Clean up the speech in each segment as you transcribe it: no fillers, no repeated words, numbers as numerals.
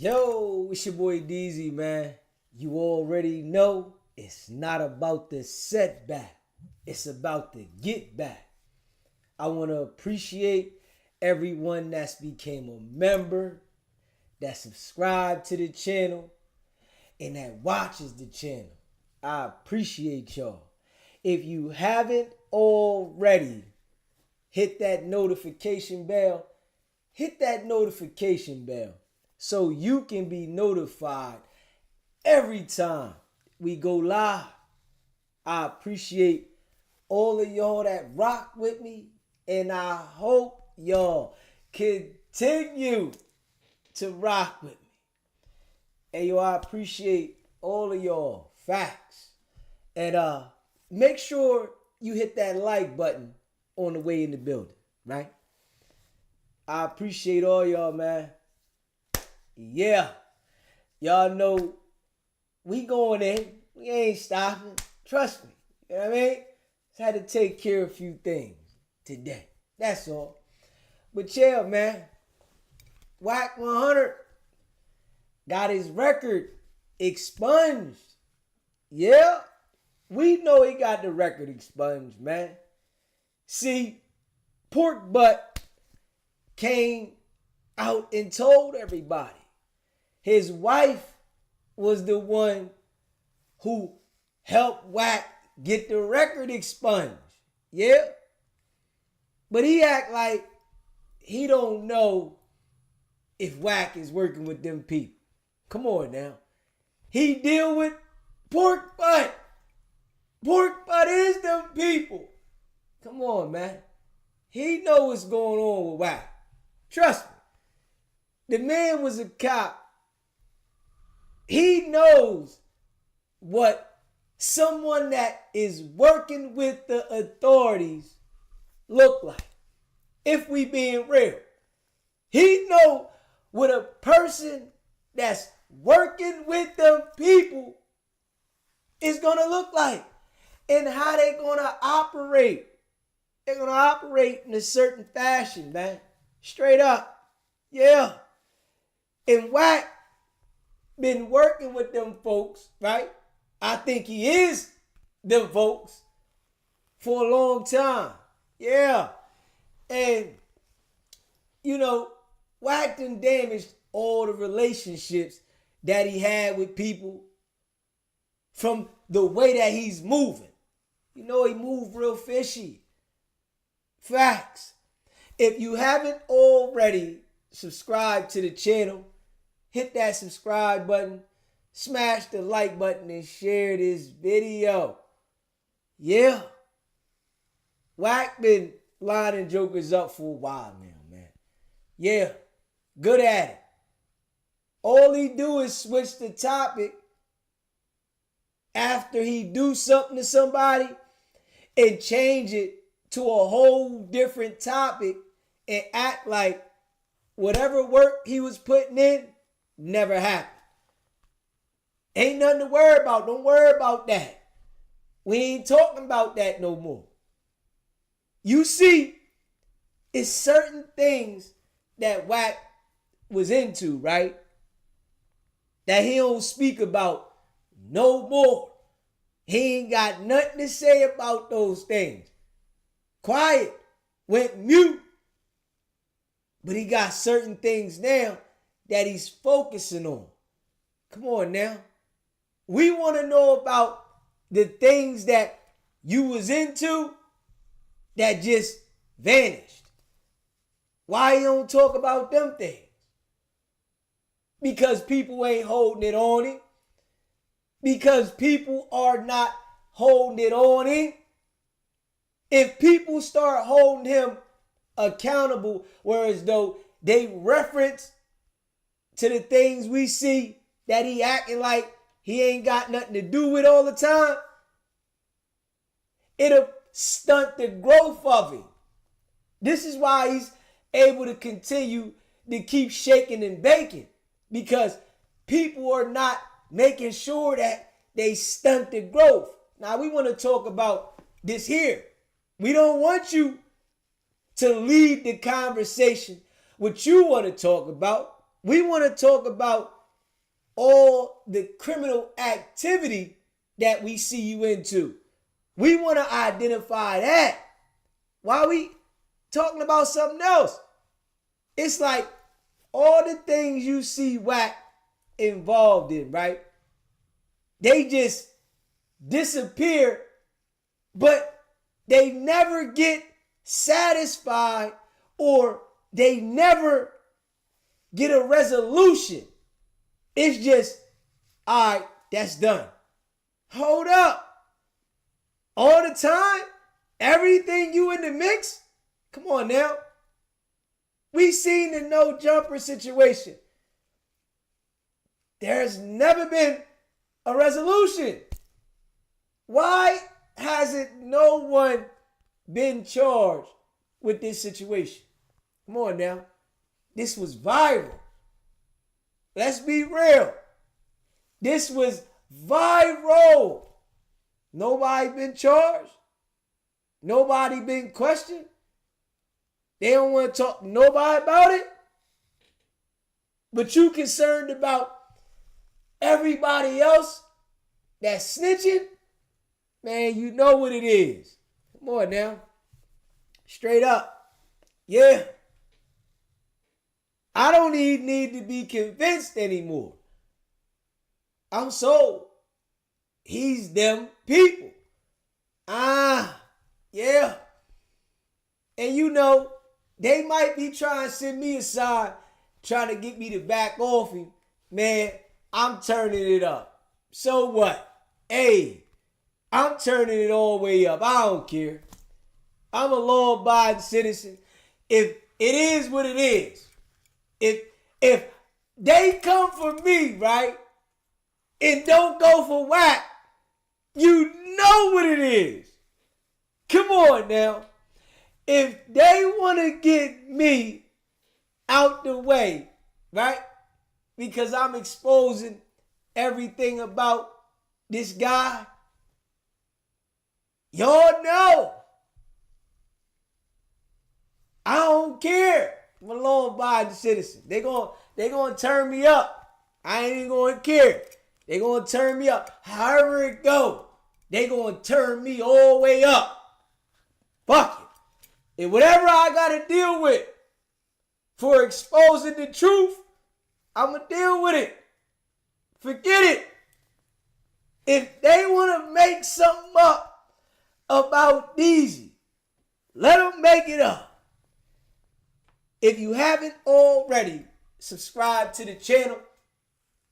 Yo, it's your boy DZ, man. You already know it's not about the setback. It's about the get back. I want to appreciate everyone that's became a member, that subscribed to the channel, and that watches the channel. I appreciate y'all. If you haven't already, hit that notification bell. Hit that notification bell so you can be notified every time we go live. I appreciate all of y'all that rock with me, and I hope y'all continue to rock with me. Hey, yo, I appreciate all of y'all. Facts. And make sure you hit that like button on the way in the building, right? I appreciate all y'all, man. Yeah. Y'all know we going in. We ain't stopping. Trust me. You know what I mean? Just had to take care of a few things today. That's all. But yeah, man. Wack 100 got his record expunged. Yeah. We know he got the record expunged, man. See, Pork Butt came out and told everybody. His wife was the one who helped Wack get the record expunged. Yeah? But he act like he don't know if Wack is working with them people. Come on now. He deal with Pork Butt. Pork Butt is them people. Come on, man. He know what's going on with Wack. Trust me. The man was a cop. He knows what someone that is working with the authorities look like. If we being real. He know what a person that's working with them people is going to look like and how they going to operate. They're going to operate in a certain fashion, man. Straight up. Yeah. And Wack been working with them folks, right? I think he is them folks for a long time. Yeah. And, you know, Wack done damaged all the relationships that he had with people from the way that he's moving. You know, he moved real fishy. Facts. If you haven't already subscribed to the channel, hit that subscribe button, smash the like button, and share this video. Yeah. Wack been lining jokers up for a while now, man. Yeah. Good at it. All he do is switch the topic after he do something to somebody and change it to a whole different topic and act like whatever work he was putting in never happened. Ain't nothing to worry about. Don't worry about that. We ain't talking about that no more. You see, it's certain things that Wack was into, right? That he don't speak about no more. He ain't got nothing to say about those things. Quiet. Went mute. But he got certain things now that he's focusing on. Come on now. We want to know about the things that you was into that just vanished. Why you don't talk about them things? Because people ain't holding it on it. Because people are not holding it on him. If people start holding him accountable, whereas though they reference to the things we see that he acting like he ain't got nothing to do with all the time, it'll stunt the growth of him. This is why he's able to continue to keep shaking and baking, because people are not making sure that they stunt the growth. Now we want to talk about this here. We don't want you to lead the conversation what you want to talk about. We want to talk about all the criminal activity that we see you into. We want to identify that. Why are we talking about something else? It's like all the things you see Wack involved in, right? They just disappear, but they never get satisfied or they never get a resolution. It's just, all right, that's done. Hold up. All the time, everything you in the mix? Come on now. We seen the no jumper situation. There's never been a resolution. Why hasn't no one been charged with this situation? Come on now. This was viral. Let's be real. This was viral. Nobody been charged. Nobody been questioned. They don't want to talk to nobody about it. But you concerned about everybody else that's snitching? Man, you know what it is. Come on now. Straight up. Yeah. I don't even need to be convinced anymore. I'm sold. He's them people. Yeah. And you know, they might be trying to send me aside, trying to get me to back off him. Man, I'm turning it up. So what? Hey, I'm turning it all the way up. I don't care. I'm a law-abiding citizen. If it is what it is, if they come for me, right, and don't go for Wack, you know what it is. Come on now. If they want to get me out the way, right, because I'm exposing everything about this guy, y'all know. I don't care. I'm a law-abiding citizen. They gonna turn me up. I ain't even gonna care. They gonna turn me up. However it go, they gonna turn me all the way up. Fuck it. And whatever I gotta deal with for exposing the truth, I'ma deal with it. Forget it. If they wanna make something up about Deezy, let them make it up. If you haven't already subscribed to the channel,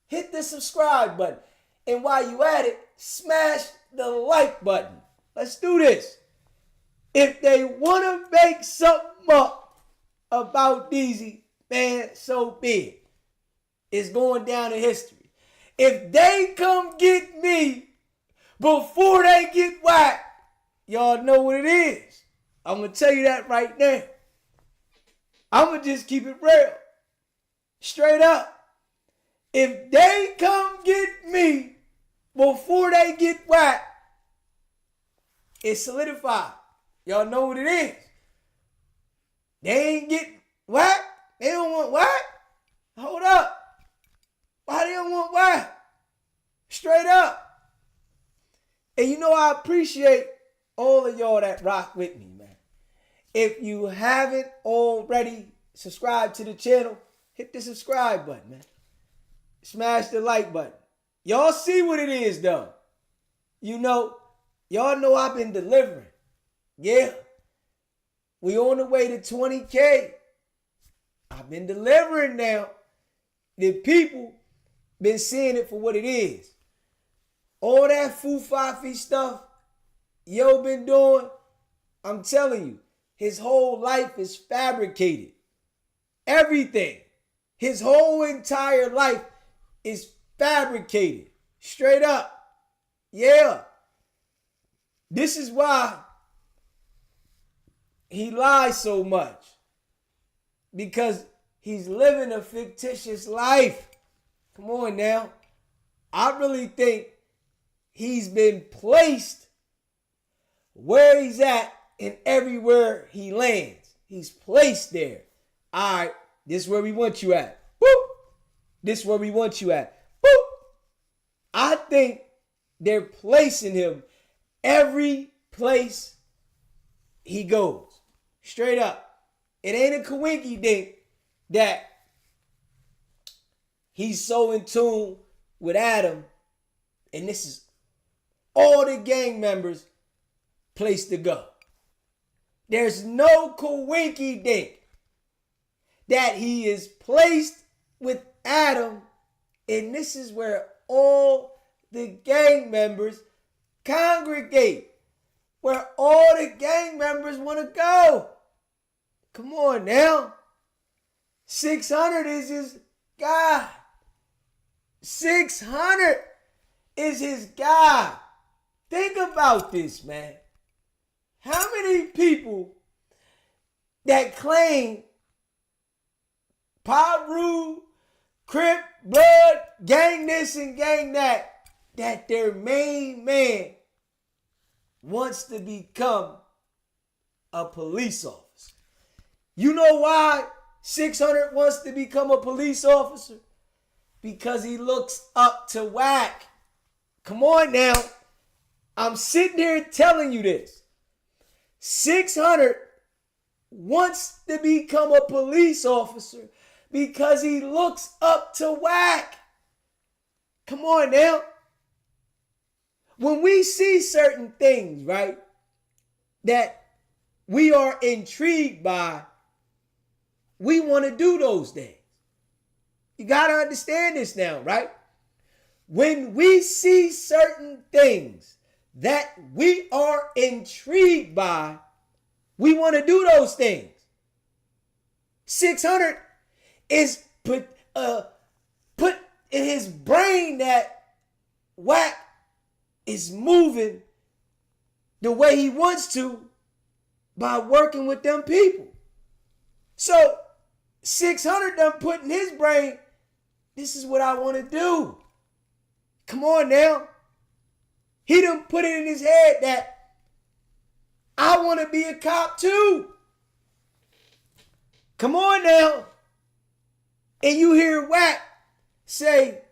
hit the subscribe button. And while you at it, smash the like button. Let's do this. If they want to make something up about Deezy, man, so be it. It's going down in history. If they come get me before they get Wack, y'all know what it is. I'm going to tell you that right now. I'm going to just keep it real. Straight up. If they come get me before they get Wack, it's solidified. Y'all know what it is. They ain't get Wack. They don't want Wack. Hold up. Why they don't want Wack? Straight up. And you know I appreciate all of y'all that rock with me, man. If you haven't already subscribed to the channel, hit the subscribe button, man. Smash the like button. Y'all see what it is, though. You know, y'all know I've been delivering. Yeah. We on the way to 20K. I've been delivering now. The people been seeing it for what it is. All that foo-fa-fi stuff yo been doing, I'm telling you, his whole life is fabricated. Everything. His whole entire life is fabricated. Straight up. Yeah. This is why he lies so much. Because he's living a fictitious life. Come on now. I really think he's been placed where he's at and everywhere he lands. He's placed there. All right, this is where we want you at. Woo! This is where we want you at. Woo! think they're placing him every place he goes. Straight up. It ain't a coinky dink that he's so in tune with Adam, and this is all the gang members' place to go. There's no coinky dink that he is placed with Adam, and this is where all the gang members congregate, where all the gang members want to go. Come on now. 600 is his guy. 600 is his guy. Think about this, man. How many people that claim Pyru, Crip, Blood, gang this and gang that their main man wants to become a police officer? You know why 600 wants to become a police officer? Because he looks up to Wack. Come on now. I'm sitting here telling you this. 600 wants to become a police officer because he looks up to Wack. Come on now. When we see certain things, right, that we are intrigued by, we want to do those things. You got to understand this now, right? When we see certain things that we are intrigued by, we want to do those things. 600 is put in his brain that Wack is moving the way he wants to by working with them people. So 600 done put in his brain, this is what I want to do. Come on now. He done put it in his head that I want to be a cop too. Come on now. And you hear Wack say,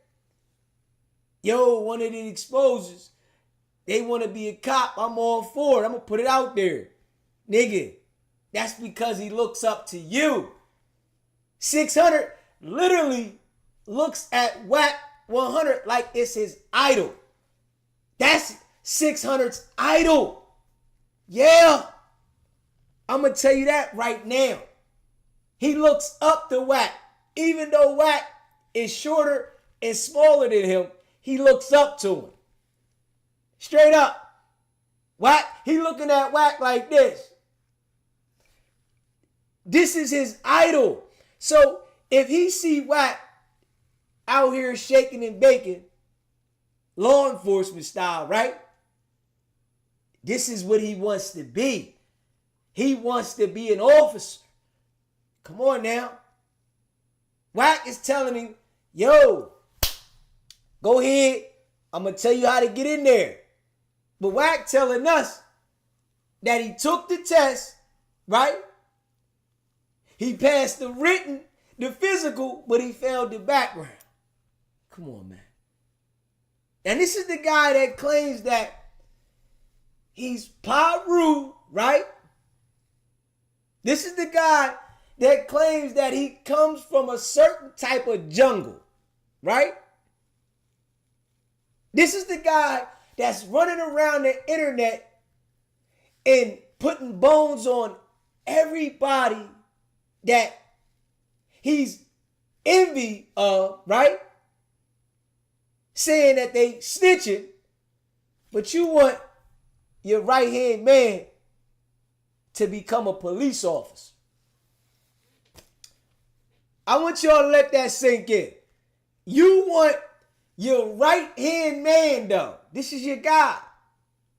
yo, one of the exposures, they want to be a cop. I'm all for it. I'm going to put it out there. Nigga, that's because he looks up to you. 600 literally looks at Wack 100 like it's his idol. That's 600's idol. Yeah. I'm going to tell you that right now. He looks up to Wack. Even though Wack is shorter and smaller than him, he looks up to him. Straight up. Wack, he looking at Wack like this. This is his idol. So if he see Wack out here shaking and baking, law enforcement style, right? This is what he wants to be. He wants to be an officer. Come on now. Wack is telling him, yo, go ahead. I'm going to tell you how to get in there. But Wack telling us that he took the test, right? He passed the written, the physical, but he failed the background. Come on, man. And this is the guy that claims that he's Pyru, right? This is the guy that claims that he comes from a certain type of jungle, right? This is the guy that's running around the internet and putting bones on everybody that he's envy of, right? Saying that they snitching, but you want your right-hand man to become a police officer. I want y'all to let that sink in. You want your right-hand man, though. This is your guy.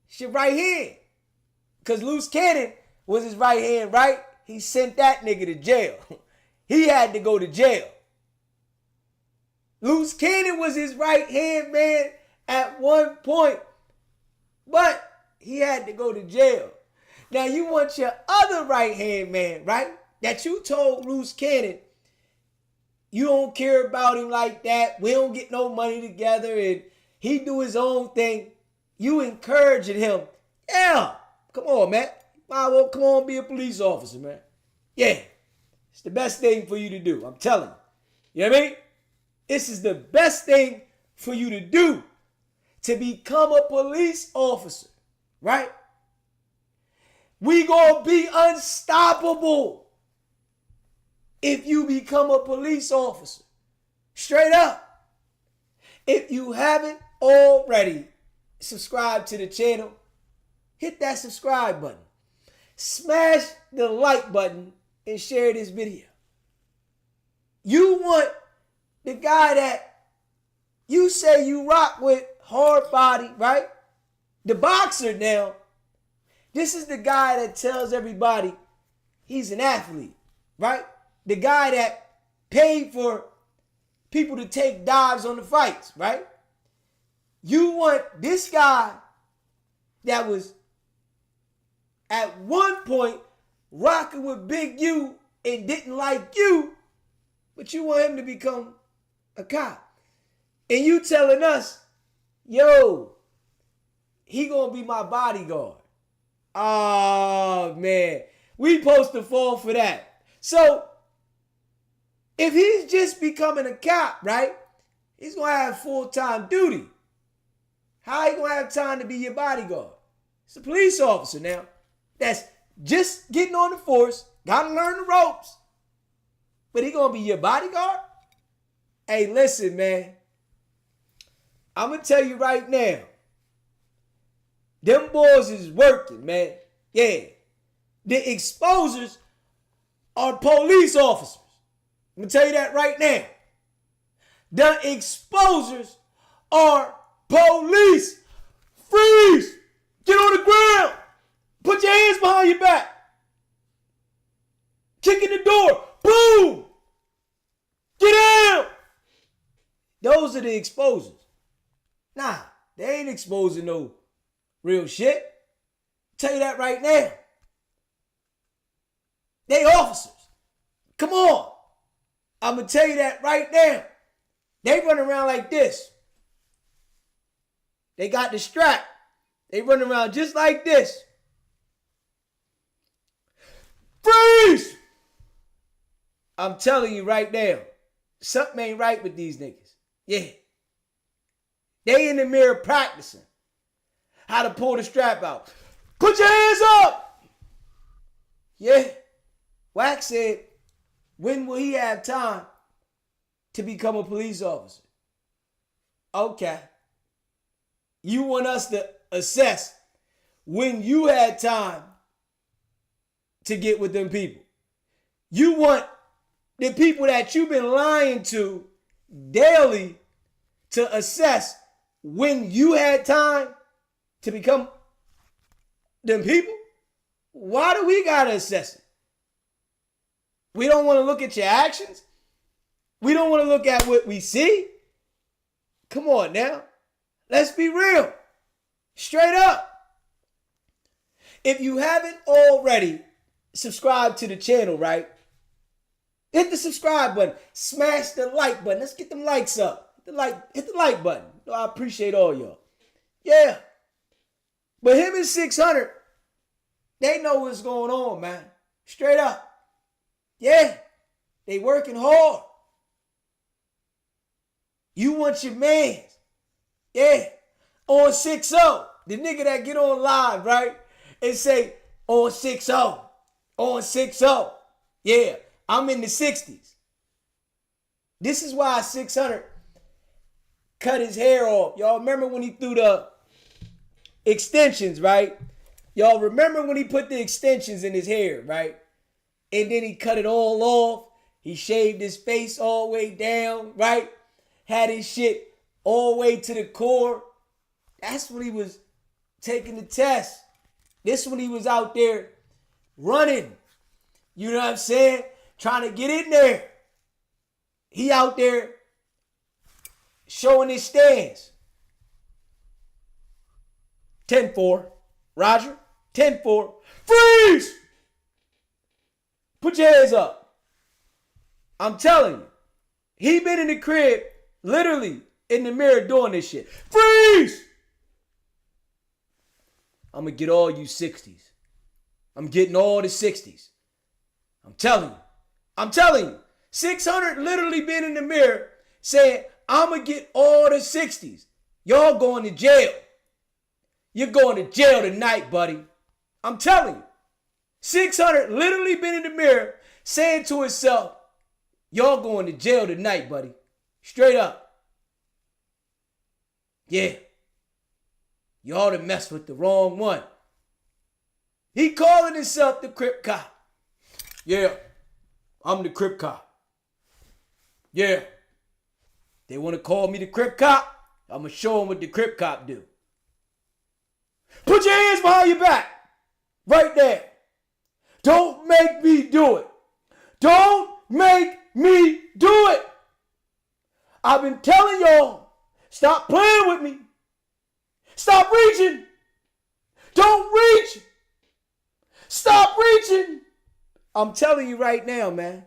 It's your right hand. Because Loose Cannon was his right hand, right? He sent that nigga to jail. He had to go to jail. Loose Cannon was his right-hand man at one point, but he had to go to jail. Now you want your other right-hand man, right? That you told Loose Cannon, you don't care about him like that. We don't get no money together, and He do his own thing. You encouraging him. Yeah, come on, man. Might well come on, be a police officer, man. Yeah, it's the best thing for you to do. I'm telling you. You know what I mean? This is the best thing for you to do, to become a police officer, right? We gonna be unstoppable if you become a police officer. Straight up. If you haven't already subscribed to the channel, hit that subscribe button. Smash the like button and share this video. You want the guy that you say you rock with, hard body, right? The boxer now. This is the guy that tells everybody he's an athlete, right? The guy that paid for people to take dives on the fights, right? You want this guy that was at one point rocking with Big U and didn't like you, but you want him to become a cop. And you telling us, yo, he gonna be my bodyguard. Oh, man. We supposed to fall for that. So, if he's just becoming a cop, right, he's going to have full-time duty. How he going to have time to be your bodyguard? It's a police officer now that's just getting on the force, got to learn the ropes. But he going to be your bodyguard? Hey, listen, man. I'm going to tell you right now. Them boys is working, man. Yeah. The exposers are police officers. I'm going to tell you that right now. The exposers are police. Freeze! Get on the ground. Put your hands behind your back. Kick in the door. Boom! Get out! Those are the exposers. Nah, they ain't exposing no real shit. Tell you that right now. They officers. Come on. I'm going to tell you that right now. They run around like this. They got the strap. They run around just like this. Freeze! I'm telling you right now. Something ain't right with these niggas. Yeah. They in the mirror practicing how to pull the strap out. Put your hands up! Yeah. Wack said, when will he have time to become a police officer? Okay. You want us to assess when you had time to get with them people. You want the people that you've been lying to daily to assess when you had time to become them people? Why do we gotta assess it? We don't want to look at your actions. We don't want to look at what we see. Come on now. Let's be real. Straight up. If you haven't already subscribed to the channel, right? Hit the subscribe button. Smash the like button. Let's get them likes up. Hit the like button. I appreciate all y'all. Yeah. But him and 600, they know what's going on, man. Straight up. Yeah. They working hard. You want your mans. Yeah. On 6-0. The nigga that get on live, right? And say, on 6-0. On 6-0. Yeah. I'm in the 60s. This is why 600 cut his hair off. Y'all remember when he threw the extensions, right? Y'all remember when he put the extensions in his hair, right? And then he cut it all off. He shaved his face all the way down, right? Had his shit all the way to the core. That's when he was taking the test. This when he was out there running. You know what I'm saying? Trying to get in there. He out there showing his stance. 10-4. Roger. 10-4. Freeze! Put your hands up. I'm telling you. He been in the crib literally in the mirror doing this shit. Freeze! I'm going to get all you 60s. I'm getting all the 60s. I'm telling you. 600 literally been in the mirror saying, I'm going to get all the 60s. Y'all going to jail. You're going to jail tonight, buddy. I'm telling you. 600 literally been in the mirror saying to himself, y'all going to jail tonight, buddy. Straight up. Yeah. Y'all done messed with the wrong one. He calling himself the crip cop. Yeah. I'm the crip cop. Yeah. They want to call me the crip cop? I'm going to show them what the crip cop do. Put your hands behind your back. Right there. Don't make me do it. Don't make me do it. I've been telling y'all, stop playing with me. Stop reaching. Don't reach. Stop reaching. I'm telling you right now, man.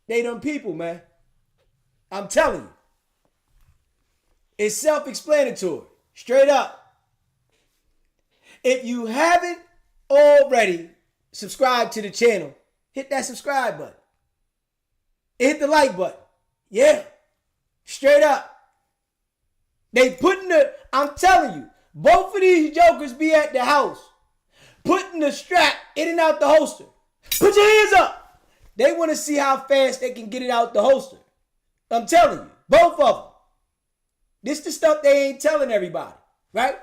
They them people, man. I'm telling you. It's self-explanatory. Straight up. If you haven't already subscribed to the channel, hit that subscribe button. Hit the like button. Yeah. Straight up. They putting I'm telling you, both of these jokers be at the house, putting the strap in and out the holster. Put your hands up. They want to see how fast they can get it out the holster. I'm telling you, both of them. This the stuff they ain't telling everybody, right?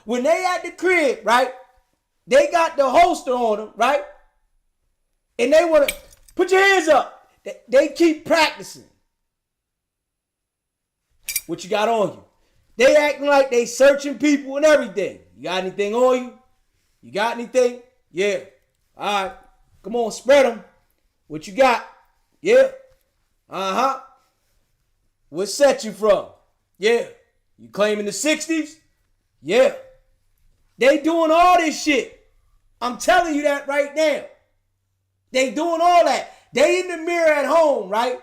When they at the crib, right, they got the holster on them, right? And they want to put your hands up. They keep practicing. What you got on you? They acting like they searching people and everything. You got anything on you? You got anything? Yeah. All right. Come on, spread them. What you got? Yeah. Uh-huh. What set you from? Yeah. You claiming the 60s? Yeah. They doing all this shit. I'm telling you that right now. They doing all that. They in the mirror at home, right?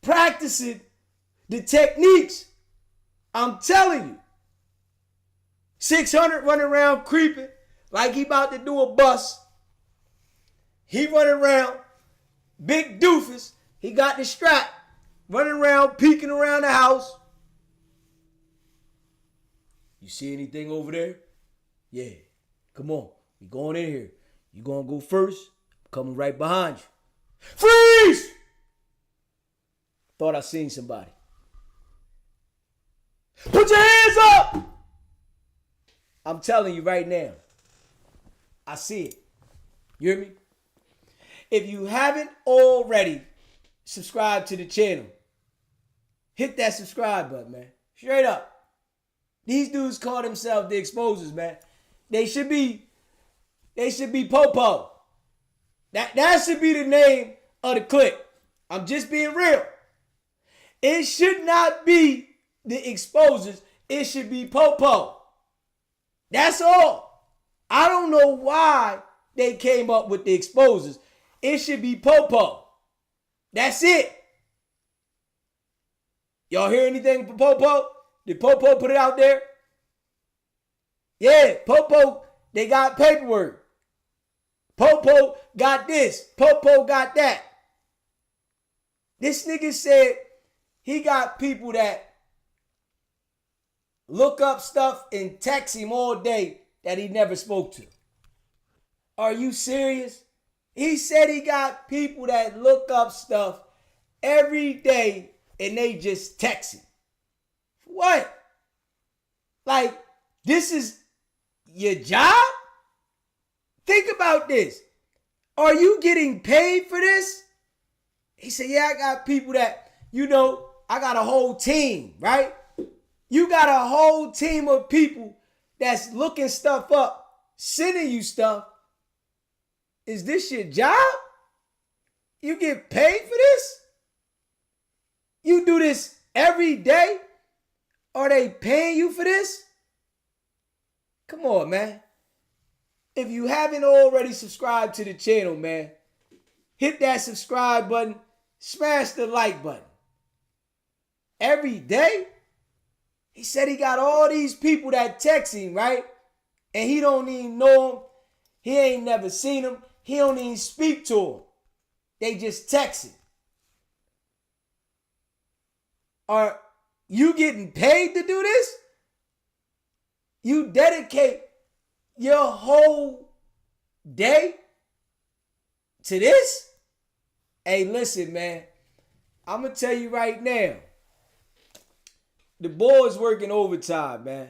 Practicing the techniques. I'm telling you. 600 running around creeping like he about to do a bust. He running around, big doofus. He got the strap, running around, peeking around the house. You see anything over there? Yeah. Come on. We going in here. You going to go first? I'm coming right behind you. Freeze! Thought I seen somebody. Put your hands up! I'm telling you right now. I see it. You hear me? If you haven't already subscribed to the channel, hit that subscribe button, man. Straight up. These dudes call themselves the exposers, man. They should be Popo. That should be the name of the clique. I'm just being real. It should not be the exposers. It should be Popo. That's all. I don't know why they came up with the exposers. It should be Popo. That's it. Y'all hear anything from Popo? Did Popo put it out there? Yeah, Popo, they got paperwork. Popo got this. Popo got that. This nigga said he got people that look up stuff and text him all day that he never spoke to. Are you serious? He said he got people that look up stuff every day and they just text him. What? Like, this is your job? Think about this. Are you getting paid for this? He said, yeah, I got people that, I got a whole team, right? You got a whole team of people that's looking stuff up, sending you stuff. Is this your job? You get paid for this? You do this every day? Are they paying you for this? Come on, man. If you haven't already subscribed to the channel, man, hit that subscribe button, smash the like button. every day. He said he got all these people that text him, right? And he don't even know them. He ain't never seen them. He don't even speak to them. They just texting. Are you getting paid to do this? You dedicate your whole day to this? Hey, listen, man. I'm going to tell you right now. The boy's working overtime, man.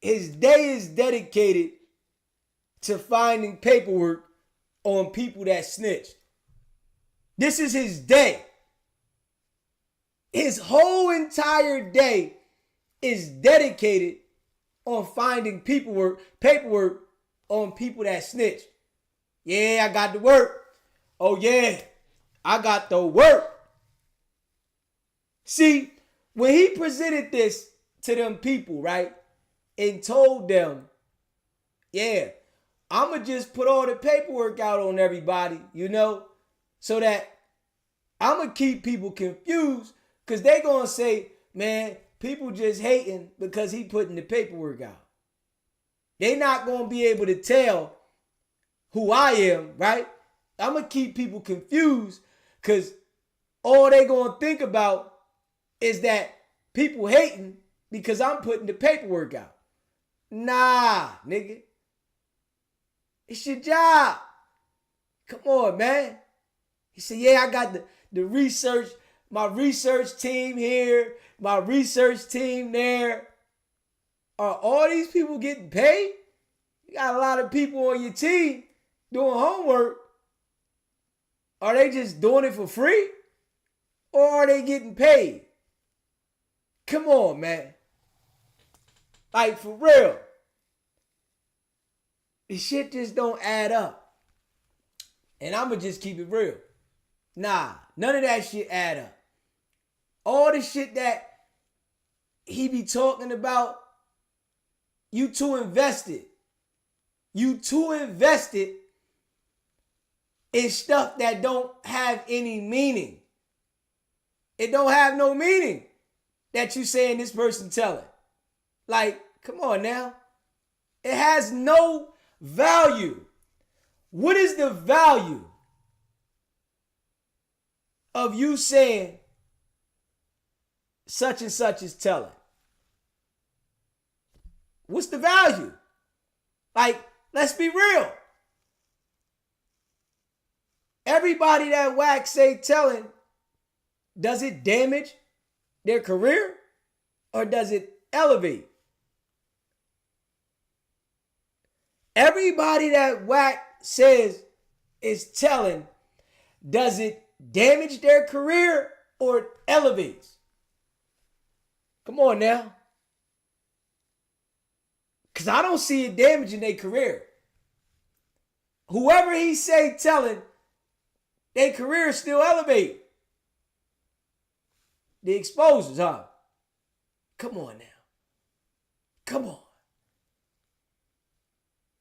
His day is dedicated to finding paperwork on people that snitched. This is his day. His whole entire day is dedicated on finding paperwork on people that snitched. Yeah, I got to work. Oh yeah, I got to work. See, when he presented this to them people, right, and told them, yeah, I'm going to just put all the paperwork out on everybody, so that I'm going to keep people confused, because they going to say, man, people just hating because he putting the paperwork out. They not going to be able to tell who I am, right? I'm going to keep people confused because all they going to think about is that people hating because I'm putting the paperwork out. Nah, nigga. It's your job. Come on, man. He said, yeah, I got the research, my research team here, my research team there. Are all these people getting paid? You got a lot of people on your team doing homework. Are they just doing it for free? Or are they getting paid? Come on, man. Like, for real. This shit just don't add up. And I'm going to just keep it real. Nah, none of that shit add up. All the shit that he be talking about, you too invested. You too invested in stuff that don't have any meaning. It don't have no meaning that you saying this person telling. Like, come on now. It has no value. What is the value of you saying such and such is telling? What's the value? Like, let's be real. Everybody that Wack say telling, does it damage their career or does it elevate? Everybody that Wack says is telling, does it damage their career or it elevates? Come on now. Because I don't see it damaging their career. Whoever he say telling, their career is still elevated. The exposures, huh? Come on now. Come on.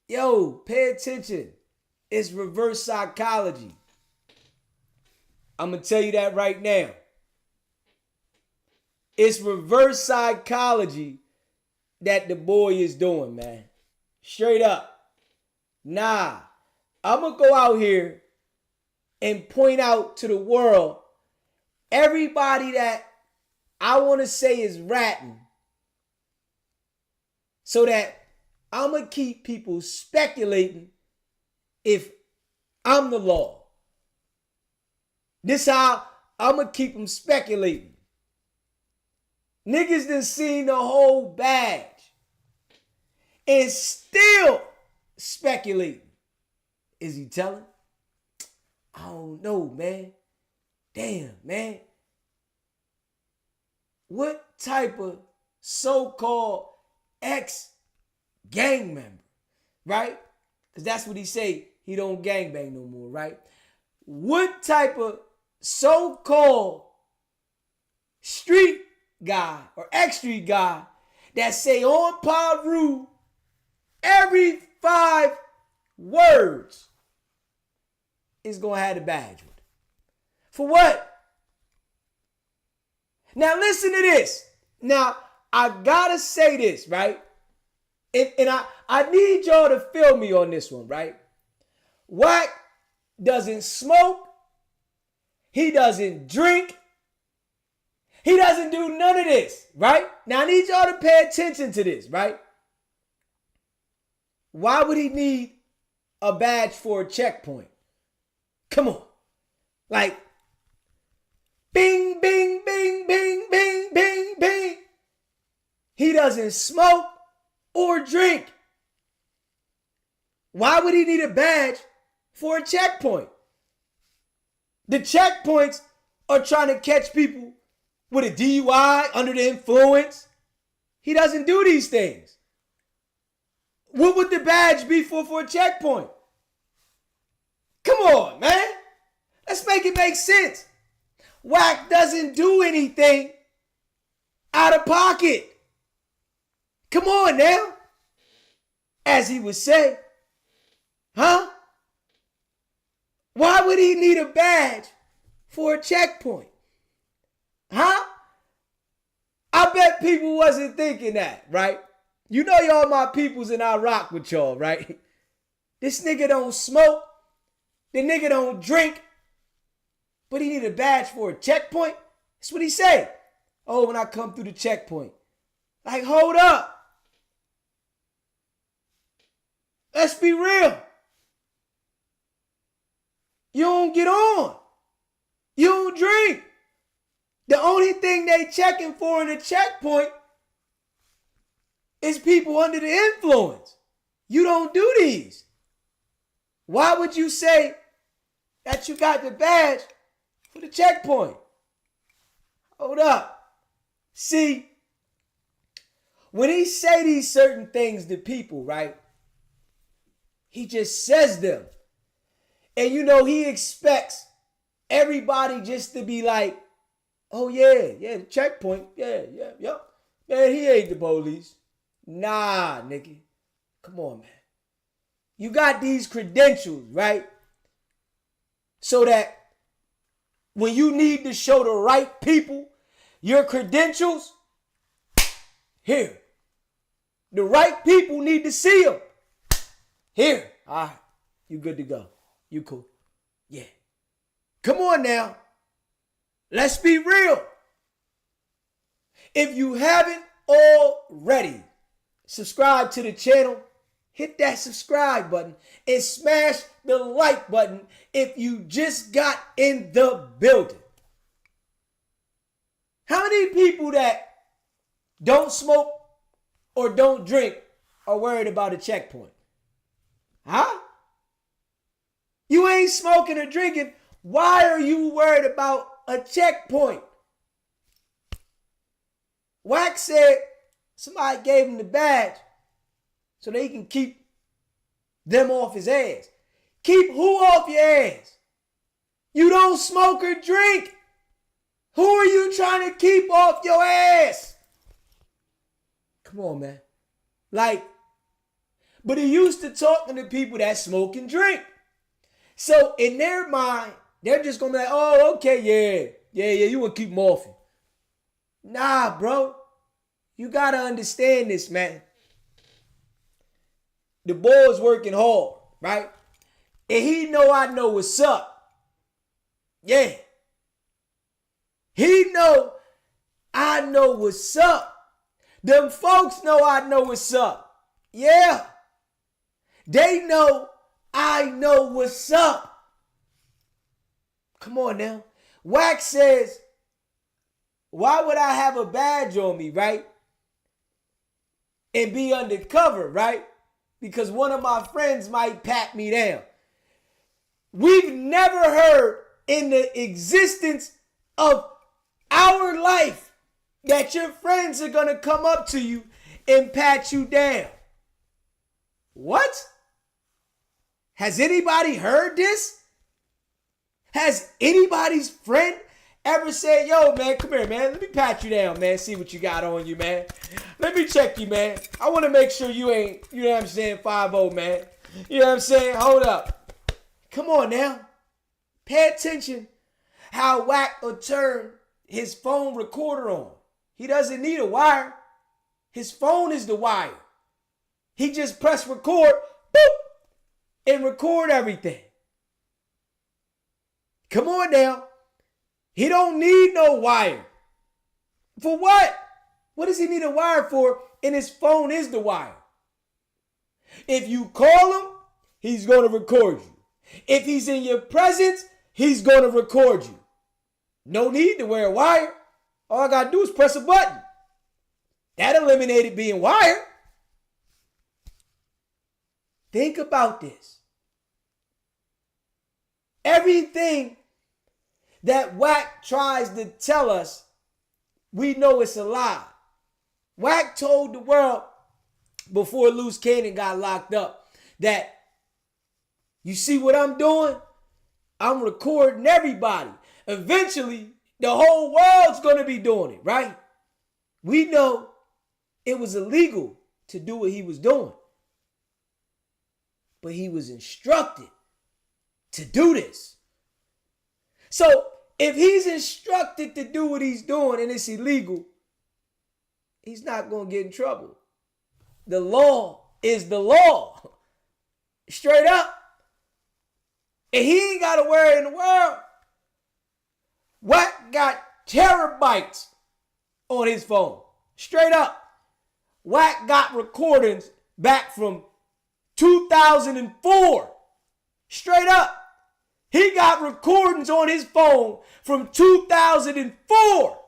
Yo, pay attention. It's reverse psychology. I'm going to tell you that right now. It's reverse psychology that the boy is doing, man. Straight up. Nah, I'm going to go out here and point out to the world everybody that I want to say is ratting, so that I'm going to keep people speculating if I'm the law. This how I'm going to keep them speculating. Niggas done seen the whole badge and still speculating. Is he telling? I don't know, man. Damn, man. What type of so-called ex-gang member, right? Because that's what he say. He don't gangbang no more, right? What type of so-called street guy or ex-street guy that say on pod rule every 5 words is going to have the badge with it? For what? Now listen to this. Now, I gotta say this, right? And I need y'all to feel me on this one, right? Wack doesn't smoke. He doesn't drink. He doesn't do none of this, right? Now, I need y'all to pay attention to this, right? Why would he need a badge for a checkpoint? Come on. Like, bing, bing, bing, bing, bing, bing, bing. He doesn't smoke or drink. Why would he need a badge for a checkpoint? The checkpoints are trying to catch people with a DUI, under the influence. He doesn't do these things. What would the badge be for a checkpoint? Come on, man. Let's make it make sense. Wack doesn't do anything out of pocket. Come on now. As he would say, huh? Why would he need a badge for a checkpoint? Huh? I bet people wasn't thinking that, right? You know y'all my peoples and I rock with y'all, right? This nigga don't smoke. The nigga don't drink. But he need a badge for a checkpoint? That's what he say. Oh, when I come through the checkpoint. Like, hold up. Let's be real. You don't get on. You don't drink. The only thing they checking for in a checkpoint is people under the influence. You don't do these. Why would you say that you got the badge for the checkpoint? Hold up. See, when he say these certain things to people, right? He just says them. And you know, he expects everybody just to be like, oh yeah, the checkpoint, yeah. Man, he ain't the police. Nah, nigga. Come on, man. You got these credentials, right? So that when you need to show the right people your credentials, here. The right people need to see them. Here. All right. You good to go. You cool. Yeah. Come on now. Let's be real. If you haven't already, subscribe to the channel. Hit that subscribe button and smash the like button if you just got in the building. How many people that don't smoke or don't drink are worried about a checkpoint? Huh? You ain't smoking or drinking. Why are you worried about a checkpoint? Wack said somebody gave him the badge so they can keep them off his ass. Keep who off your ass? You don't smoke or drink. Who are you trying to keep off your ass? Come on, man. Like, but he used to talking to people that smoke and drink. So in their mind, they're just going to be like, oh, okay, yeah, you want to keep them off you. Nah, bro. You got to understand this, man. The boy's working hard, right? And he know I know what's up. Yeah. He know I know what's up. Them folks know I know what's up. Yeah. They know I know what's up. Come on now. Wack says, why would I have a badge on me, right? And be undercover, right? Because one of my friends might pat me down. We've never heard in the existence of our life that your friends are going to come up to you and pat you down. What? Has anybody heard this? Has anybody's friend ever said, yo, man, come here, man. Let me pat you down, man. See what you got on you, man. Let me check you, man. I want to make sure you ain't, you know what I'm saying, 5-0, man. You know what I'm saying? Hold up. Come on now. Pay attention how Wack will turn his phone recorder on. He doesn't need a wire. His phone is the wire. He just press record, boop, and record everything. Come on now. He don't need no wire. For what? What does he need a wire for? And his phone is the wire. If you call him, he's going to record you. If he's in your presence, he's going to record you. No need to wear a wire. All I got to do is press a button. That eliminated being wired. Think about this. Everything that Wack tries to tell us, we know it's a lie. Wack told the world before Loose Cannon got locked up that, you see what I'm doing? I'm recording everybody. Eventually, the whole world's going to be doing it, right? We know it was illegal to do what he was doing. But he was instructed to do this. So if he's instructed to do what he's doing and it's illegal, he's not going to get in trouble. The law is the law. Straight up. And he ain't got to worry in the world. Wack got terabytes on his phone. Straight up. Wack got recordings back from 2004. Straight up. He got recordings on his phone from 2004.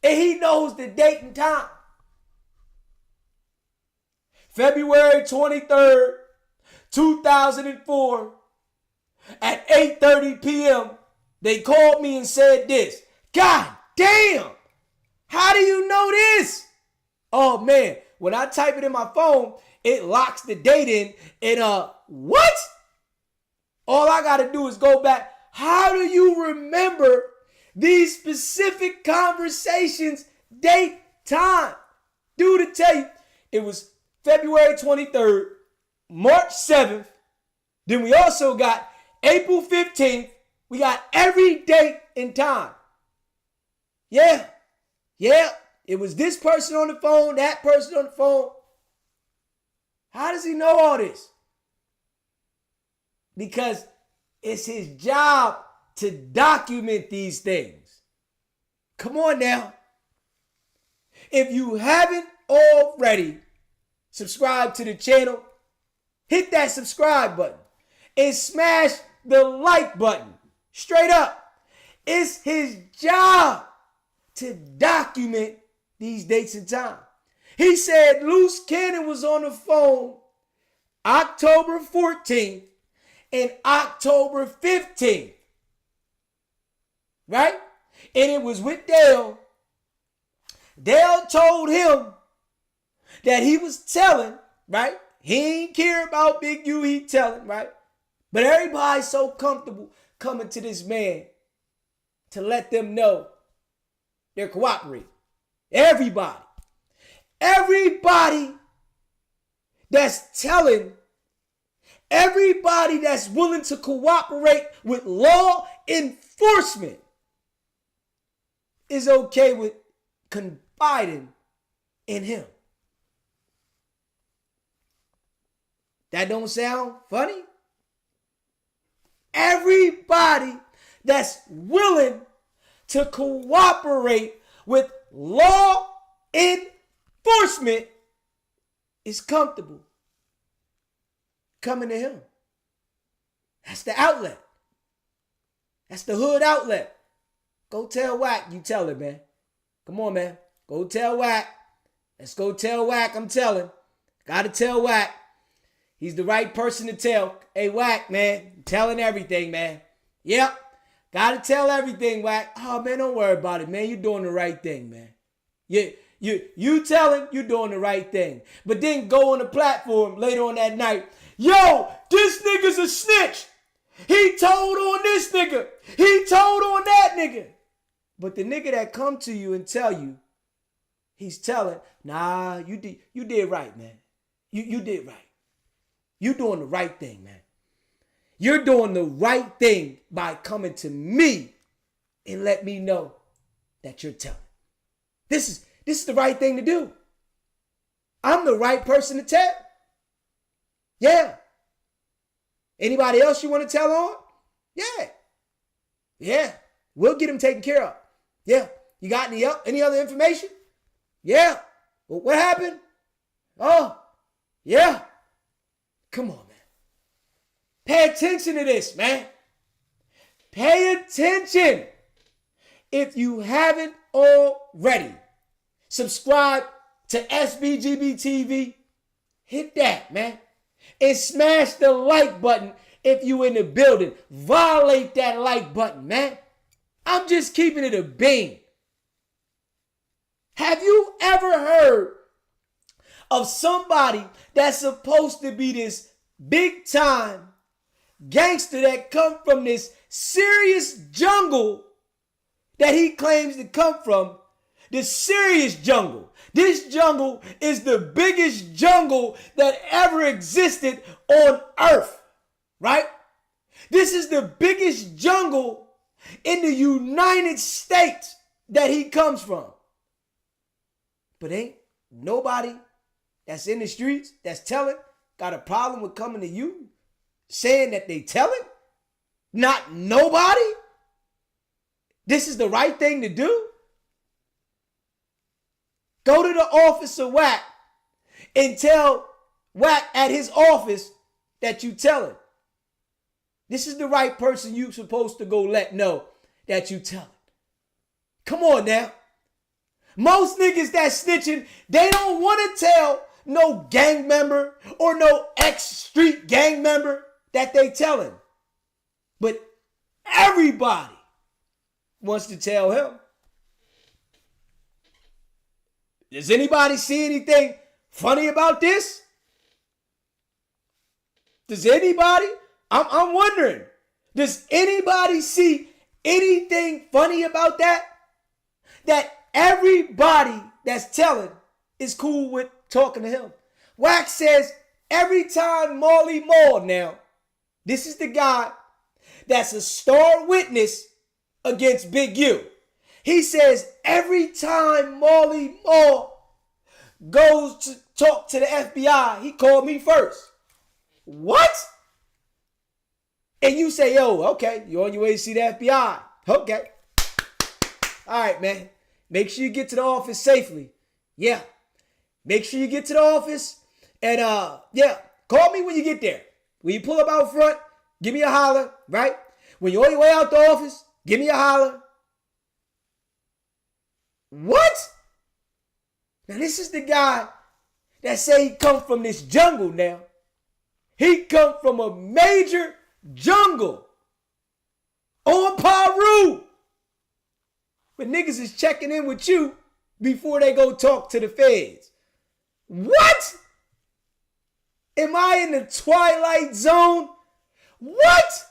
And he knows the date and time. February 23rd, 2004, at 8:30 p.m., they called me and said this. God damn! How do you know this? Oh man, when I type it in my phone, it locks the date in and what? All I gotta do is go back. How do you remember these specific conversations, date, time? Dude, to tell you, it was February 23rd, March 7th. Then we also got April 15th. We got every date and time. Yeah. It was this person on the phone, that person on the phone. How does he know all this? Because it's his job to document these things. Come on now. If you haven't already subscribed to the channel, hit that subscribe button and smash the like button. Straight up. It's his job to document these dates and time. He said Loose Cannon was on the phone October 14th and October 15th. Right? And it was with Dale. Dale told him that he was telling, right? He ain't care about Big U, he telling, right? But everybody's so comfortable coming to this man to let them know they're cooperating. Everybody that's telling, everybody that's willing to cooperate with law enforcement is okay with confiding in him. That don't sound funny? Everybody that's willing to cooperate with law enforcement is comfortable coming to him. That's the outlet. That's the hood outlet. Go tell Wack, you tell it, man. Come on, man. Go tell Wack. Let's go tell Wack, I'm telling. Gotta tell Wack. He's the right person to tell. Hey, Wack, man, I'm telling everything, man. Yep. Gotta tell everything, Wack. Oh, man, don't worry about it, man. You're doing the right thing, man. You telling, you're doing the right thing. But then go on the platform later on that night. Yo, this nigga's a snitch. He told on this nigga. He told on that nigga. But the nigga that come to you and tell you, he's telling, nah, you did right, man. You did right. You doing the right thing, man. You're doing the right thing by coming to me and let me know that you're telling. This is the right thing to do. I'm the right person to tell. Yeah. Anybody else you want to tell on? Yeah. Yeah. We'll get him taken care of. Yeah. You got any other information? Yeah. Well, what happened? Oh, yeah. Come on, man. Pay attention to this, man. Pay attention. If you haven't already, subscribe to SBGB TV. Hit that, man. And smash the like button if you in the building. Violate that like button, man. I'm just keeping it a bean. Have you ever heard of somebody that's supposed to be this big time gangster that come from this serious jungle that he claims to come from? The serious jungle. This jungle is the biggest jungle that ever existed on earth, right? This is the biggest jungle in the United States that he comes from. But ain't nobody that's in the streets that's telling got a problem with coming to you saying that they telling? Not nobody? This is the right thing to do? Go to the office of Wack and tell Wack at his office that you telling. This is the right person you supposed to go let know that you telling. Come on now. Most niggas that snitching, they don't want to tell no gang member or no ex-street gang member that they telling. But everybody wants to tell him. Does anybody see anything funny about this? Does anybody? I'm wondering. Does anybody see anything funny about that? That everybody that's telling is cool with talking to him. Wack says every time Marley Marl now, this is the guy that's a star witness against Big U. He says every time Marley Marl goes to talk to the FBI, he called me first. What? And you say, yo, okay, you're on your way to see the FBI. Okay. All right, man. Make sure you get to the office safely. Yeah. Make sure you get to the office. And, yeah, call me when you get there. When you pull up out front, give me a holler, right? When you're on your way out the office, give me a holler. What? Now, this is the guy that say he come from this jungle now. He come from a major jungle on Paru. But niggas is checking in with you before they go talk to the feds. What? Am I in the Twilight Zone? What?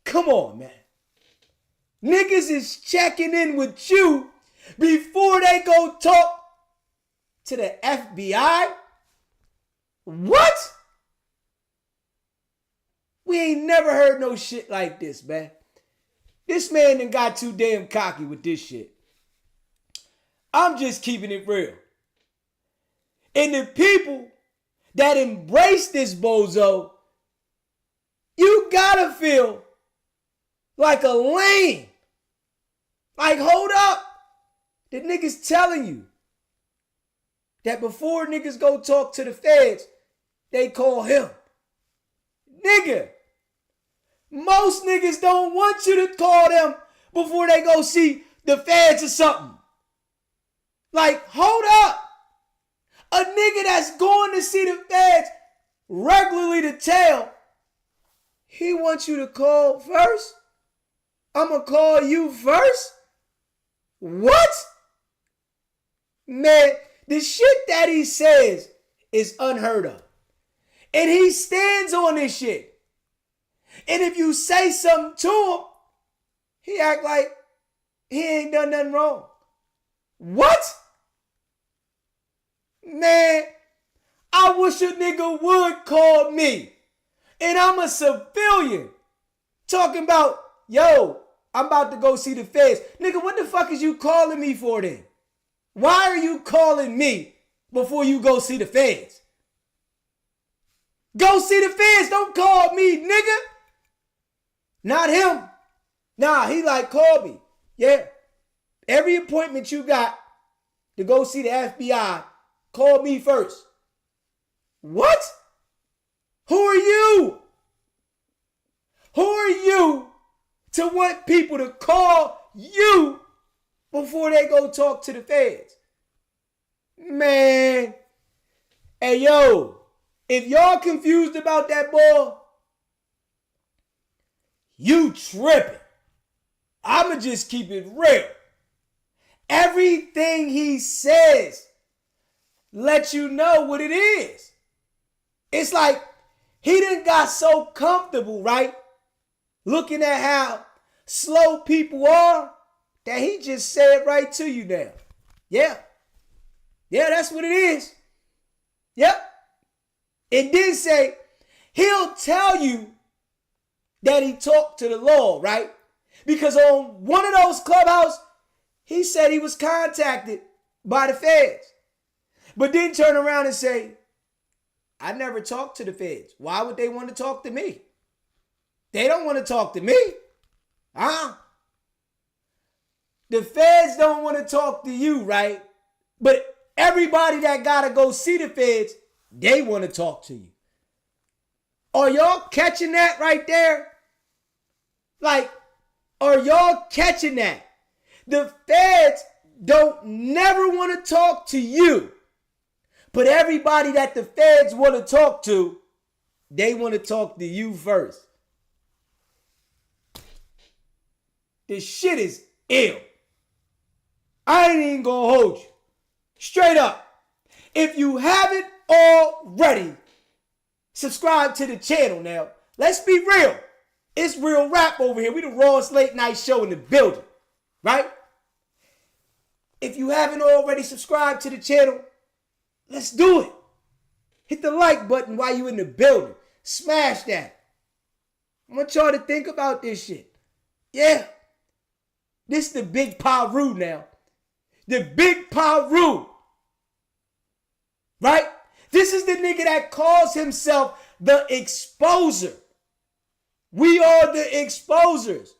Come on, man. Niggas is checking in with you before they go talk to the FBI? What? We ain't never heard no shit like this, man. This man done got too damn cocky with this shit. I'm just keeping it real. And the people that embrace this bozo, you gotta feel like a lame. Like, hold up. The niggas telling you that before niggas go talk to the feds, they call him. Nigga, most niggas don't want you to call them before they go see the feds or something. Like, hold up. A nigga that's going to see the feds regularly to tell, he wants you to call first? I'm going to call you first? What? Man, the shit that he says is unheard of. And he stands on this shit. And if you say something to him, he act like he ain't done nothing wrong. What? Man, I wish a nigga would call me. And I'm a civilian. Talking about, yo, I'm about to go see the feds. Nigga, what the fuck is you calling me for then? Why are you calling me before you go see the feds? Go see the feds. Don't call me, nigga. Not him. Nah, he like, call me. Yeah. Every appointment you got to go see the FBI, call me first. What? Who are you? Who are you to want people to call you before they go talk to the feds? Man. Hey, yo. If y'all confused about that boy, you tripping. I'ma just keep it real. Everything he says lets you know what it is. It's like he done got so comfortable, right? Looking at how slow people are that he just said right to you now. Yeah. Yeah, that's what it is. Yep. It did say he'll tell you that he talked to the law, right? Because on one of those clubhouse, he said he was contacted by the feds. But then turn around and say, I never talked to the feds. Why would they want to talk to me? They don't want to talk to me. Huh? The feds don't want to talk to you, right? But everybody that got to go see the feds, they want to talk to you. Are y'all catching that right there? Like, are y'all catching that? The feds don't never want to talk to you. But everybody that the feds want to talk to, they want to talk to you first. This shit is ill. I ain't even gonna hold you. Straight up. If you haven't already, subscribe to the channel now. Let's be real. It's real rap over here. We the rawest late night show in the building. Right? If you haven't already subscribed to the channel, let's do it. Hit the like button while you in the building. Smash that. I want y'all to think about this shit. Yeah. This is the big Paru now. The big Paru. Right? This is the nigga that calls himself the exposer. We are the exposers.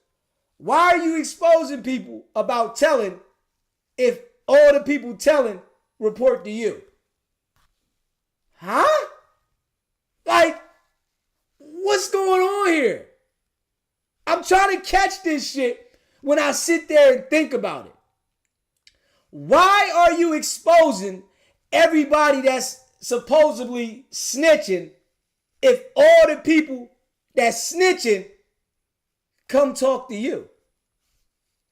Why are you exposing people about telling if all the people telling report to you? Huh? Like, what's going on here? I'm trying to catch this shit when I sit there and think about it. Why are you exposing everybody that's supposedly snitching if all the people that's snitching come talk to you?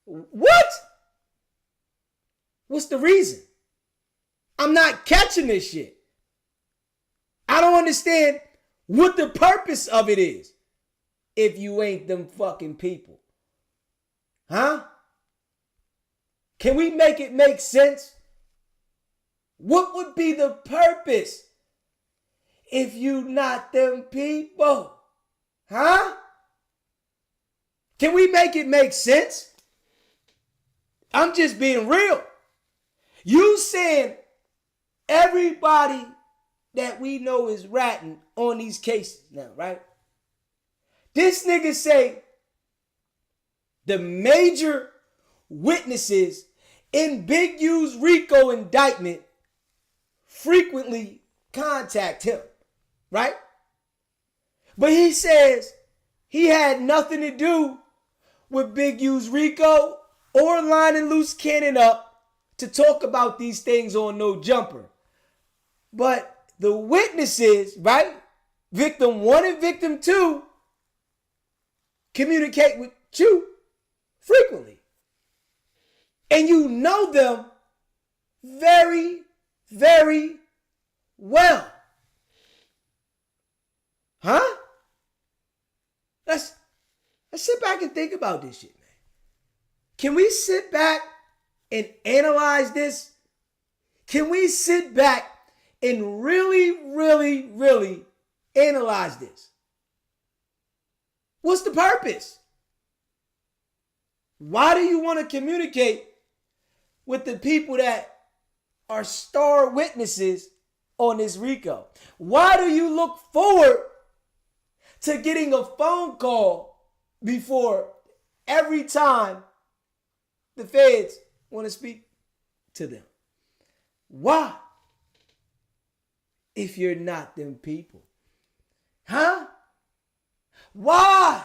What? What's the reason? I'm not catching this shit. I don't understand what the purpose of it is if you ain't them fucking people. Huh? Can we make it make sense? What would be the purpose if you not them people? Huh? Can we make it make sense? I'm just being real. You saying everybody that we know is ratting on these cases now, right? This nigga say the major witnesses in Big U's RICO indictment frequently contact him, right? But he says he had nothing to do with Big U's RICO or lining Loose Cannon up to talk about these things on No Jumper. But the witnesses, right? Victim 1 and victim 2 communicate with you frequently. And you know them very, very well. Huh? Let's sit back and think about this shit, man. Can we sit back and analyze this? Can we sit back and really, really, really analyze this? What's the purpose? Why do you want to communicate with the people that are star witnesses on this RICO? Why do you look forward to getting a phone call before every time the feds want to speak to them? Why? If you're not them people. Huh? Why?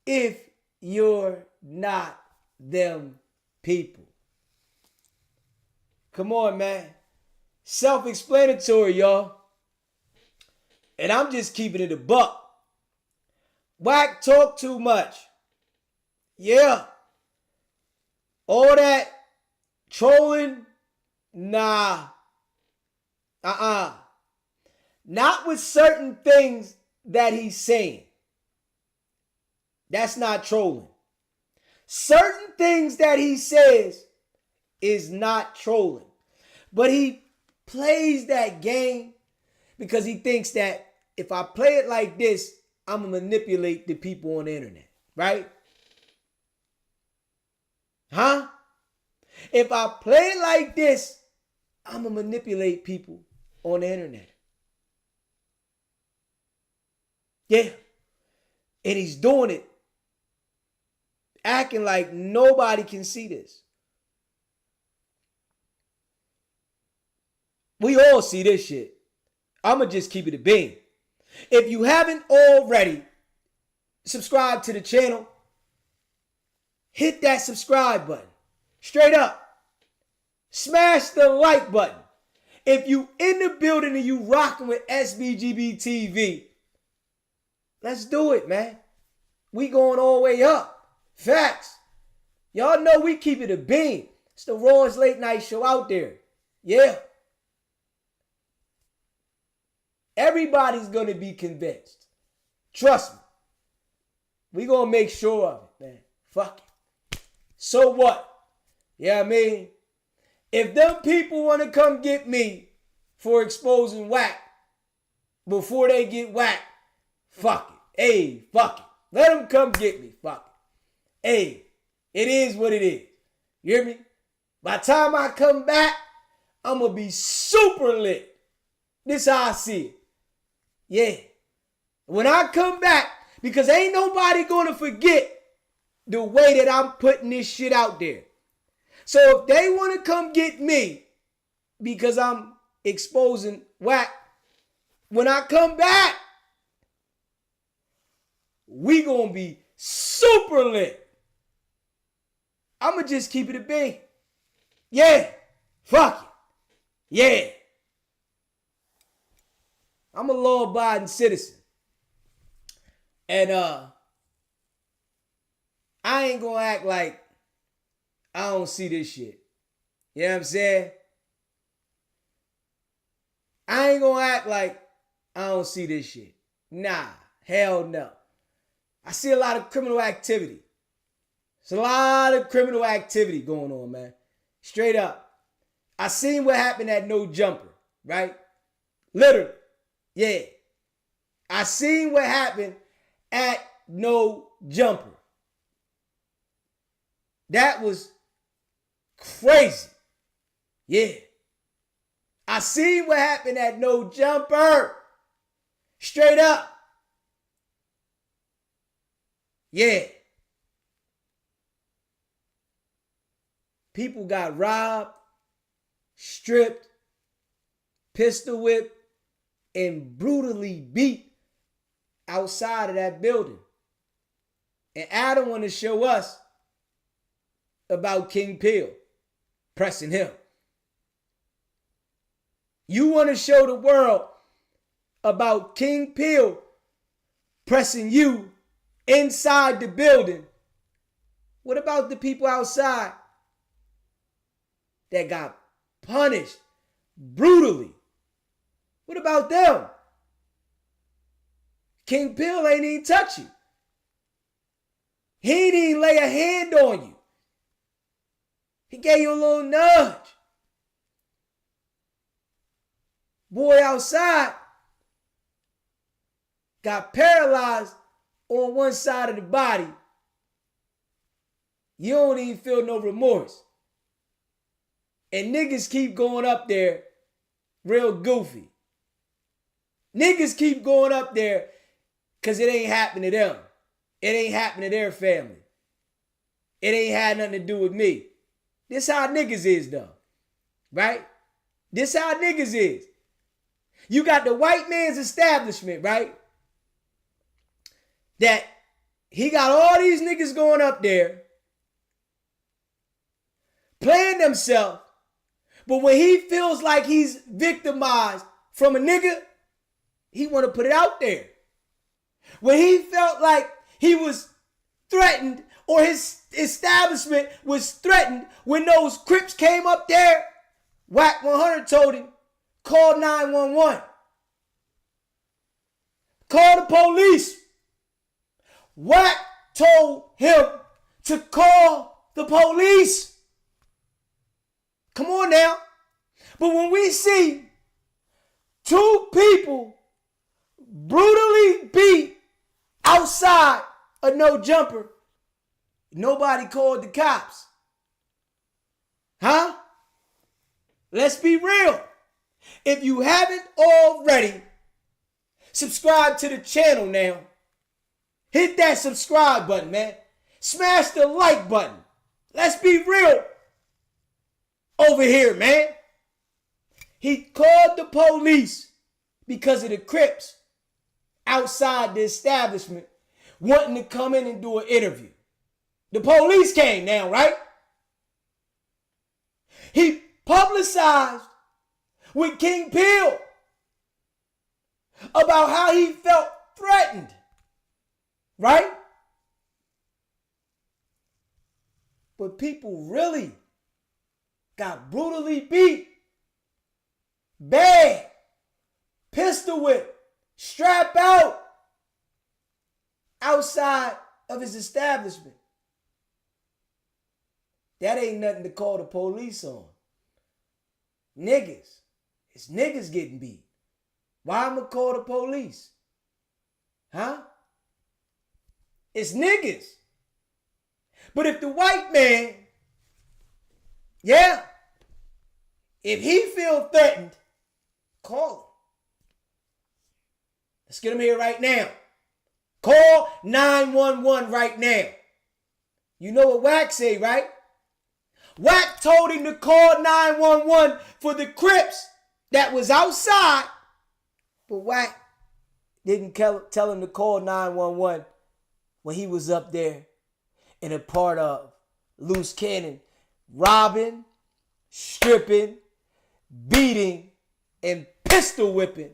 If you're not them people. Come on, man. Self-explanatory, y'all. And I'm just keeping it a buck. Wack talk too much. Yeah. All that trolling, nah. Not with certain things that he's saying. That's not trolling. Certain things that he says is not trolling. But he plays that game because he thinks that if I play it like this, I'm going to manipulate the people on the internet. Right? Huh? If I play it like this, I'm going to manipulate people on the internet. Yeah. And he's doing it acting like nobody can see this. We all see this shit. I'm going to just keep it a bean. If you haven't already subscribed to the channel, hit that subscribe button. Straight up. Smash the like button. If you in the building and you rocking with SBGB TV, let's do it, man. We going all the way up. Facts. Y'all know we keep it a bean. It's the rawest late night show out there. Yeah. Everybody's going to be convinced. Trust me. We going to make sure of it, man. Fuck it. So what? Yeah, I mean, if them people want to come get me for exposing Wack before they get whacked, fuck it. Hey, fuck it. Let them come get me. Fuck it. Hey, it is what it is. You hear me? By the time I come back, I'm going to be super lit. This how I see it. Yeah. When I come back, because ain't nobody going to forget the way that I'm putting this shit out there. So if they want to come get me because I'm exposing Wack, when I come back, we going to be super lit. I'm going to just keep it a bean. Yeah. Fuck it. Yeah. I'm a law-abiding citizen. And I ain't going to act like I don't see this shit. You know what I'm saying? I ain't going to act like I don't see this shit. Nah. Hell no. I see a lot of criminal activity. There's a lot of criminal activity going on, man. Straight up. I seen what happened at No Jumper, right? Literally. Yeah. I seen what happened at No Jumper. That was crazy. Yeah. I seen what happened at No Jumper. Straight up. Yeah. People got robbed, stripped, pistol whipped, and brutally beat outside of that building. And Adam want to show us about King Peel pressing him. You want to show the world about King Peel pressing you inside the building. What about the people outside that got punished brutally? What about them? King Peel ain't even touch you. He ain't even lay a hand on you. He gave you a little nudge. Boy outside got paralyzed on one side of the body You don't even feel no remorse. And niggas keep going up there real goofy. Niggas keep going up there because it ain't happening to them. It ain't happening to their family. It ain't had nothing to do with me. This how niggas is though. Right? This how niggas is. You got the white man's establishment, right? That he got all these niggas going up there playing themselves, but when he feels like he's victimized from a nigga, he want to put it out there. When he felt like he was threatened or his establishment was threatened when those Crips came up there, Wack 100 told him, call 911. Call the police. Wack told him to call the police. Come on now. But when we see two people brutally beat outside a no jumper, nobody called the cops. Huh? Let's be real. If you haven't already, subscribe to the channel now. Hit that subscribe button, man. Smash the like button. Let's be real over here, man. He called the police because of the Crips outside the establishment wanting to come in and do an interview. The police came now, right? He publicized with King Peel about how he felt threatened, right? But people really got brutally beat, bad, pistol whip, strap out, outside of his establishment. That ain't nothing to call the police on. Niggas. It's niggas getting beat. Why I'ma call the police? Huh? It's niggas. But if the white man, yeah, if he feel threatened, call him. Let's get him here right now. Call 911 right now. You know what Wack say, right? Wack told him to call 911 for the Crips that was outside, but Wack didn't tell him to call 911 when he was up there in a part of Loose Cannon, robbing, stripping, beating, and pistol whipping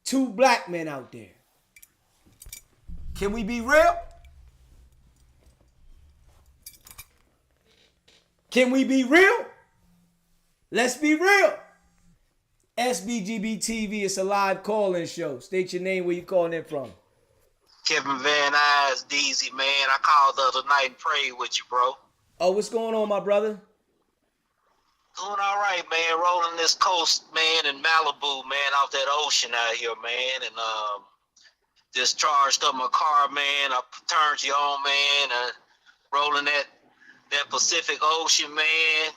two black men out there. Can we be real? Can we be real? Let's be real. SBGB TV, it's a live call-in show. State your name, where you calling in from. Kevin Van Nuys, DZ, man. I called the other night and prayed with you, bro. Oh, what's going on, my brother? Doing all right, man. Rolling this coast, man, in Malibu, man, off that ocean out here, man. And just charged up my car, man. I turned you on, man. Rolling that Pacific Ocean, man.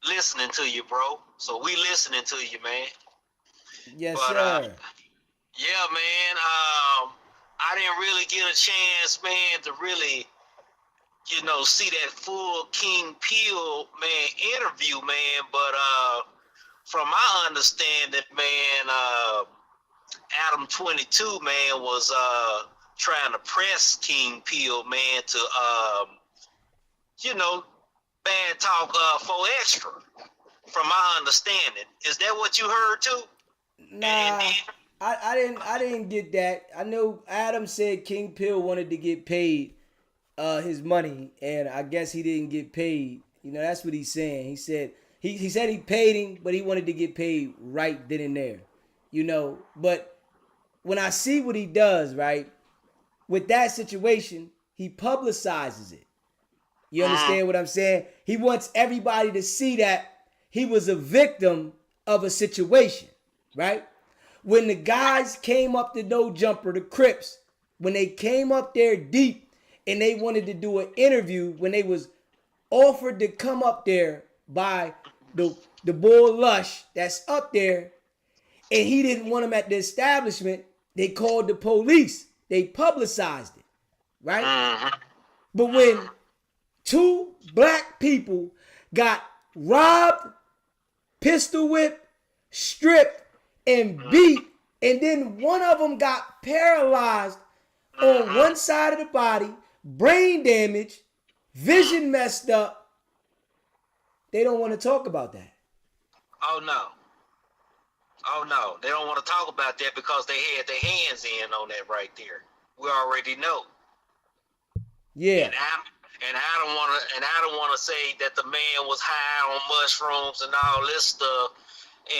Listening to you, bro. So we listening to you, man. Yes, sir. Yeah, man. I didn't really get a chance, man, to really, see that full King Peel, man, interview, man. But from my understanding, man, Adam 22, man, was trying to press King Peel, man, to, bad talk 4xtras. From my understanding, is that what you heard too? Nah, I didn't get that. I know Adam said King Peel wanted to get paid his money, and I guess he didn't get paid. That's what he's saying. He said he paid him, but he wanted to get paid right then and there. But when I see what he does, right, with that situation, he publicizes it. You understand what I'm saying? He wants everybody to see that he was a victim of a situation, right? When the guys came up to No Jumper, the Crips, when they came up there deep and they wanted to do an interview, when they was offered to come up there by the boy Lush that's up there, and he didn't want him at the establishment. They called the police. They publicized it, right? But when two black people got robbed, pistol whipped, stripped, and beat, and then one of them got paralyzed on one side of the body, brain damage, vision messed up, they don't want to talk about that. Oh no. Oh no. They don't want to talk about that because they had their hands in on that right there. We already know. Yeah. And I don't want to say that the man was high on mushrooms and all this stuff.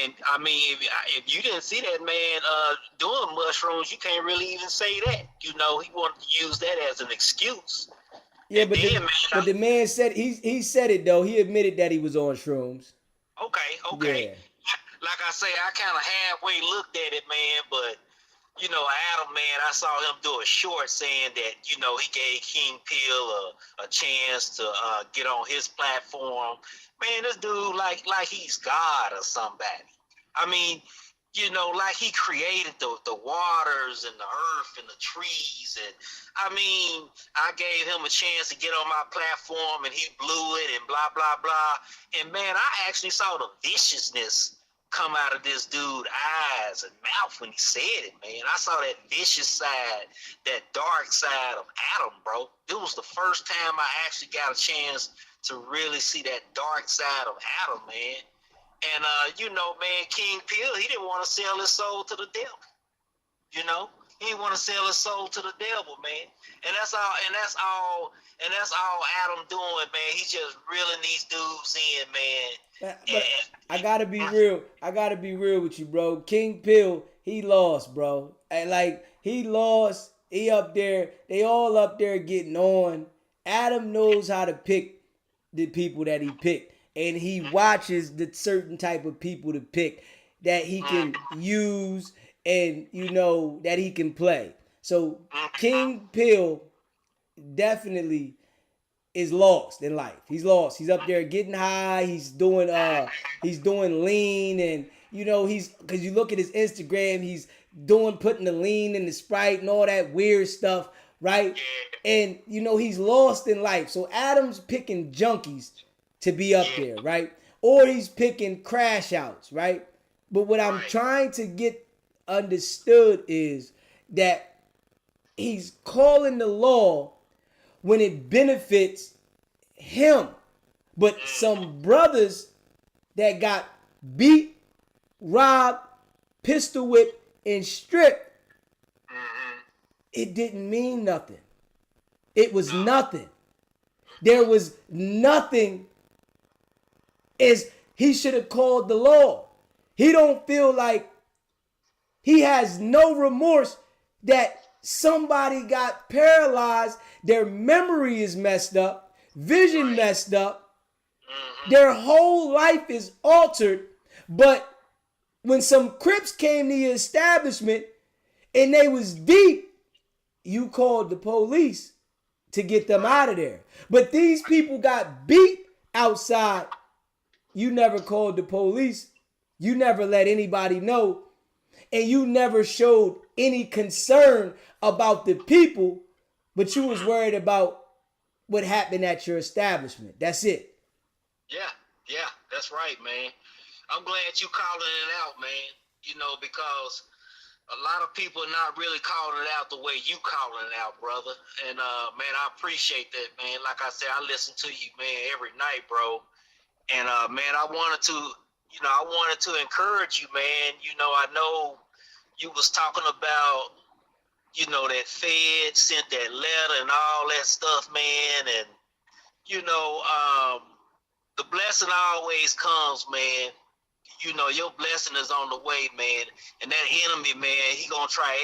And I mean, if you didn't see that man doing mushrooms, you can't really even say that. You know, he wanted to use that as an excuse. Yeah, but the man said he said it though. He admitted that he was on shrooms. Okay. Yeah. Like I say, I kind of halfway looked at it, man, but you know, Adam, man, I saw him do a short saying that, you know, he gave King Pill a chance to get on his platform. Man, this dude like he's God or somebody. I mean, you know, like he created the waters and the earth and the trees. And I mean, I gave him a chance to get on my platform and he blew it and blah, blah, blah. And man, I actually saw the viciousness come out of this dude's eyes and mouth when he said it, man. I saw that vicious side, that dark side of Adam, bro. It was the first time I actually got a chance to really see that dark side of Adam, man. And you know, man, King Pill, he didn't want to sell his soul to the devil. You know, he didn't want to sell his soul to the devil, man. And that's all Adam doing, man. He's just reeling these dudes in, man. But I gotta be real. I gotta be real with you, bro. King Pill, he lost, bro. And like he lost. He up there. They all up there getting on. Adam knows how to pick the people that he picked, and he watches the certain type of people to pick that he can use and you know that he can play. So King Pill definitely is lost in life. He's lost. He's up there getting high. He's doing lean, and you know because you look at his Instagram, he's putting the lean in the Sprite and all that weird stuff, right? And you know he's lost in life. So Adam's picking junkies to be up there, right? Or he's picking crash outs, right? But what I'm trying to get understood is that he's calling the law when it benefits him. But some brothers that got beat, robbed, pistol whipped, and stripped, it didn't mean nothing. It was nothing. There was nothing. As he should have called the law. He don't feel like he has no remorse that somebody got paralyzed, their memory is messed up, vision messed up, their whole life is altered. But when some Crips came to the establishment and they was deep, you called the police to get them out of there. But these people got beat outside. You never called the police. You never let anybody know. And you never showed any concern about the people, but you was worried about what happened at your establishment. That's it. Yeah, that's right, man. I'm glad you calling it out, man. You know, because a lot of people are not really calling it out the way you calling it out, brother. And man, I appreciate that, man. Like I said, I listen to you, man, every night, bro. And man, I wanted to encourage you, man. You know, I know you was talking about, you know, that Fed sent that letter and all that stuff, man. And, you know, the blessing always comes, man. You know, your blessing is on the way, man. And that enemy, man, he gonna try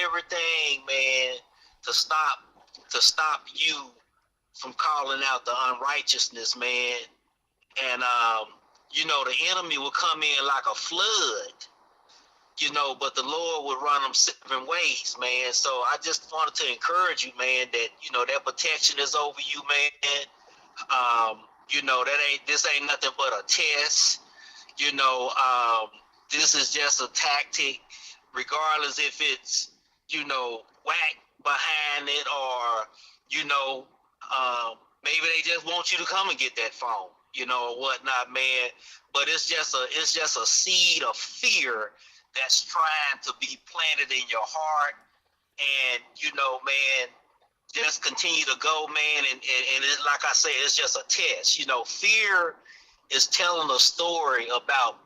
everything, man, to stop you from calling out the unrighteousness, man. And, you know, the enemy will come in like a flood, you know, but the Lord will run them 7 ways, man. So I just wanted to encourage you, man, that, you know, that protection is over you, man. You know, this ain't nothing but a test. You know, this is just a tactic, regardless if it's, you know, Wack behind it, or, you know, maybe they just want you to come and get that phone, you know, or whatnot, man. But it's just a seed of fear that's trying to be planted in your heart. And, you know, man, just continue to go, man. And it, like I say, it's just a test. You know, fear is telling a story about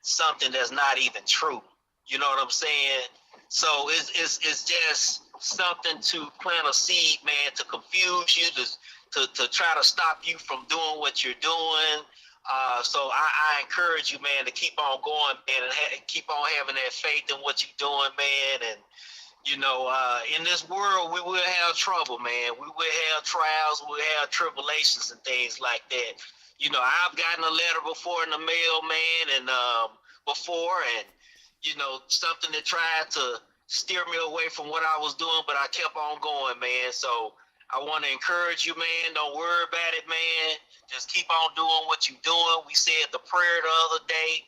something that's not even true. You know what I'm saying? So it's just something to plant a seed, man, to confuse you, to try to stop you from doing what you're doing. So I encourage you, man, to keep on going, man, and keep on having that faith in what you're doing, man. And, you know, in this world, we will have trouble, man. We will have trials, we'll have tribulations and things like that. You know, I've gotten a letter before in the mail, man, and you know, something that tried to steer me away from what I was doing, but I kept on going, man. So I want to encourage you, man. Don't worry about it, man. Just keep on doing what you're doing. We said the prayer the other day.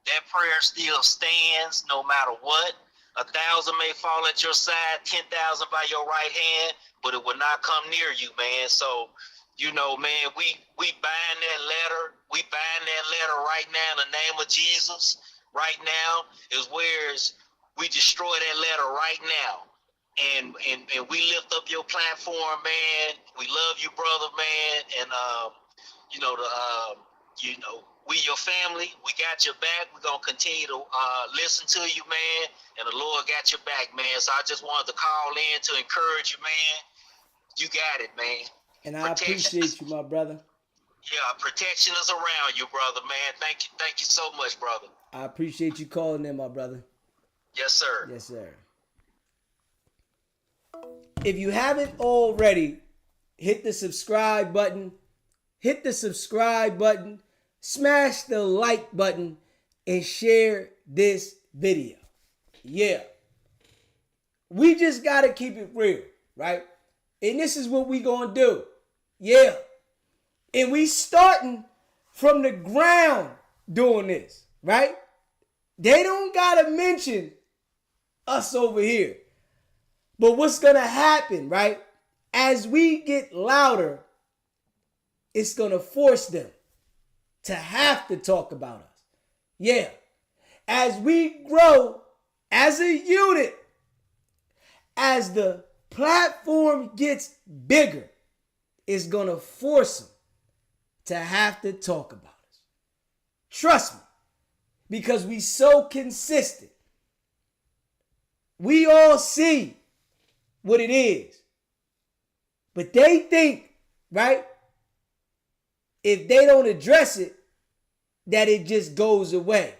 That prayer still stands no matter what. 1,000 may fall at your side, 10,000 by your right hand, but it will not come near you, man. So, you know, man, we bind that letter. We bind that letter right now in the name of Jesus. Right now is where we destroy that letter right now. And we lift up your platform, man. We love you, brother, man. And you know, we your family. We got your back. We're gonna continue to listen to you, man. And the Lord got your back, man. So I just wanted to call in to encourage you, man. You got it, man. And I appreciate you, my brother. Yeah, protection is around you, brother, man. Thank you so much, brother. I appreciate you calling in, my brother. Yes, sir. Yes, sir. If you haven't already, hit the subscribe button. Hit the subscribe button. Smash the like button and share this video. Yeah. We just got to keep it real, right? And this is what we going to do. Yeah. And we starting from the ground doing this, right? They don't got to mention us over here. But what's going to happen, right? As we get louder, it's going to force them to have to talk about us. Yeah. As we grow as a unit, as the platform gets bigger, it's going to force them to have to talk about us. Trust me, because we so consistent. We all see what it is. But they think, right, if they don't address it, that it just goes away.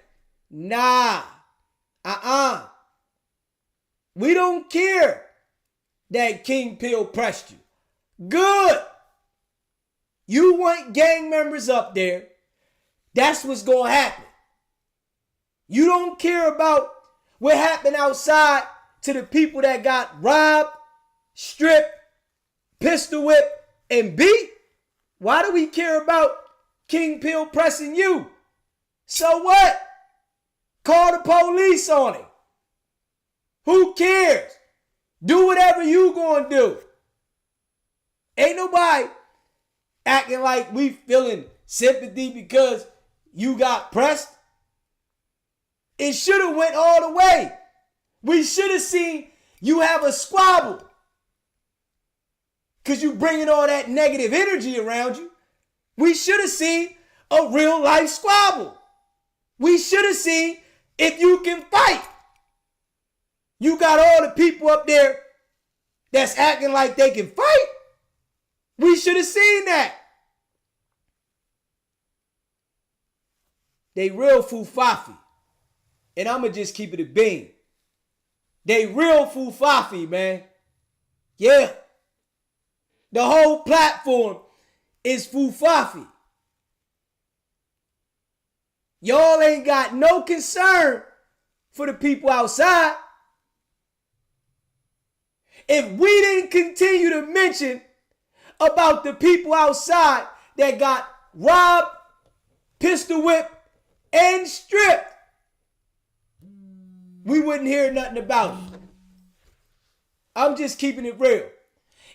Nah. We don't care that King Pill pressed you. Good. You want gang members up there. That's what's going to happen. You don't care about what happened outside to the people that got robbed, stripped, pistol whipped, and beat. Why do we care about King Pill pressing you? So what? Call the police on him. Who cares? Do whatever you gonna do. Ain't nobody acting like we feeling sympathy because you got pressed. It should have went all the way. We should have seen you have a squabble. Because you bringing all that negative energy around you. We should have seen a real life squabble. We should have seen if you can fight. You got all the people up there that's acting like they can fight. We should have seen that. They real fufafi. And I'm going to just keep it a bean. They real fufafi, man. Yeah. The whole platform is fufafi. Y'all ain't got no concern for the people outside. If we didn't continue to mention about the people outside that got robbed, pistol whipped, and stripped, we wouldn't hear nothing about it. I'm just keeping it real.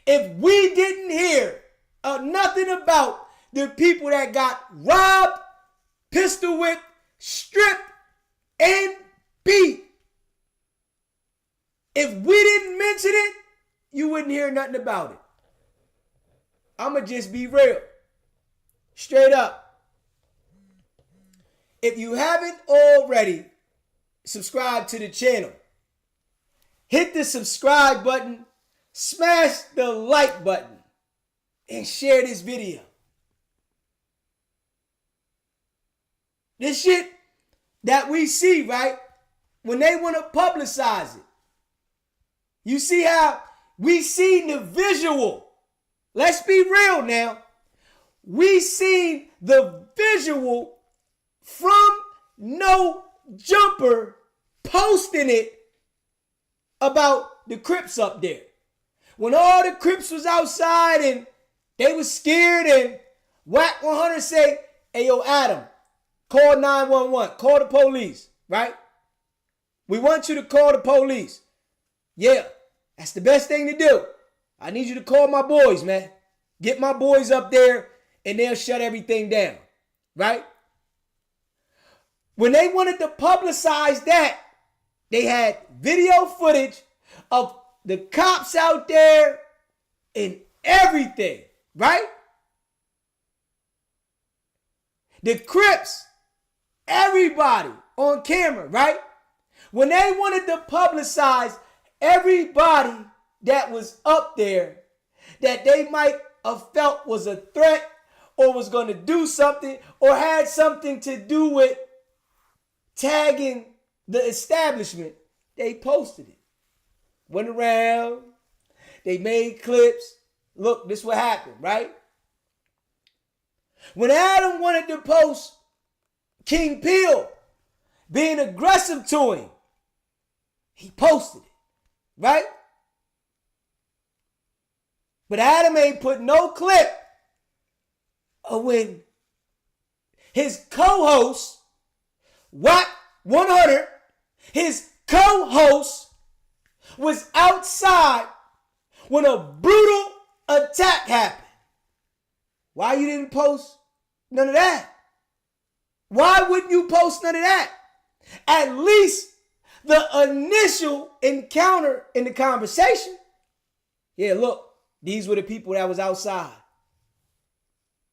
If we didn't hear nothing about the people that got robbed, pistol whipped, stripped, and beat, if we didn't mention it, you wouldn't hear nothing about it. I'ma just be real. Straight up. If you haven't already subscribed to the channel, hit the subscribe button, smash the like button, and share this video. This shit that we see, right? When they want to publicize it. You see how we seen the visual. Let's be real now. We seen the visual from No Jumper posting it about the Crips up there. When all the Crips was outside and they was scared, and Wack 100 say, hey, yo, Adam, call 911, call the police, right? We want you to call the police. Yeah, that's the best thing to do. I need you to call my boys, man. Get my boys up there and they'll shut everything down, right? When they wanted to publicize that, they had video footage of the cops out there and everything, right? The Crips, everybody on camera, right? When they wanted to publicize everybody that was up there that they might have felt was a threat or was going to do something or had something to do with tagging the establishment, they posted it. Went around, they made clips. Look, this what happened, right? When Adam wanted to post King Peel being aggressive to him, he posted it, right? But Adam ain't put no clip of when his co-host, Wack 100, his co-host was outside when a brutal attack happened. Why you didn't post none of that? Why wouldn't you post none of that? At least the initial encounter in the conversation. Yeah, look, these were the people that was outside.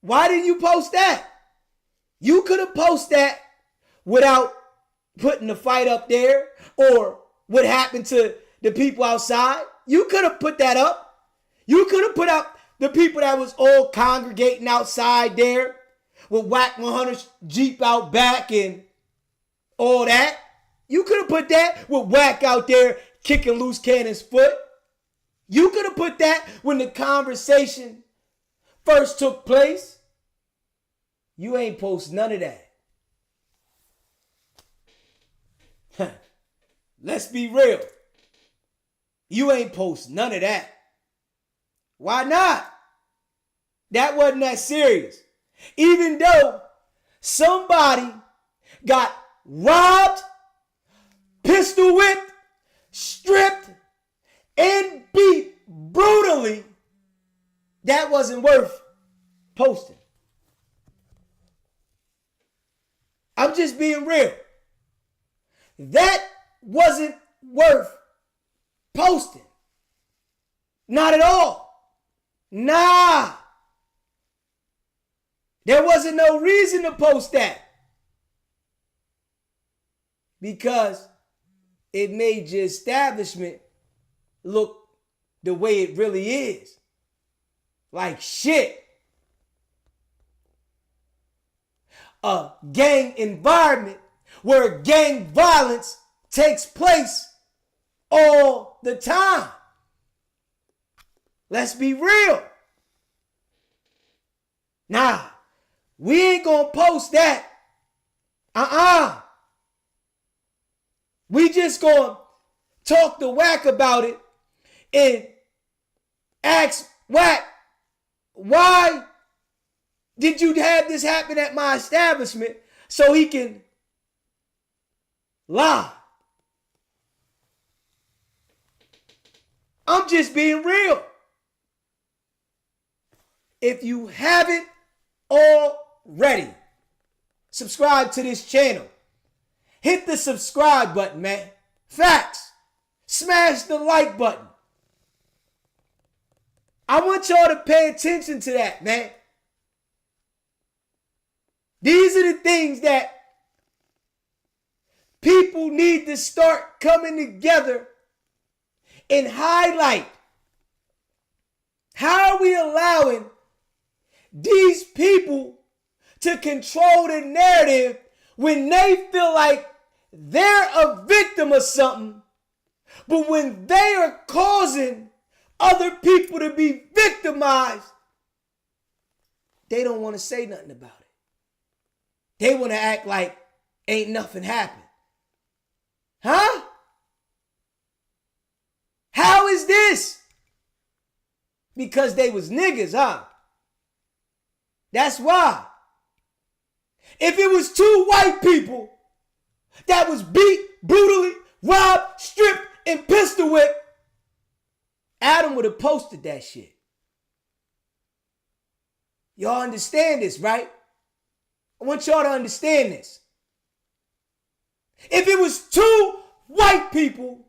Why didn't you post that? You could have posted that without putting the fight up there or what happened to the people outside. You could have put that up. You could have put up the people that was all congregating outside there with Wack 100's Jeep out back and all that. You could have put that with Wack out there kicking loose cannon's foot. You could have put that when the conversation first took place. You ain't post none of that. Let's be real. You ain't post none of that. Why not? That wasn't that serious. Even though somebody got robbed, pistol whipped, stripped, and beat brutally, that wasn't worth posting. I'm just being real. That wasn't worth posting. Not at all. Nah. There wasn't no reason to post that. Because it made your establishment look the way it really is. Like shit. A gang environment where gang violence takes place all the time. Let's be real. Nah, we ain't gonna post that. We just gonna talk to Wack about it and ask Wack, why did you have this happen at my establishment so he can lie? I'm just being real. If you haven't already, subscribe to this channel. Hit the subscribe button, man. Facts. Smash the like button. I want y'all to pay attention to that, man. These are the things that people need to start coming together and highlight. How are we allowing these people to control the narrative when they feel like they're a victim of something, but when they are causing other people to be victimized, they don't want to say nothing about it. They want to act like ain't nothing happened. Huh? How is this? Because they was niggas, huh? That's why. If it was two white people that was beat, brutally, robbed, stripped, and pistol whipped, Adam would have posted that shit. Y'all understand this, right? I want y'all to understand this. If it was two white people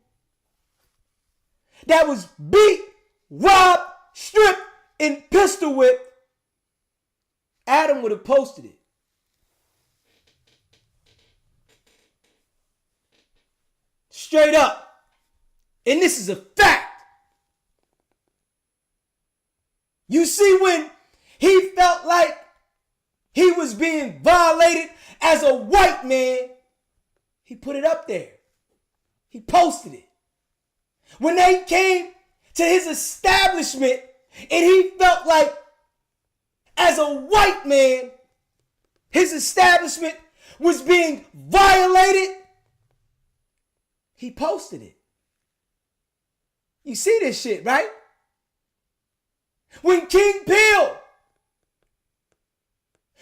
that was beat, robbed, stripped, and pistol whipped, Adam would have posted it. Straight up. And this is a fact. You see, when he felt like he was being violated as a white man, he put it up there. He posted it. When they came to his establishment and he felt like as a white man, his establishment was being violated, he posted it. You see this shit, right? When King Peel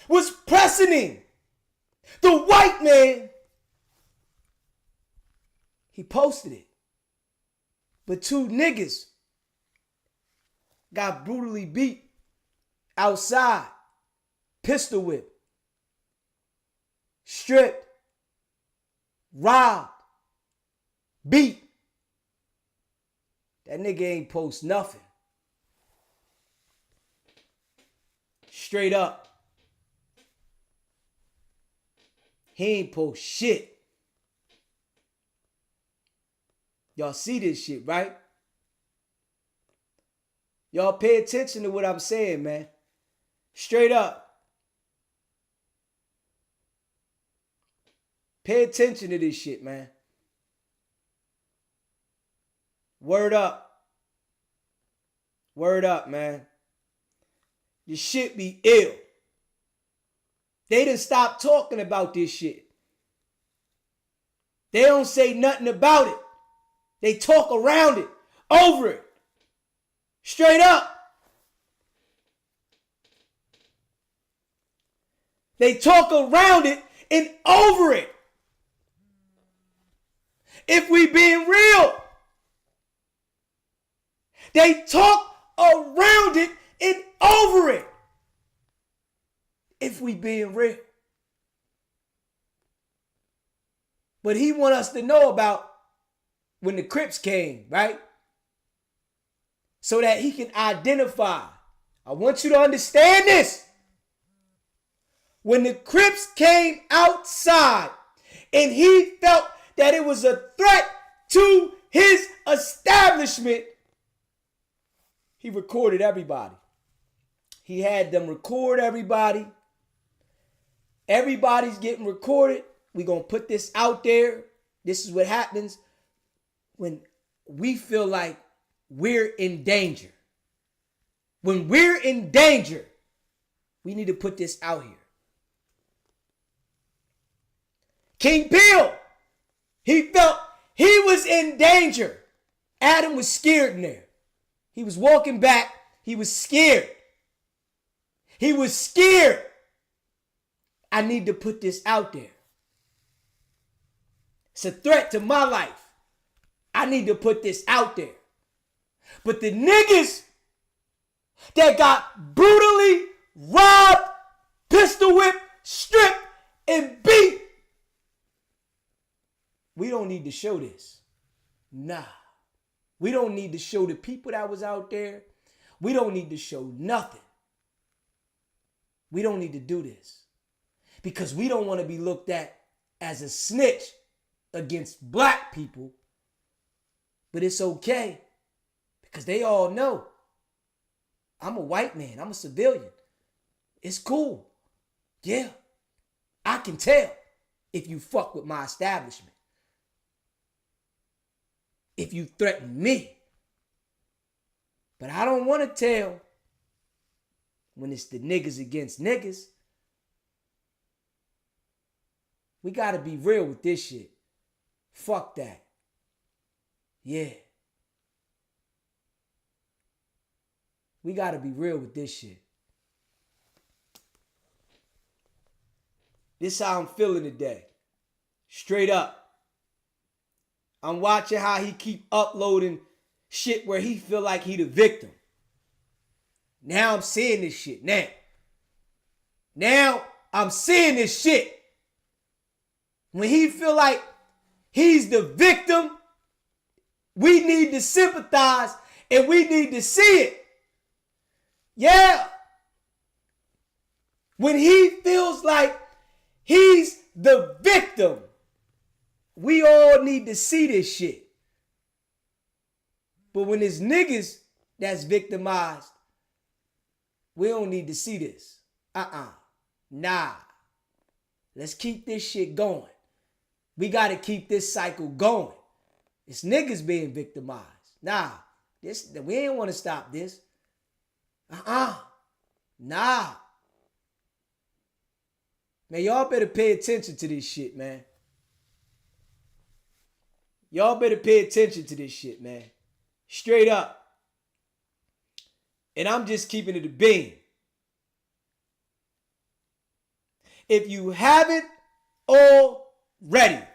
was pressing the white man, he posted it. But two niggas got brutally beat outside, pistol whipped, stripped, robbed, beat. That nigga ain't post nothing. Straight up. He ain't post shit. Y'all see this shit, right? Y'all pay attention to what I'm saying, man. Straight up. Pay attention to this shit, man. Word up. Word up, man. This shit be ill. They done stopped talking about this shit. They don't say nothing about it. They talk around it, over it. Straight up. They talk around it and over it. If we being real, they talk around it and over it. If we being real. But he want us to know about when the Crips came, right? So that he can identify. I want you to understand this. When the Crips came outside and he felt that it was a threat to his establishment, he recorded everybody. He had them record everybody. Everybody's getting recorded. We're going to put this out there. This is what happens when we feel like we're in danger. When we're in danger, we need to put this out here. King Peel, he felt he was in danger. Adam was scared in there. He was walking back. He was scared. He was scared. I need to put this out there. It's a threat to my life. I need to put this out there. But the niggas that got brutally robbed, pistol whipped, stripped, and beat, we don't need to show this. Nah. We don't need to show the people that was out there. We don't need to show nothing. We don't need to do this. Because we don't want to be looked at as a snitch against black people. But it's okay. Because they all know I'm a white man. I'm a civilian. It's cool. Yeah. I can tell if you fuck with my establishment. If you threaten me. But I don't want to tell when it's the niggas against niggas. We got to be real with this shit. Fuck that. Yeah. We got to be real with this shit. This is how I'm feeling today. Straight up. I'm watching how he keep uploading shit where he feel like he the victim. Now I'm seeing this shit. Now I'm seeing this shit. When he feel like he's the victim, we need to sympathize and we need to see it. Yeah. When he feels like he's the victim, we all need to see this shit. But when it's niggas that's victimized, we don't need to see this. Nah. Let's keep this shit going. We got to keep this cycle going. It's niggas being victimized. Nah. We ain't want to stop this. Nah. Man, y'all better pay attention to this shit, man. Y'all better pay attention to this shit, man. Straight up. And I'm just keeping it a bean. If you haven't already,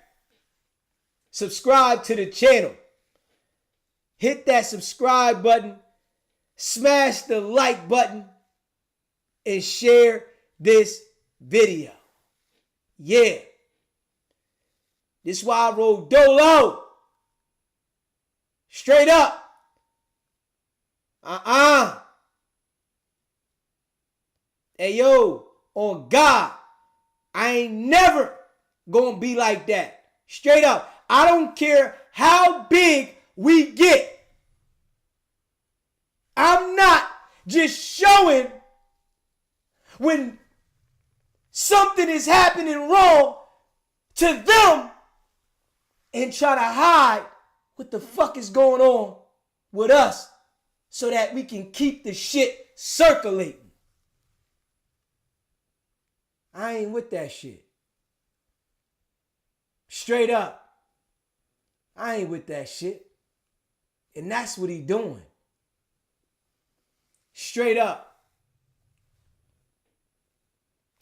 subscribe to the channel. Hit that subscribe button. Smash the like button. And share this video. Yeah. This is why I roll dolo. Straight up. Hey, yo, on God, I ain't never gonna be like that. Straight up. I don't care how big we get. I'm not just showing when something is happening wrong to them and try to hide what the fuck is going on with us so that we can keep the shit circulating. I ain't with that shit. Straight up. I ain't with that shit. And that's what he doing. Straight up.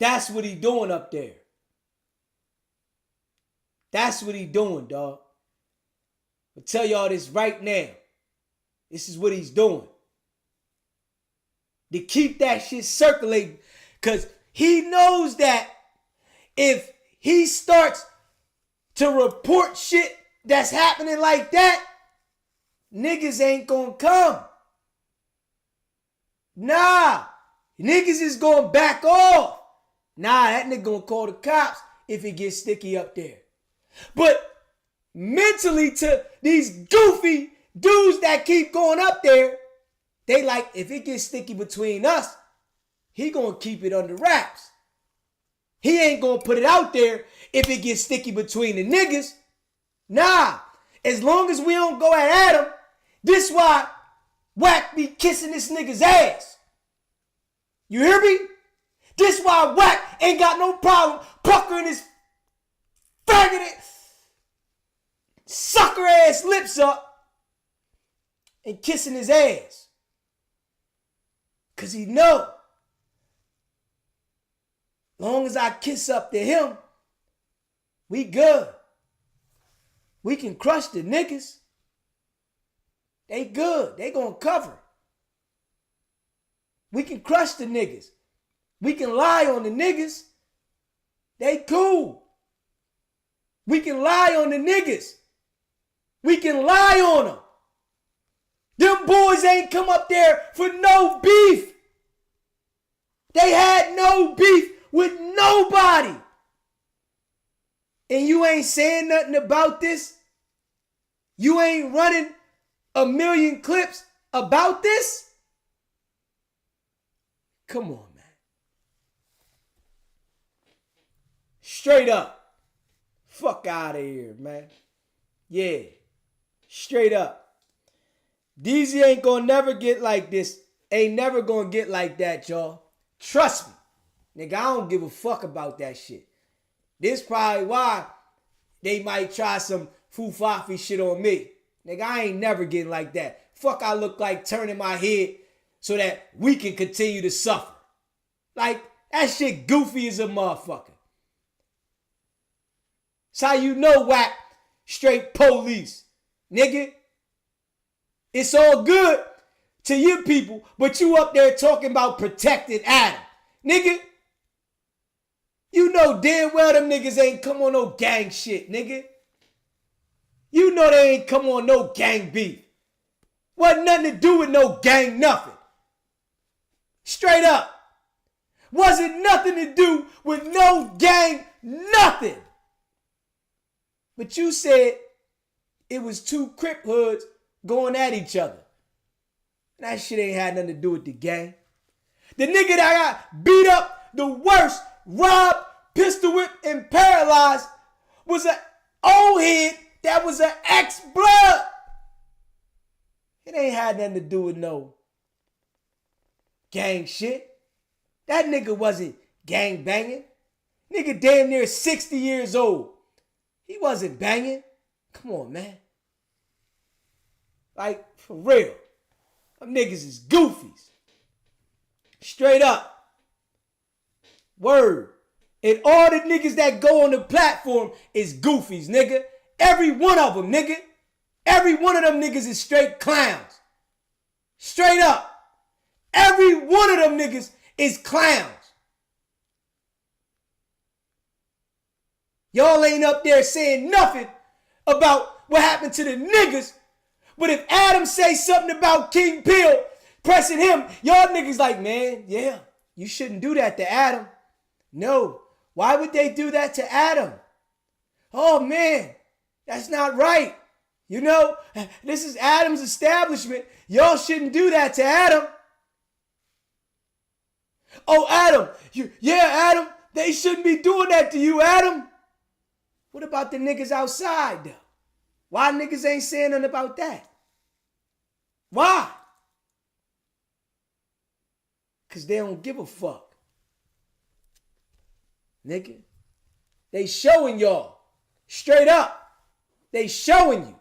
That's what he doing up there. That's what he doing, dog. I'll tell y'all this right now. This is what he's doing. To keep that shit circulating. Because he knows that if he starts to report shit that's happening like that, niggas ain't gonna come. Nah. Niggas is gonna back off. Nah, that nigga gonna call the cops if it gets sticky up there. But mentally to these goofy dudes that keep going up there, they like, if it gets sticky between us, he gonna keep it under wraps. He ain't gonna put it out there if it gets sticky between the niggas. Nah, as long as we don't go at him, this why Wack be kissing this nigga's ass. You hear me? This why Wack ain't got no problem puckering his faggot sucker ass lips up and kissing his ass. Cause he know Long as I kiss up to him, we good. We can crush the niggas. They good. They gonna cover. We can crush the niggas. We can lie on the niggas. They cool. We can lie on the niggas. We can lie on them. Them boys ain't come up there for no beef. They had no beef with nobody. And you ain't saying nothing about this? You ain't running a million clips about this? Come on, man. Straight up. Fuck out of here, man. Yeah. Straight up. DZ ain't gonna never get like this. Ain't never gonna get like that, y'all. Trust me. Nigga, I don't give a fuck about that shit. This probably why they might try some foo-fafi shit on me. Nigga, I ain't never getting like that. Fuck I look like turning my head so that we can continue to suffer. Like, that shit goofy as a motherfucker. That's how you know, Wack, straight police. Nigga, it's all good to you people, but you up there talking about protecting Adam. Nigga, you know damn well them niggas ain't come on no gang shit, nigga. You know they ain't come on no gang beef. Wasn't nothing to do with no gang nothing. Straight up. Wasn't nothing to do with no gang nothing. But you said it was two crip hoods going at each other. That shit ain't had nothing to do with the gang. The nigga that got beat up the worst, robbed, pistol whipped, and paralyzed was an old head that was an ex-blood. It ain't had nothing to do with no gang shit. That nigga wasn't gang banging. Nigga damn near 60 years old. He wasn't banging. Come on, man. Like, for real. Them niggas is goofies. Straight up. Word. And all the niggas that go on the platform is goofies, nigga. Every one of them, nigga. Every one of them niggas is straight clowns. Straight up. Every one of them niggas is clowns. Y'all ain't up there saying nothing about what happened to the niggas. But if Adam say something about King Pill pressing him, y'all niggas like, man, yeah, you shouldn't do that to Adam. No. Why would they do that to Adam? Oh, man, that's not right. You know, this is Adam's establishment. Y'all shouldn't do that to Adam. Oh, Adam. Adam, they shouldn't be doing that to you, Adam. What about the niggas outside, though? Why niggas ain't saying nothing about that? Why? Because they don't give a fuck. Nigga. They showing y'all. Straight up. They showing you.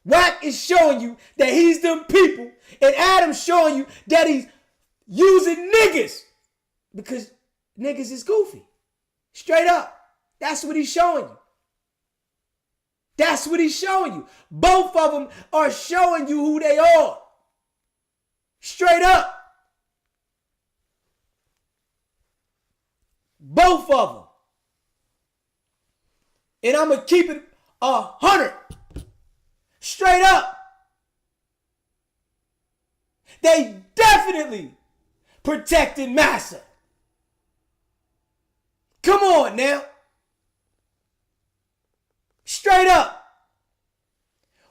Wack is showing you that he's them people. And Adam's showing you that he's using niggas. Because niggas is goofy. Straight up. That's what he's showing you. That's what he's showing you. Both of them are showing you who they are. Straight up. Both of them. And I'm going to keep it 100. Straight up. They definitely protected Massa. Come on now. Straight up.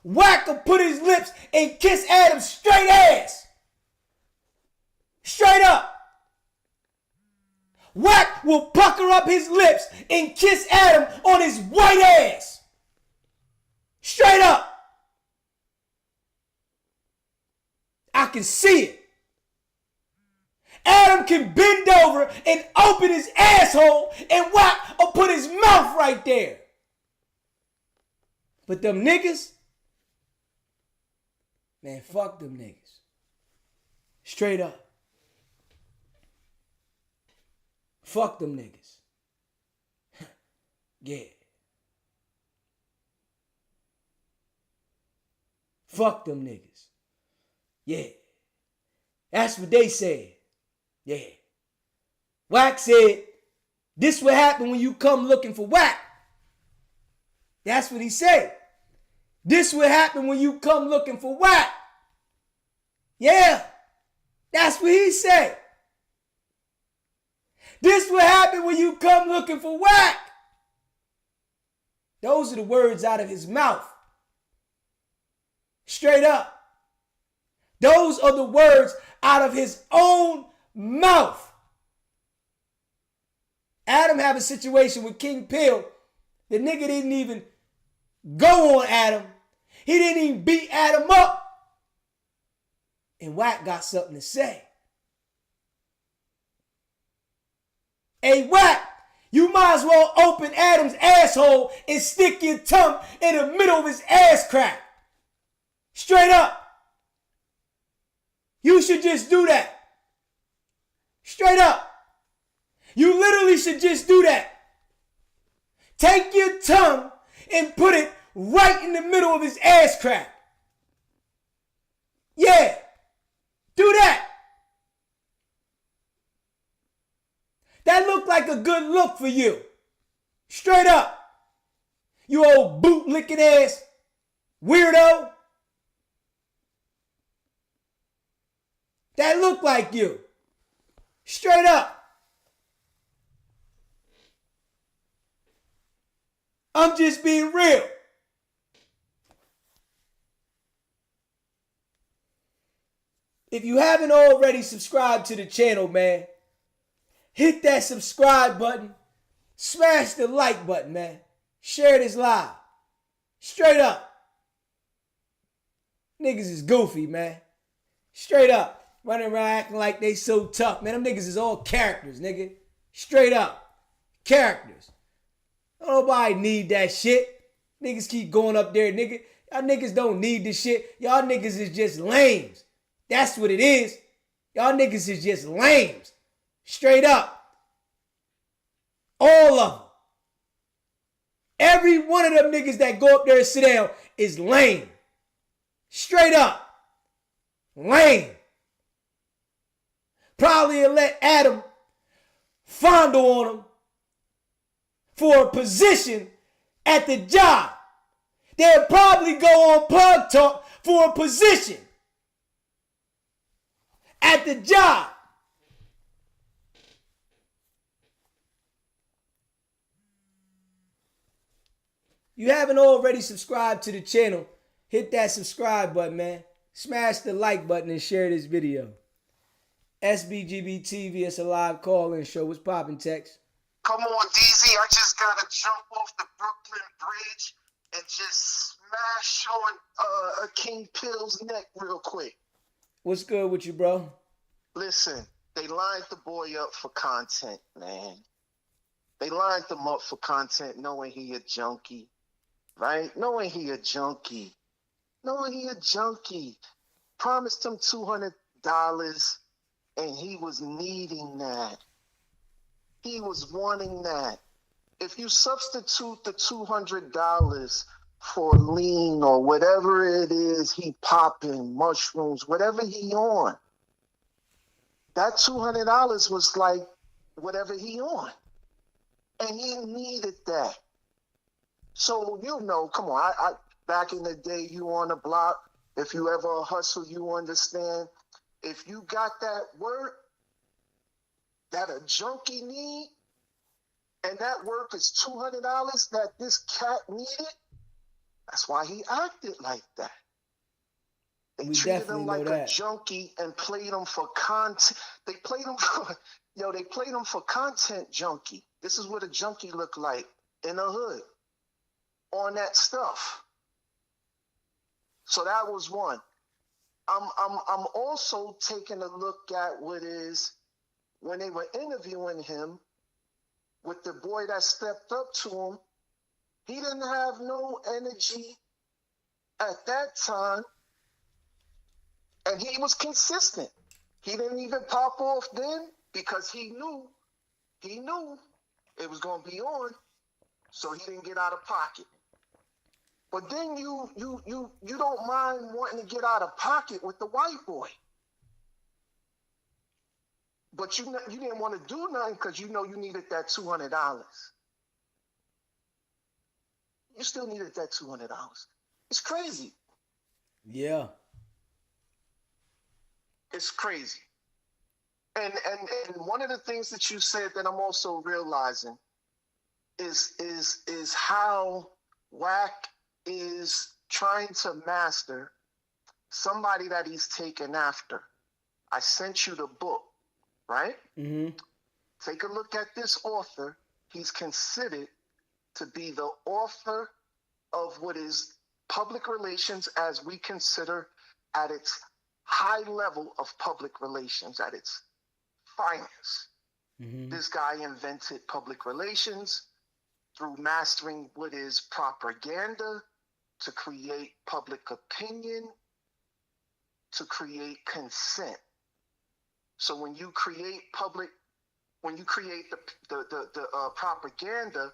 Wack will put his lips and kiss Adam's straight ass. Straight up. Wack will pucker up his lips and kiss Adam on his white ass. Straight up. I can see it. Adam can bend over and open his asshole and Wack will put his mouth right there. But them niggas, man, fuck them niggas. Straight up. Fuck them niggas. Yeah. Fuck them niggas. Yeah. That's what they said. Yeah. Wack said, this what happen when you come looking for Wack. That's what he said. This what happen when you come looking for Wack. Yeah. That's what he said. This what happen when you come looking for Wack. Those are the words out of his mouth. Straight up. Those are the words out of his own mouth. Adam have a situation with King Pill. The nigga didn't even go on Adam. He didn't even beat Adam up. And Wack got something to say. Hey, Wack, you might as well open Adam's asshole and stick your tongue in the middle of his ass crack. Straight up. You should just do that. Straight up. You literally should just do that. Take your tongue and put it right in the middle of his ass crack. Yeah. Do that. That looked like a good look for you. Straight up. You old boot licking ass weirdo. That looked like you. Straight up. I'm just being real. If you haven't already subscribed to the channel, man, hit that subscribe button. Smash the like button, man. Share this live. Straight up. Niggas is goofy, man. Straight up. Running around acting like they so tough. Man, them niggas is all characters, nigga. Straight up. Characters. Nobody need that shit. Niggas keep going up there, nigga. Y'all niggas don't need this shit. Y'all niggas is just lames. That's what it is. Y'all niggas is just lames. Straight up. All of them. Every one of them niggas that go up there and sit down is lame. Straight up. Lame. Probably let Adam fondle on him for a position at the job. They'll probably go on Plug Talk for a position at the job. You haven't already subscribed to the channel, hit that subscribe button, man. Smash the like button and share this video. SBGB TV, it's a live call-in show. What's poppin', Tex? Come on, DZ. I just gotta jump off the Brooklyn Bridge and just smash on King Pill's neck real quick. What's good with you, bro? Listen, they lined the boy up for content, man. They lined him up for content knowing he a junkie, right? Knowing he a junkie. Promised him $200 and he was needing that. He was wanting that. If you substitute the $200 for lean or whatever it is he popping, mushrooms, whatever he on, that $200 was like whatever he on. And he needed that. So, you know, come on, I back in the day, you on the block, if you ever hustle, you understand. If you got that work that a junkie need, and that work is $200 that this cat needed, that's why he acted like that. They treated him like a junkie and played him for content. They played him for content junkie. This is what a junkie look like in the hood on that stuff. So that was one. I'm also taking a look at what is when they were interviewing him with the boy that stepped up to him. He didn't have no energy at that time, and he was consistent. He didn't even pop off then because he knew He knew it was going to be on, so he didn't get out of pocket. But then you don't mind wanting to get out of pocket with the white boy. But you didn't want to do nothing because you know you needed that $200. You still needed that $200. It's crazy. Yeah. It's crazy. And one of the things that you said that I'm also realizing is how Wack is trying to master somebody that he's taken after. I sent you the book, right? Mm-hmm. Take a look at this author. He's considered to be the author of what is public relations as we consider at its high level of public relations, at its finest. Mm-hmm. This guy invented public relations through mastering what is propaganda to create public opinion, to create consent. So when you create the propaganda,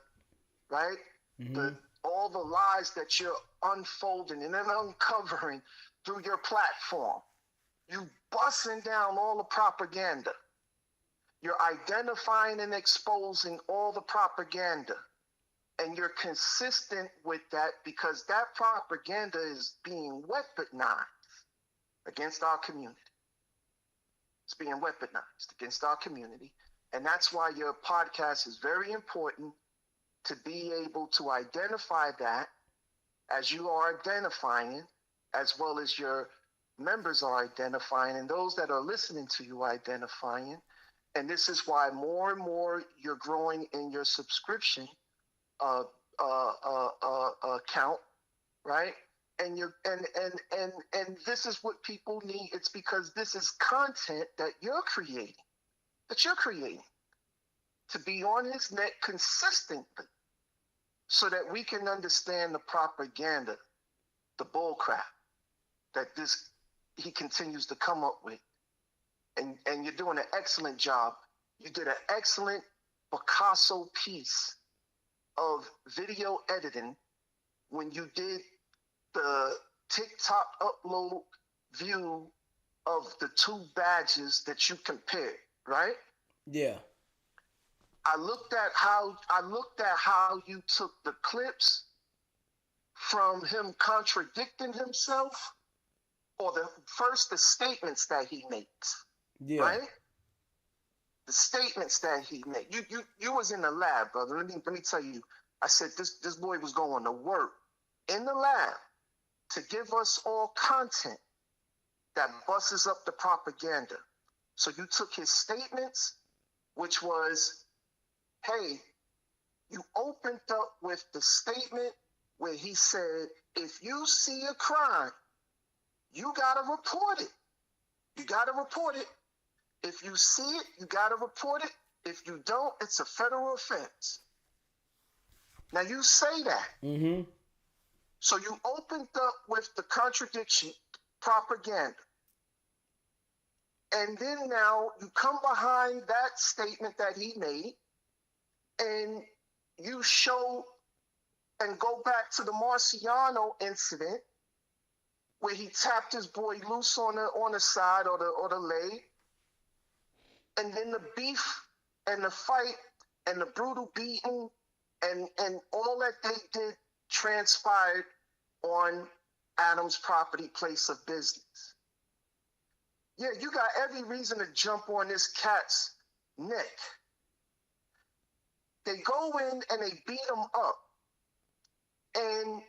right? Mm-hmm. All the lies that you're unfolding and then uncovering through your platform, you busting down all the propaganda. You're identifying and exposing all the propaganda. And you're consistent with that because that propaganda is being weaponized against our community. It's being weaponized against our community. And that's why your podcast is very important, to be able to identify that as you are identifying, as well as your members are identifying, and those that are listening to you identifying. And this is why more and more you're growing in your subscription count, right? And this is what people need. It's because this is content that you're creating, to be on his neck consistently, so that we can understand the propaganda, the bullcrap that he continues to come up with. And you're doing an excellent job. You did an excellent Picasso piece of video editing when you did the TikTok upload view of the two badges that you compared, right? Yeah. I looked at how you took the clips from him contradicting himself, or the statements that he makes. Yeah. Right? The statements that he made. You was in the lab, brother. Let me tell you. I said this boy was going to work in the lab to give us all content that busts up the propaganda. So you took his statements, which was, hey, you opened up with the statement where he said, if you see a crime, you gotta report it. You gotta report it. If you see it, you got to report it. If you don't, it's a federal offense. Now, you say that. Mm-hmm. So you opened up with the contradiction, propaganda. And then now you come behind that statement that he made, and you show and go back to the Marciano incident where he tapped his boy loose on the side or the leg. And then the beef and the fight and the brutal beating and all that they did transpired on Adam's property, place of business. Yeah, you got every reason to jump on this cat's neck. They go in and they beat him up. And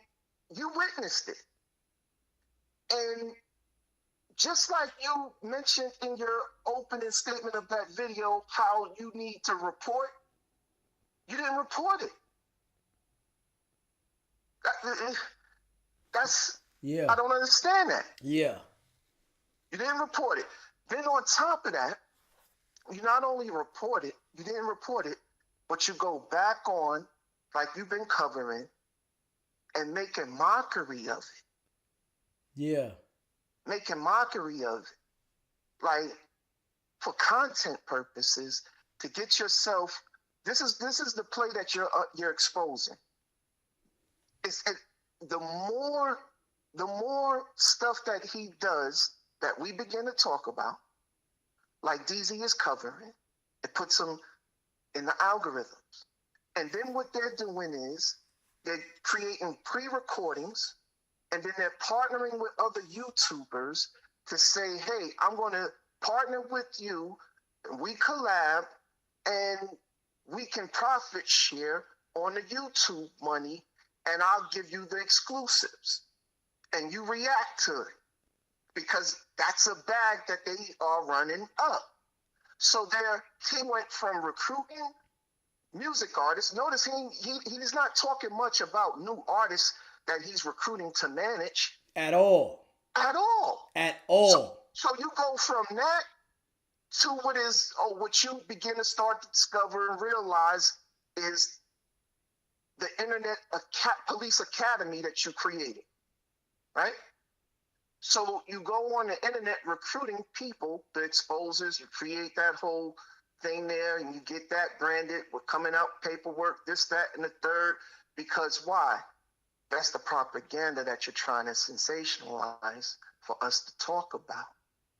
you witnessed it. And just like you mentioned in your opening statement of that video, how you need to report, you didn't report it. That's, yeah. I don't understand that. Yeah. You didn't report it. Then on top of that, you not only you didn't report it, but you go back on, like you've been covering, and making mockery of it. Yeah. Making mockery of it. Like, for content purposes, to get yourself This is the play that you're exposing. The more stuff that he does that we begin to talk about, like DZ is covering, it puts him in the algorithms. And then what they're doing is they're creating pre-recordings, and then they're partnering with other YouTubers to say, hey, I'm going to partner with you, and we collab, and we can profit share on the YouTube money, and I'll give you the exclusives. And you react to it because that's a bag that they are running up. So he went from recruiting music artists. Notice he's not talking much about new artists that he's recruiting to manage. At all. At all. At all. So you go from that to what you begin to start to discover and realize is the Internet Police Academy that you created, right? So you go on the internet recruiting people, the exposers, you create that whole thing there, and you get that branded with coming out paperwork, this, that, and the third. Because why? That's the propaganda that you're trying to sensationalize for us to talk about,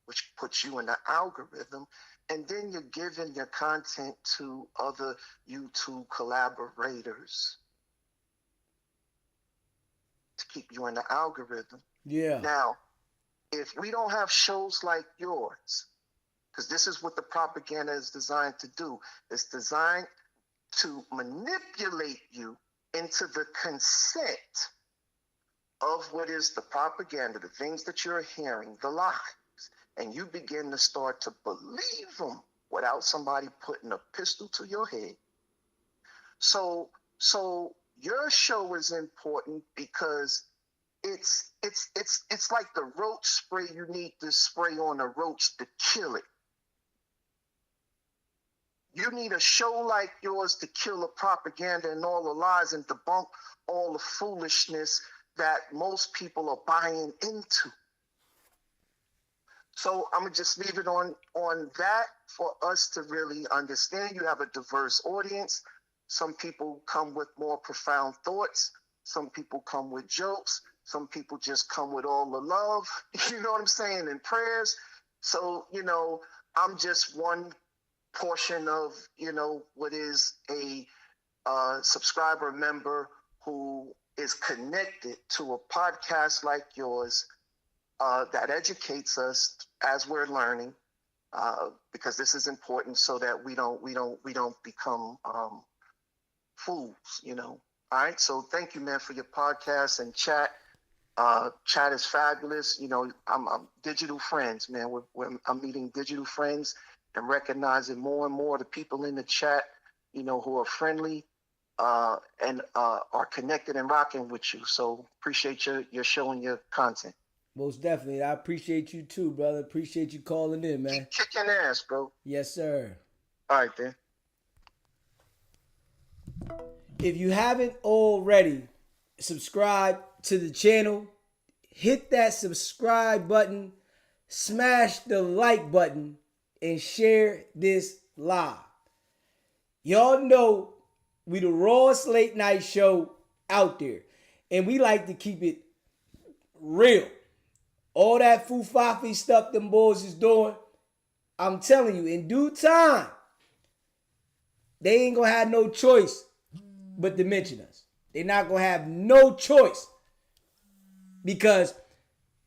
which puts you in the algorithm. And then you're giving your content to other YouTube collaborators to keep you in the algorithm. Yeah. Now, if we don't have shows like yours, because this is what the propaganda is designed to do, it's designed to manipulate you into the consent of what is the propaganda, the things that you're hearing, the lies, and you begin to start to believe them without somebody putting a pistol to your head. So your show is important because it's like the roach spray you need to spray on a roach to kill it. You need a show like yours to kill the propaganda and all the lies and debunk all the foolishness that most people are buying into. So I'm going to just leave it on that for us to really understand. You have a diverse audience. Some people come with more profound thoughts. Some people come with jokes. Some people just come with all the love, you know what I'm saying, and prayers. So, I'm just one portion of, what is a subscriber member who is connected to a podcast like yours that educates us as we're learning, because this is important so that we don't become fools, All right. So thank you, man, for your podcast and chat. Chat is fabulous. I'm digital friends, man. I'm meeting digital friends and recognizing more and more the people in the chat, who are friendly and are connected and rocking with you. So appreciate your showing your content. Most definitely. I appreciate you too, brother. Appreciate you calling in, man. Keep kicking ass, bro. Yes, sir. All right, then. If you haven't already subscribed to the channel, hit that subscribe button, smash the like button, and share this live. Y'all know we the rawest late night show out there, and we like to keep it real. All that foo-fafi stuff them boys is doing, I'm telling you, in due time, they ain't gonna have no choice but to mention us. They're not gonna have no choice because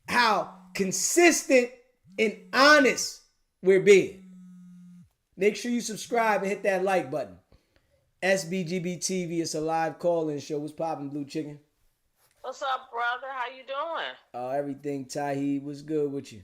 how consistent and honest we're being. Make sure you subscribe and hit that like button. SBGB TV, it's a live call-in show. What's poppin', Blue Chicken? What's up, brother? How you doing? Everything Taheed. What's good with you?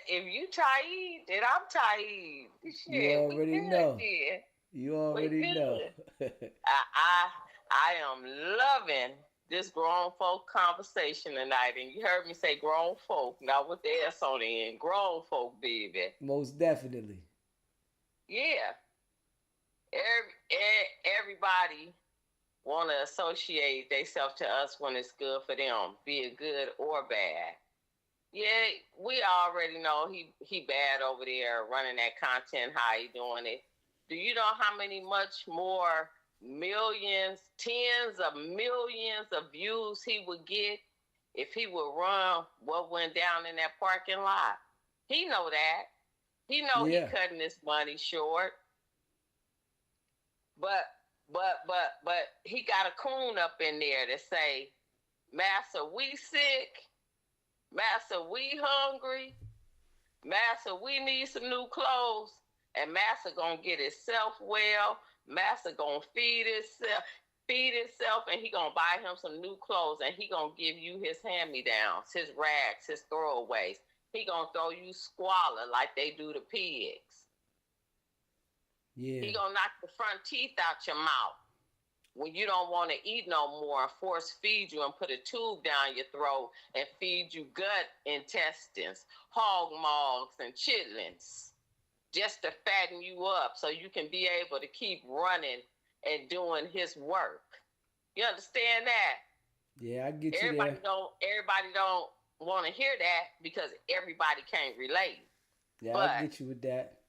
If you Taheed, then I'm Taheed. Shit, You already know. Then. You already know. I am loving this grown folk conversation tonight, and you heard me say grown folk, not with the S on the end. Grown folk, baby. Most definitely. Yeah. Everybody want to associate themselves to us when it's good for them, be it good or bad. Yeah, we already know he bad over there running that content, how he doing it. Do you know how many much more millions, tens of millions of views he would get if he would run what went down in that parking lot? He know that. He know he Yeah. cutting his money short. But he got a coon up in there that say, Master, we sick. Master, we hungry. Master, we need some new clothes. And Master gonna get himself well. Master gonna feed himself, and he gonna buy him some new clothes, and he gonna give you his hand-me-downs, his rags, his throwaways. He gonna throw you squalor like they do the pigs. Yeah. He gonna knock the front teeth out your mouth when you don't want to eat no more and force feed you and put a tube down your throat and feed you gut intestines, hog maws, and chitlins, just to fatten you up so you can be able to keep running and doing his work. You understand that? Yeah, I get you Everybody there. everybody don't want to hear that because everybody can't relate. Yeah, But I get you with that.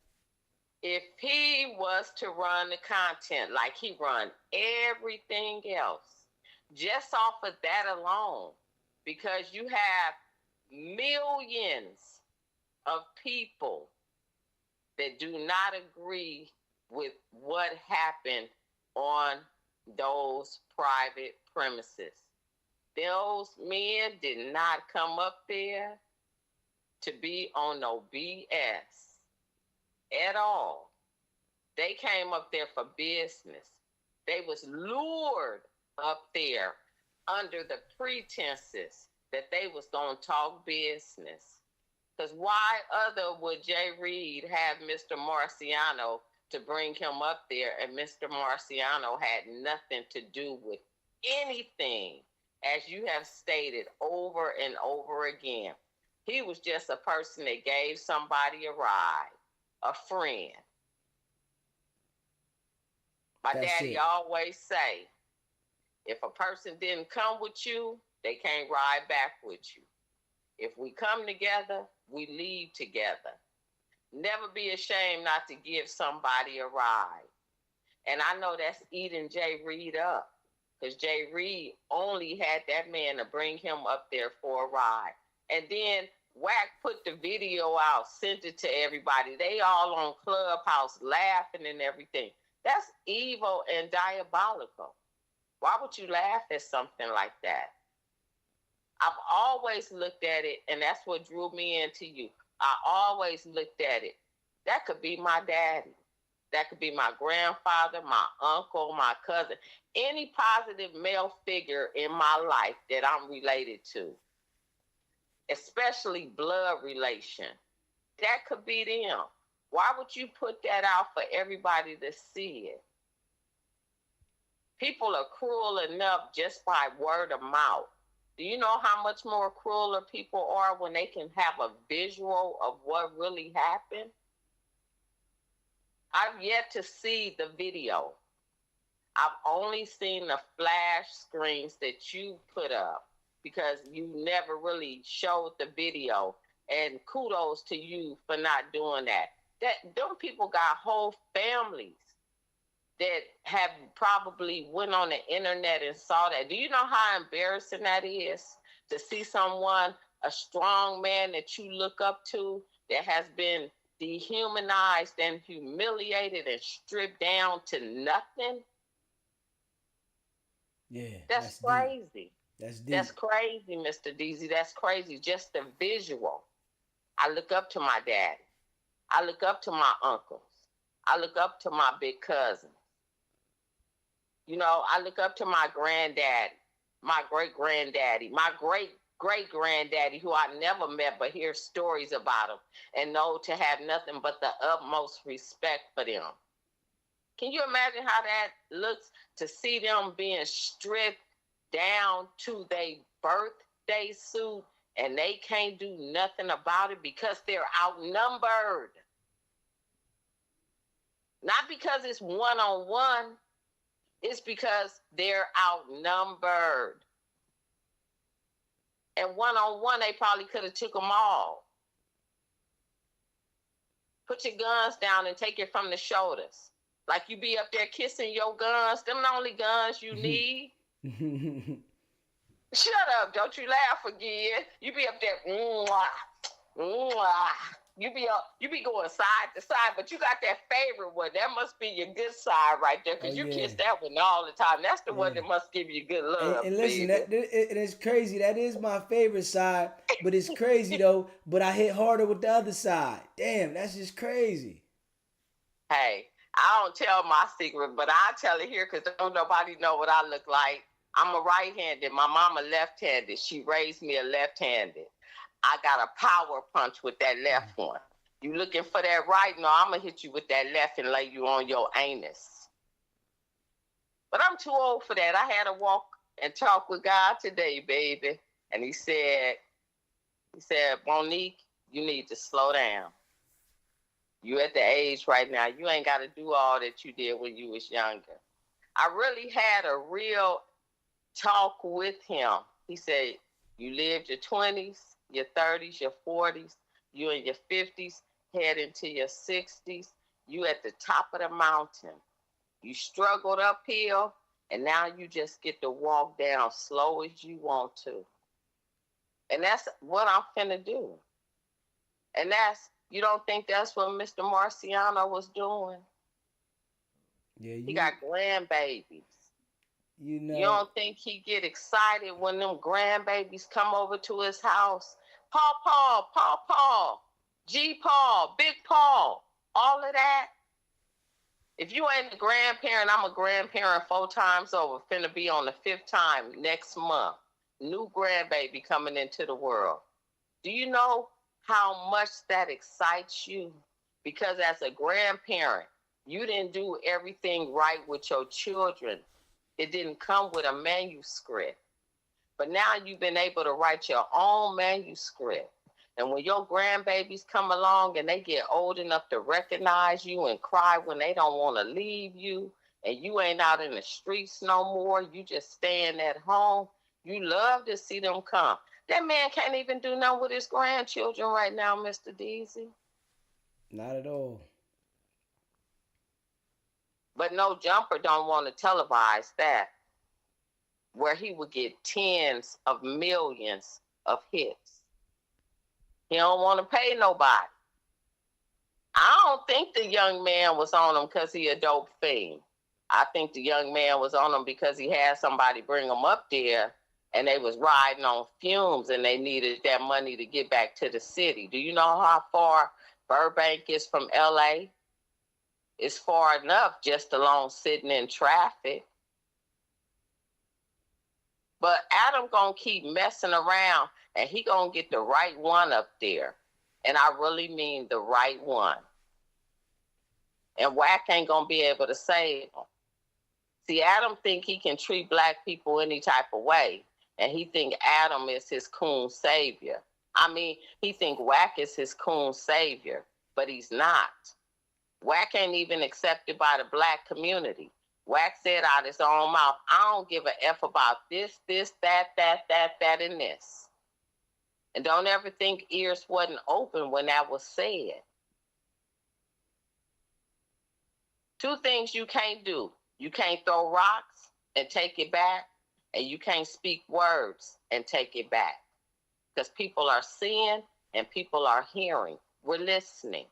if he was to run the content like he run everything else, just off of that alone, because you have millions of people that do not agree with what happened on those private premises. Those men did not come up there to be on no BS at all. They came up there for business. They was lured up there under the pretenses that they was going to talk business. Because why other would Jay Reed have Mr. Marciano to bring him up there, and Mr. Marciano had nothing to do with anything, as you have stated over and over again. He was just a person that gave somebody a ride, a friend. My daddy always say, if a person didn't come with you, they can't ride back with you. If we come together, we leave together. Never be ashamed not to give somebody a ride. And I know that's eating Jay Reed up, because Jay Reed only had that man to bring him up there for a ride. And then Wack put the video out, sent it to everybody. They all on Clubhouse laughing and everything. That's evil and diabolical. Why would you laugh at something like that? I've always looked at it, and that's what drew me into you. I always looked at it. That could be my daddy. That could be my grandfather, my uncle, my cousin, any positive male figure in my life that I'm related to, especially blood relation. That could be them. Why would you put that out for everybody to see it? People are cruel enough just by word of mouth. Do you know how much more crueler people are when they can have a visual of what really happened? I've yet to see the video. I've only seen the flash screens that you put up because you never really showed the video. And kudos to you for not doing that. Them people got whole families that have probably went on the internet and saw that. Do you know how embarrassing that is to see someone, a strong man that you look up to, that has been dehumanized and humiliated and stripped down to nothing? Yeah, that's crazy. Deep. That's deep. That's crazy, Mr. DZ. That's crazy. Just the visual. I look up to my daddy. I look up to my uncles. I look up to my big cousins. You know, I look up to my granddaddy, my great-granddaddy, my great-great-granddaddy, who I never met but hear stories about him and know to have nothing but the utmost respect for them. Can you imagine how that looks to see them being stripped down to their birthday suit and they can't do nothing about it because they're outnumbered? Not because it's one-on-one. It's because they're outnumbered. And one-on-one, they probably could have took them all. Put your guns down and take it from the shoulders. Like you be up there kissing your guns. Them the only guns you need. Shut up. Don't you laugh again. You be up there. You be going side to side, but you got that favorite one. That must be your good side right there, because you kiss that one all the time. That's the one that must give you good love. And listen, it's crazy. That is my favorite side, but it's crazy though. But I hit harder with the other side. Damn, that's just crazy. Hey, I don't tell my secret, but I tell it here because don't nobody know what I look like. I'm a right-handed. My mama left-handed. She raised me a left-handed. I got a power punch with that left one. You looking for that right? No, I'm going to hit you with that left and lay you on your anus. But I'm too old for that. I had to walk and talk with God today, baby. And he said, Monique, you need to slow down. You at the age right now, you ain't got to do all that you did when you was younger. I really had a real talk with him. He said, you lived your 20s, your 30s, your 40s, you in your 50s, head into your 60s. You at the top of the mountain. You struggled uphill, and now you just get to walk down slow as you want to. And that's what I'm finna do. And you don't think that's what Mr. Marciano was doing? Yeah, he got grandbabies. You don't think he get excited when them grandbabies come over to his house? Paw, G Paw, Big Paw, all of that. If you ain't a grandparent, I'm a grandparent 4 times over. Finna be on the 5th time next month. New grandbaby coming into the world. Do you know how much that excites you? Because as a grandparent, you didn't do everything right with your children. It didn't come with a manuscript. But now you've been able to write your own manuscript. And when your grandbabies come along and they get old enough to recognize you and cry when they don't want to leave you, and you ain't out in the streets no more, you just staying at home, you love to see them come. That man can't even do nothing with his grandchildren right now, Mr. Deasy. Not at all. But no Jumper don't want to televise that, where he would get tens of millions of hits. He don't want to pay nobody. I don't think the young man was on him because he a dope fiend. I think the young man was on him because he had somebody bring him up there and they was riding on fumes and they needed that money to get back to the city. Do you know how far Burbank is from LA? It's far enough just alone sitting in traffic. But Adam gonna keep messing around and he gonna get the right one up there. And I really mean the right one. And Wack ain't gonna be able to save him. See, Adam think he can treat black people any type of way. And he think Adam is his coon savior. I mean, he think Wack is his coon savior, but he's not. Wack ain't even accepted by the black community. Wack said out his own mouth, I don't give a F about this, that, and this. And don't ever think ears wasn't open when that was said. 2 things you can't do. You can't throw rocks and take it back, and you can't speak words and take it back. Because people are seeing and people are hearing. We're listening.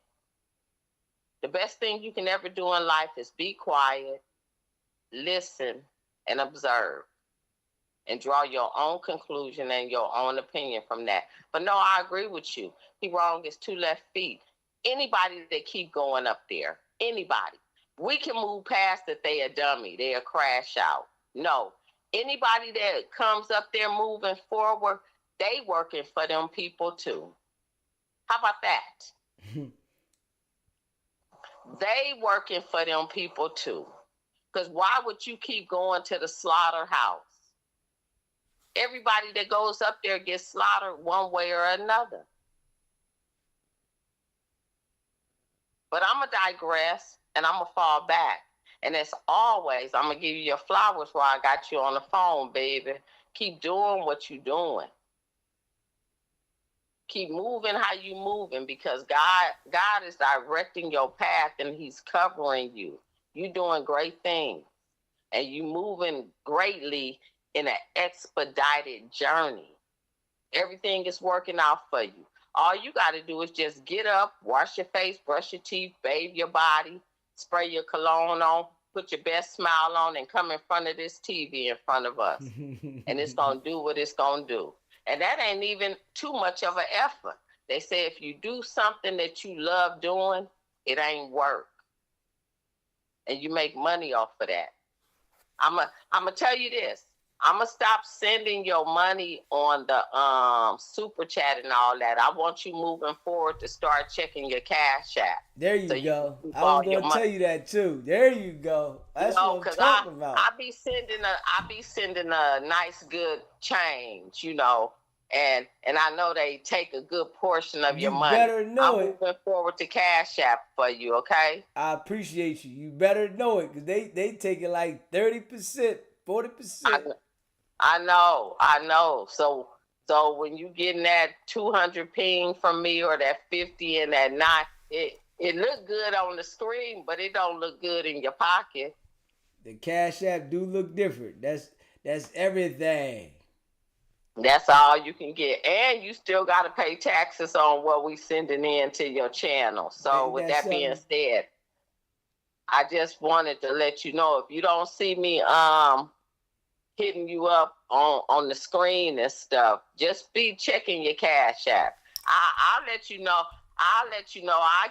The best thing you can ever do in life is be quiet, listen, and observe. And draw your own conclusion and your own opinion from that. But no, I agree with you. He wrong his 2 left feet. Anybody that keep going up there, anybody. We can move past that they a dummy, they a crash out. No, anybody that comes up there moving forward, they working for them people too. How about that? They working for them people too. Because why would you keep going to the slaughterhouse? Everybody that goes up there gets slaughtered one way or another. But I'm going to digress and I'm going to fall back. And as always, I'm going to give you your flowers while I got you on the phone, baby. Keep doing what you're doing. Keep moving how you moving because God is directing your path and he's covering you. You're doing great things. And you moving greatly in an expedited journey. Everything is working out for you. All you got to do is just get up, wash your face, brush your teeth, bathe your body, spray your cologne on, put your best smile on, and come in front of this TV in front of us. And it's going to do what it's going to do. And that ain't even too much of an effort. They say if you do something that you love doing, it ain't work. And you make money off of that. I'm going to tell you this. I'm going to stop sending your money on the super chat and all that. I want you moving forward to start checking your Cash App. There you go. I was going to tell you that too. There you go. That's what I'm talking about. I be sending a nice, good change, you know, and I know they take a good portion of your money. You better know it. I'm moving forward to Cash App for you, okay? I appreciate you. You better know it because they take it like 30%, 40%. I know. So when you getting that 200 ping from me or that 50 and that 9, it look good on the screen, but it don't look good in your pocket. The Cash App do look different. That's everything. That's all you can get. And you still got to pay taxes on what we sending in to your channel. So with that being said, I just wanted to let you know, if you don't see me hitting you up on the screen and stuff, just be checking your Cash App. I'll let you know. I'll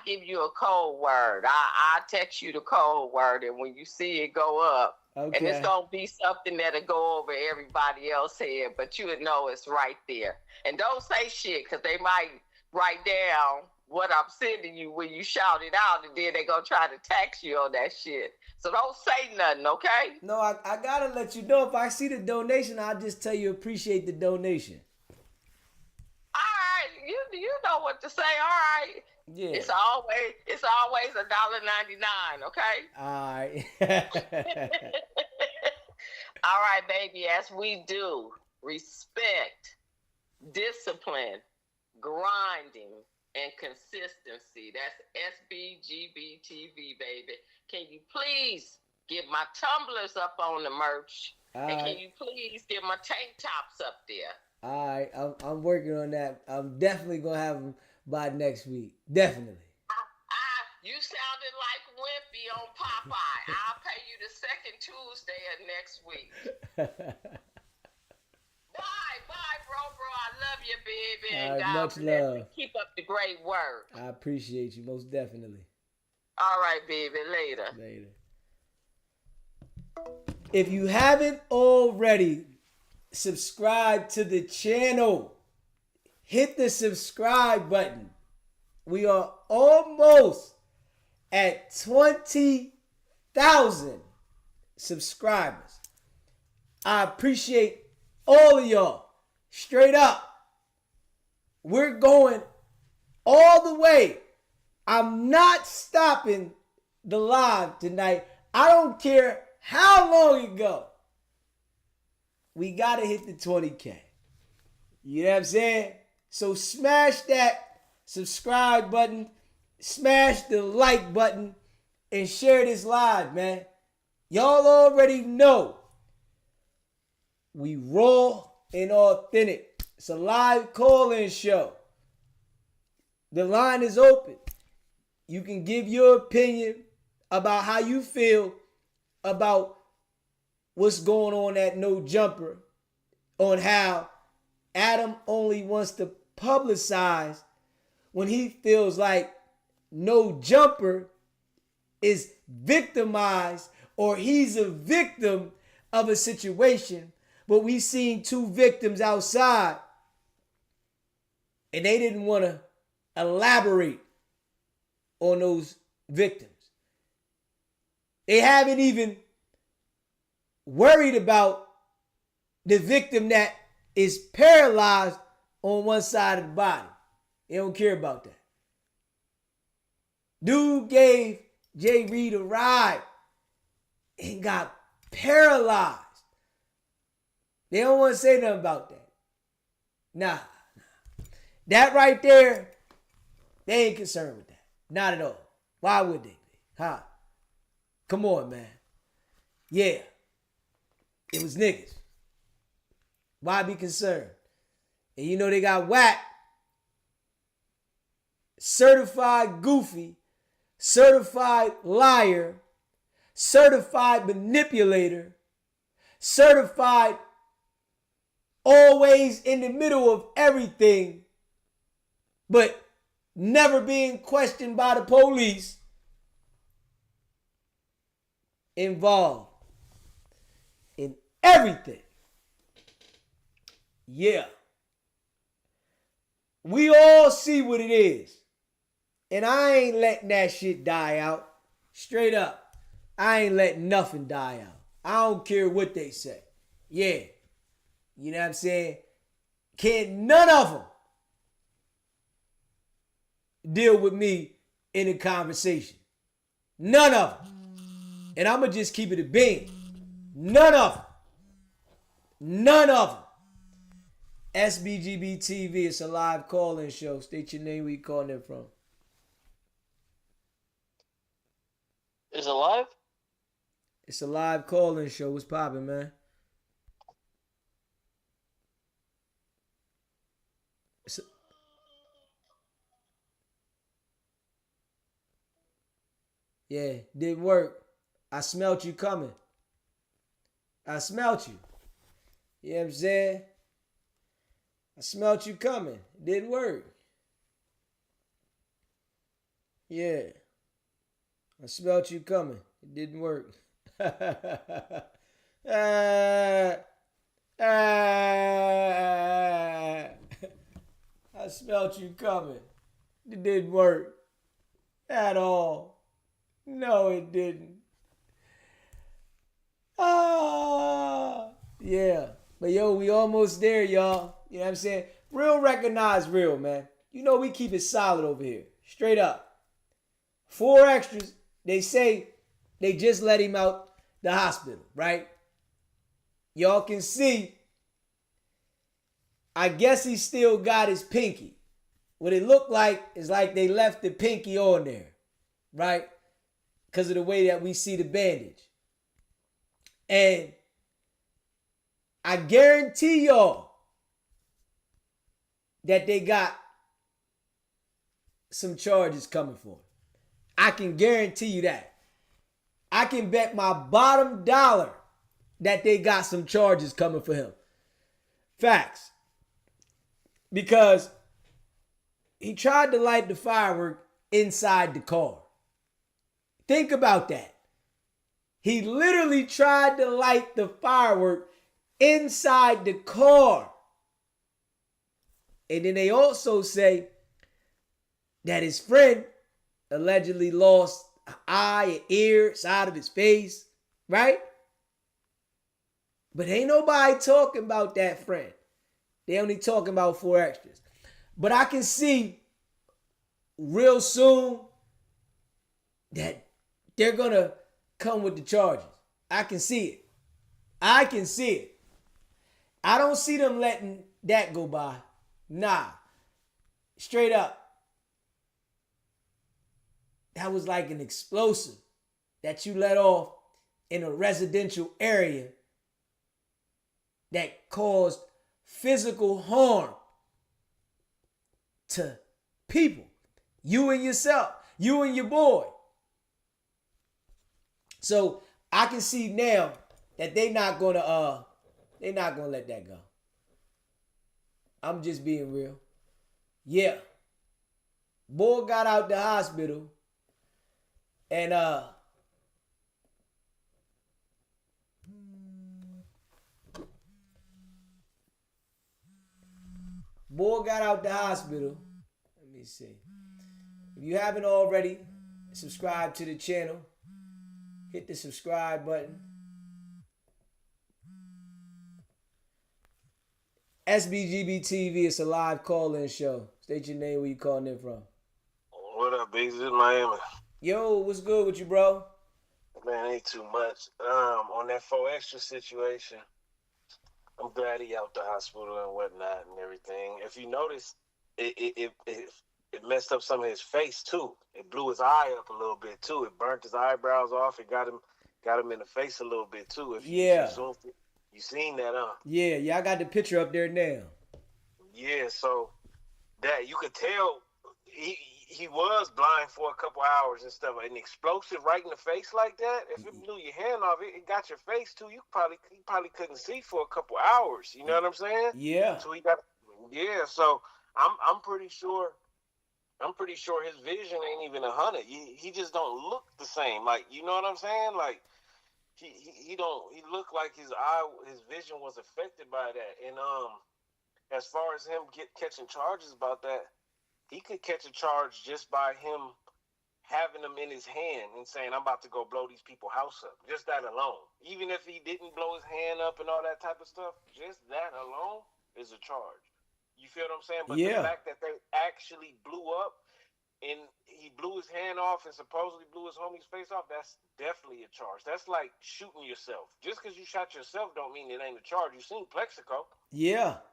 give you a code word. I'll text you the code word, and when you see it go up, okay. And it's going to be something that'll go over everybody else's head, but you would know it's right there. And don't say shit, because they might write down what I'm sending you when you shout it out, and then they're going to try to tax you on that shit. So don't say nothing, okay? No, I got to let you know. If I see the donation, I'll just tell you appreciate the donation. All right. You know what to say. All right. Yeah. It's always $1.99, okay? All right. All right, baby. As we do, respect, discipline, grinding, and consistency. That's SBGBTV, baby. Can you please get my tumblers up on the merch? And can you please get my tank tops up there? All right. I'm working on that. I'm definitely going to have them by next week. Definitely. You sounded like Wimpy on Popeye. I'll pay you the second Tuesday of next week. Bye, bro. I love you, baby. And God much love. You. Keep up the great work. I appreciate you, most definitely. All right, baby. Later. If you haven't already, subscribe to the channel. Hit the subscribe button. We are almost at 20,000 subscribers. I appreciate all of y'all. Straight up. We're going all the way. I'm not stopping the live tonight. I don't care how long it goes. We got to hit the 20K. You know what I'm saying? So smash that subscribe button, smash the like button, and share this live, man. Y'all already know we raw and authentic. It's a live call-in show. The line is open. You can give your opinion about how you feel about what's going on at No Jumper, on how Adam only wants to publicize when he feels like No Jumper is victimized or he's a victim of a situation. But we seen two victims outside and they didn't want to elaborate on those victims. They haven't even worried about the victim that is paralyzed on one side of the body. They don't care about that. Dude gave Jay Reed a ride and got paralyzed. They don't want to say nothing about that. Nah. That right there, they ain't concerned with that. Not at all. Why would they be? Huh? Come on, man. Yeah. It was niggas. Why be concerned? And you know they got Wack, certified goofy, certified liar, certified manipulator, certified always in the middle of everything, but never being questioned by the police, involved in everything. Yeah. We all see what it is. And I ain't letting that shit die out. Straight up. I ain't letting nothing die out. I don't care what they say. Yeah. You know what I'm saying? Can't none of them deal with me in a conversation. None of them. And I'm going to just keep it a bean. None of them. None of them. SBGB TV, it's a live call-in show. State your name, where you calling in from. Is it live? It's a live call-in show. What's poppin', man? Yeah, didn't work. I smelt you coming. I smelt you. You know what I'm saying? I smelt you coming. It didn't work. Yeah. I smelt you coming. It didn't work. I smelt you coming. It didn't work at all. No, it didn't. Yeah. But yo, we almost there, y'all. You know what I'm saying? Real recognize real, man. You know we keep it solid over here. Straight up. 4xtras, they say they just let him out the hospital, right? Y'all can see, I guess he still got his pinky. What it looked like is like they left the pinky on there, right? Because of the way that we see the bandage. And I guarantee y'all that they got some charges coming for him. I can guarantee you that. I can bet my bottom dollar that they got some charges coming for him. Facts. Because he tried to light the firework inside the car. Think about that. He literally tried to light the firework inside the car. And then they also say that his friend allegedly lost an eye, an ear, side of his face, right? But ain't nobody talking about that friend. They only talking about 4xtras. But I can see real soon that they're going to come with the charges. I can see it. I can see it. I don't see them letting that go by. Nah. Straight up. That was like an explosive that you let off in a residential area that caused physical harm to people. You and yourself. You and your boy. So I can see now that they're not gonna let that go. I'm just being real. Yeah. Boy got out the hospital and boy got out the hospital. Let me see. If you haven't already, subscribe to the channel. Hit the subscribe button. SBGB TV, it's a live call-in show. State your name, where you calling in from. What up, Biggs? This is Miami. Yo, what's good with you, bro? Man, ain't too much. On that 4xtras situation, I'm glad he out the hospital and whatnot and everything. If you notice, if it messed up some of his face too. It blew his eye up a little bit too. It burnt his eyebrows off. It got him in the face a little bit too. If you you seen that, huh? Yeah, I got the picture up there now. Yeah, so that you could tell he was blind for a couple hours and stuff. An explosive right in the face like that, if it blew your hand off, it got your face too. You probably couldn't see for a couple hours. You know what I'm saying? Yeah. So So I'm pretty sure his vision ain't even 100. He just don't look the same. Like, you know what I'm saying? Like he looked like his vision was affected by that. And as far as him catching charges about that, he could catch a charge just by him having them in his hand and saying, I'm about to go blow these people's house up. Just that alone. Even if he didn't blow his hand up and all that type of stuff, just that alone is a charge. You feel what I'm saying? But the fact that they actually blew up and he blew his hand off and supposedly blew his homie's face off, that's definitely a charge. That's like shooting yourself. Just because you shot yourself don't mean it ain't a charge. You seen Plexico. Yeah.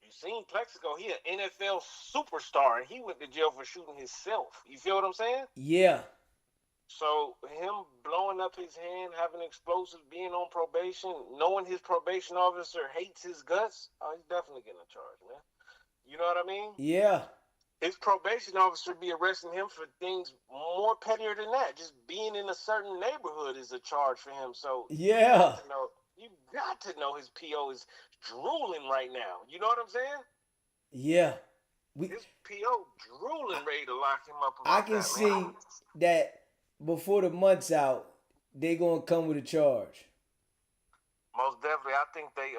You seen Plexico. He an NFL superstar, and he went to jail for shooting himself. You feel what I'm saying? Yeah. So him blowing up his hand, having explosives, being on probation, knowing his probation officer hates his guts, he's definitely getting a charge, man. You know what I mean? Yeah. His probation officer be arresting him for things more pettier than that. Just being in a certain neighborhood is a charge for him. So yeah, you got to know his PO is drooling right now. You know what I'm saying? Yeah. His PO drooling ready to lock him up. I can see that before the month's out, they gonna come with a charge. Most definitely. I think they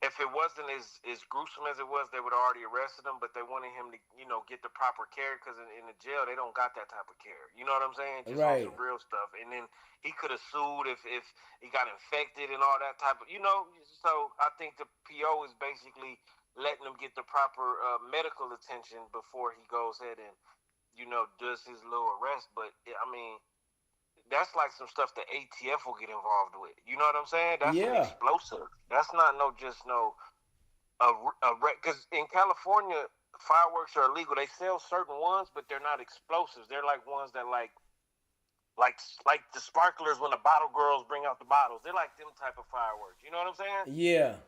if it wasn't as gruesome as it was, they would have already arrested him, but they wanted him to, get the proper care because in the jail, they don't got that type of care. You know what I'm saying? Just right. On some real stuff. And then he could have sued if he got infected and all that type of, so I think the PO is basically letting him get the proper medical attention before he goes ahead and, does his little arrest. But, I mean, that's like some stuff that ATF will get involved with. You know what I'm saying? That's an explosive. That's not because in California, fireworks are illegal. They sell certain ones, but they're not explosives. They're like ones that like the sparklers when the bottle girls bring out the bottles. They're like them type of fireworks. You know what I'm saying? Yeah.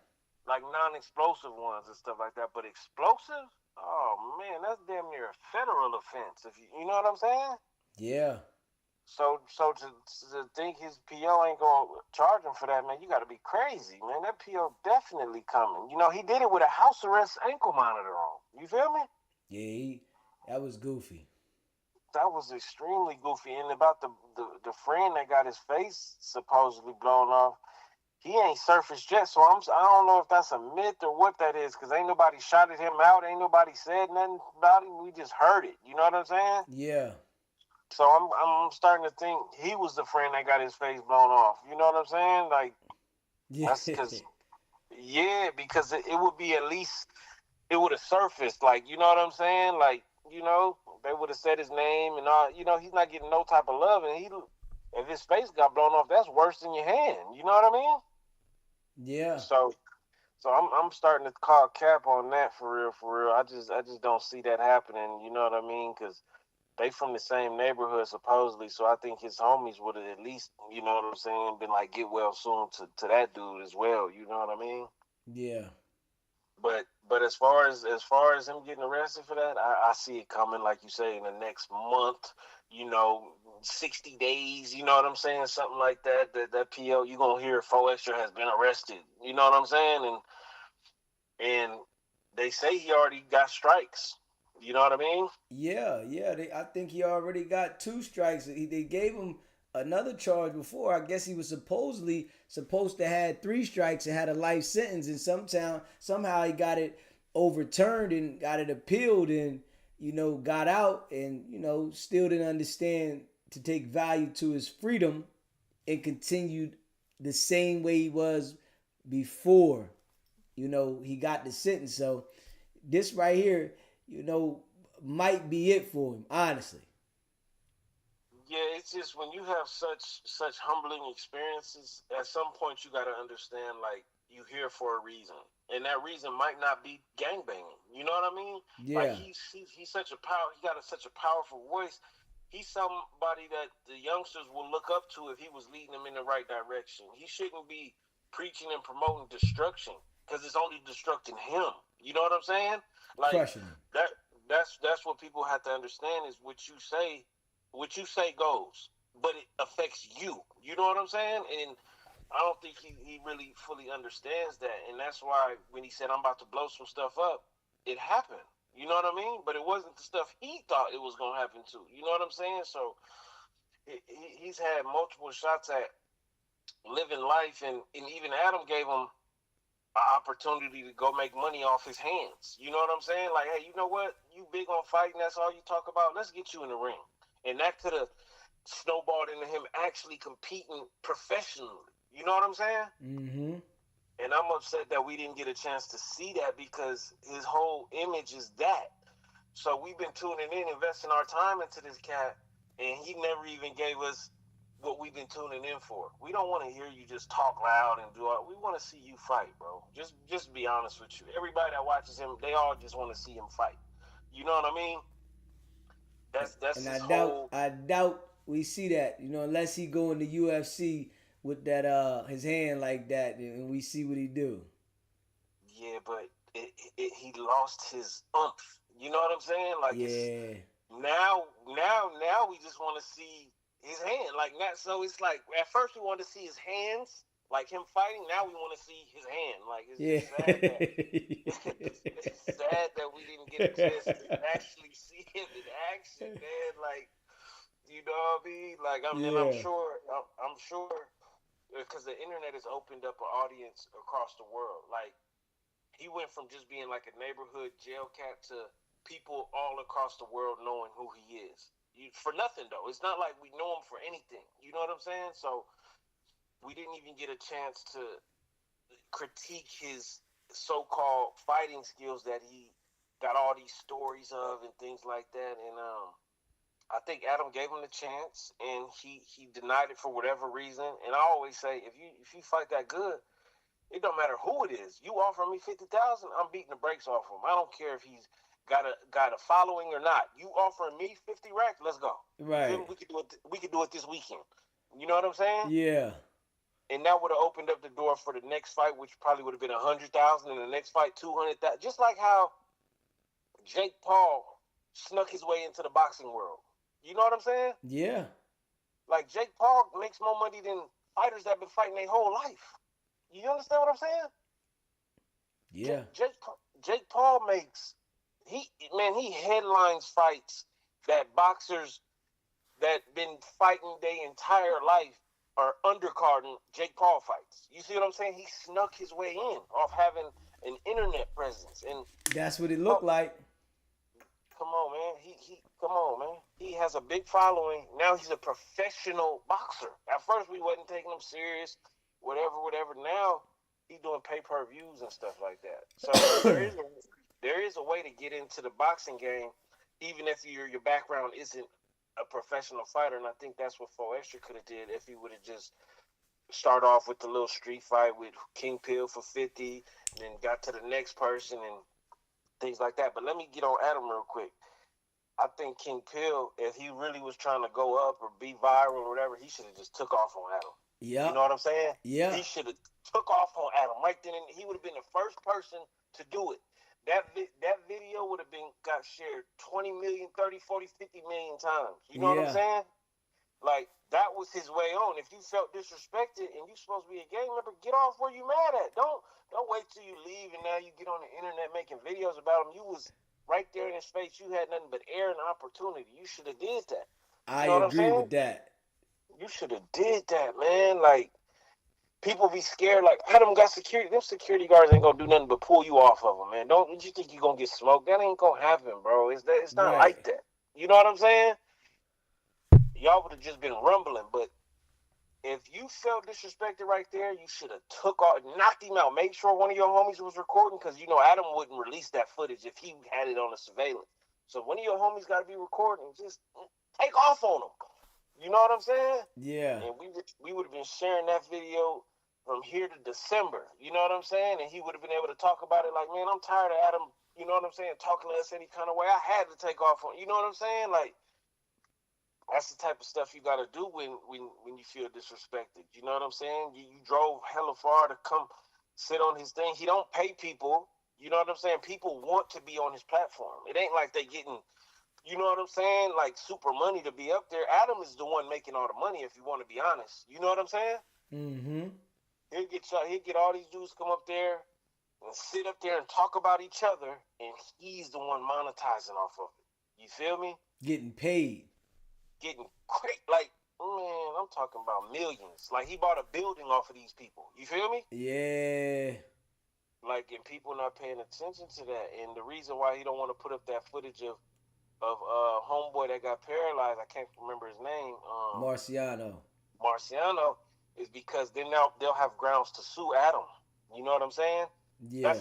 Like non-explosive ones and stuff like that. But explosives? Oh, man, that's damn near a federal offense. You know what I'm saying? Yeah. So to think his PO ain't gonna charge him for that, man, you got to be crazy, man. That PO definitely coming. He did it with a house arrest ankle monitor on. You feel me? Yeah, that was goofy. That was extremely goofy. And about the friend that got his face supposedly blown off, he ain't surfaced yet. So I don't know if that's a myth or what that is, because ain't nobody shouted him out. Ain't nobody said nothing about him. We just heard it. You know what I'm saying? Yeah. So I'm starting to think he was the friend that got his face blown off. You know what I'm saying? Like, that's because it would be at least, it would have surfaced. Like, you know what I'm saying? Like, they would have said his name and all. He's not getting no type of love, and if his face got blown off, that's worse than your hand. You know what I mean? Yeah. So I'm starting to call cap on that for real. I just don't see that happening. You know what I mean? Because they from the same neighborhood supposedly, so I think his homies would have at least, you know what I'm saying, been like, get well soon to that dude as well. You know what I mean? Yeah. But as far as him getting arrested for that, I see it coming, like you say, in the next month. 60 days. You know what I'm saying? Something like that. That PO, you gonna hear 4xtras has been arrested. You know what I'm saying? And they say he already got strikes. You know what I mean? Yeah. I think he already got 2 strikes. They gave him another charge before. I guess he was supposed to have 3 strikes and had a life sentence. And somehow he got it overturned and got it appealed and, got out and, still didn't understand to take value to his freedom and continued the same way he was before, he got the sentence. So this right here, might be it for him, honestly. Yeah, it's just when you have such humbling experiences, at some point you got to understand, like, you here for a reason. And that reason might not be gangbanging. You know what I mean? Yeah. Like he's such a power. He got such a powerful voice. He's somebody that the youngsters will look up to if he was leading them in the right direction. He shouldn't be preaching and promoting destruction because it's only destructing him. You know what I'm saying? Like Crushing him. that's what people have to understand is what you say goes, but it affects you. You know what I'm saying? And I don't think he really fully understands that. And that's why when he said, I'm about to blow some stuff up, it happened. You know what I mean? But it wasn't the stuff he thought it was going to happen to. You know what I'm saying? So he's had multiple shots at living life. And even Adam gave him an opportunity to go make money off his hands. You know what I'm saying? Like, hey, you know what? You big on fighting. That's all you talk about. Let's get you in the ring. And that could have snowballed into him actually competing professionally. You know what I'm saying? Mm-hmm. And I'm upset that we didn't get a chance to see that because his whole image is that. So we've been tuning in, investing our time into this cat, and he never even gave us what we've been tuning in for. We don't want to hear you just talk loud and do all. We want to see you fight, bro. Just be honest with you. Everybody that watches him, they all just want to see him fight. You know what I mean? That's and his I doubt we see that, you know, unless he go in the UFC with that his hand like that, and we see what he do. Yeah, but he lost his umph. You know what I'm saying? Like, yeah. Now we just want to see his hand. Like that. So it's like at first we wanted to see his hands, like him fighting. Now we want to see his hand. Like it's just sad that it's sad that we didn't get a chance to actually see him in action, man. Like, you know what I mean? Like I'm sure because the internet has opened up an audience across the world. Like he went from just being like a neighborhood jail cat to people all across the world knowing who he is. For nothing, though. It's not like we know him for anything. You know what I'm saying? So we didn't even get a chance to critique his so-called fighting skills that he got all these stories of and things like that. And I think Adam gave him the chance, and he denied it for whatever reason. And I always say, if you fight that good, it don't matter who it is. You offer me $50,000, I'm beating the brakes off him. I don't care if he's got a following or not. You offering me 50 racks, let's go. Right. We could do it this weekend. You know what I'm saying? Yeah. And that would have opened up the door for the next fight, which probably would have been 100,000, and the next fight 200,000. Just like how Jake Paul snuck his way into the boxing world. You know what I'm saying? Yeah. Like Jake Paul makes more money than fighters that have been fighting their whole life. You understand what I'm saying? Yeah. Jake Paul makes he headlines fights that boxers that been fighting their entire life are undercarding Jake Paul fights. You see what I'm saying? He snuck his way in off having an internet presence, and that's what it looked like. Come on, man. Come on, man. He has a big following. Now he's a professional boxer. At first we wasn't taking him serious, whatever. Now he's doing pay-per-views and stuff like that. So there is a way to get into the boxing game, even if your background isn't a professional fighter. And I think that's what 4xtras could have did if he would have just start off with the little street fight with King Pill for 50, and then got to the next person and things like that. But let me get on Adam real quick. I think King Pill, if he really was trying to go up or be viral or whatever, he should have just took off on Adam. Yeah. You know what I'm saying? Yeah. He should have took off on Adam right then, and he would have been the first person to do it. That video would have got shared 20 million, 30, 40, 50 million times. You know what I'm saying? Like, that was his way on. If you felt disrespected and you supposed to be a gang member, get off where you mad at. Don't wait till you leave and now you get on the internet making videos about him. You was right there in his face. You had nothing but air and opportunity. You should have did that. I agree with that. You should have did that, man. Like, people be scared. Like, Adam got security. Them security guards ain't gonna do nothing but pull you off of them, man. Don't you think you gonna get smoked? That ain't gonna happen, bro. It's not like that. You know what I'm saying? Y'all would have just been rumbling, but if you felt disrespected right there, you should have took off, knocked him out. Make sure one of your homies was recording, because, you know, Adam wouldn't release that footage if he had it on the surveillance. So one of your homies got to be recording. Just take off on him. You know what I'm saying? Yeah. And we would have been sharing that video from here to December. You know what I'm saying? And he would have been able to talk about it like, man, I'm tired of Adam, you know what I'm saying, talking to us any kind of way, I had to take off on, you know what I'm saying? Like, that's the type of stuff you got to do when you feel disrespected. You know what I'm saying? You drove hella far to come sit on his thing. He don't pay people. You know what I'm saying? People want to be on his platform. It ain't like they getting, you know what I'm saying, like super money to be up there. Adam is the one making all the money, if you want to be honest. You know what I'm saying? Mm-hmm. He'll get all these dudes come up there and sit up there and talk about each other, and he's the one monetizing off of it. You feel me? Getting paid. Getting quick, like, man, I'm talking about millions. Like, he bought a building off of these people. You feel me? Yeah. Like, and people not paying attention to that. And the reason why he don't want to put up that footage of homeboy that got paralyzed, I can't remember his name. Marciano, is because then they'll have grounds to sue Adam. You know what I'm saying? Yeah.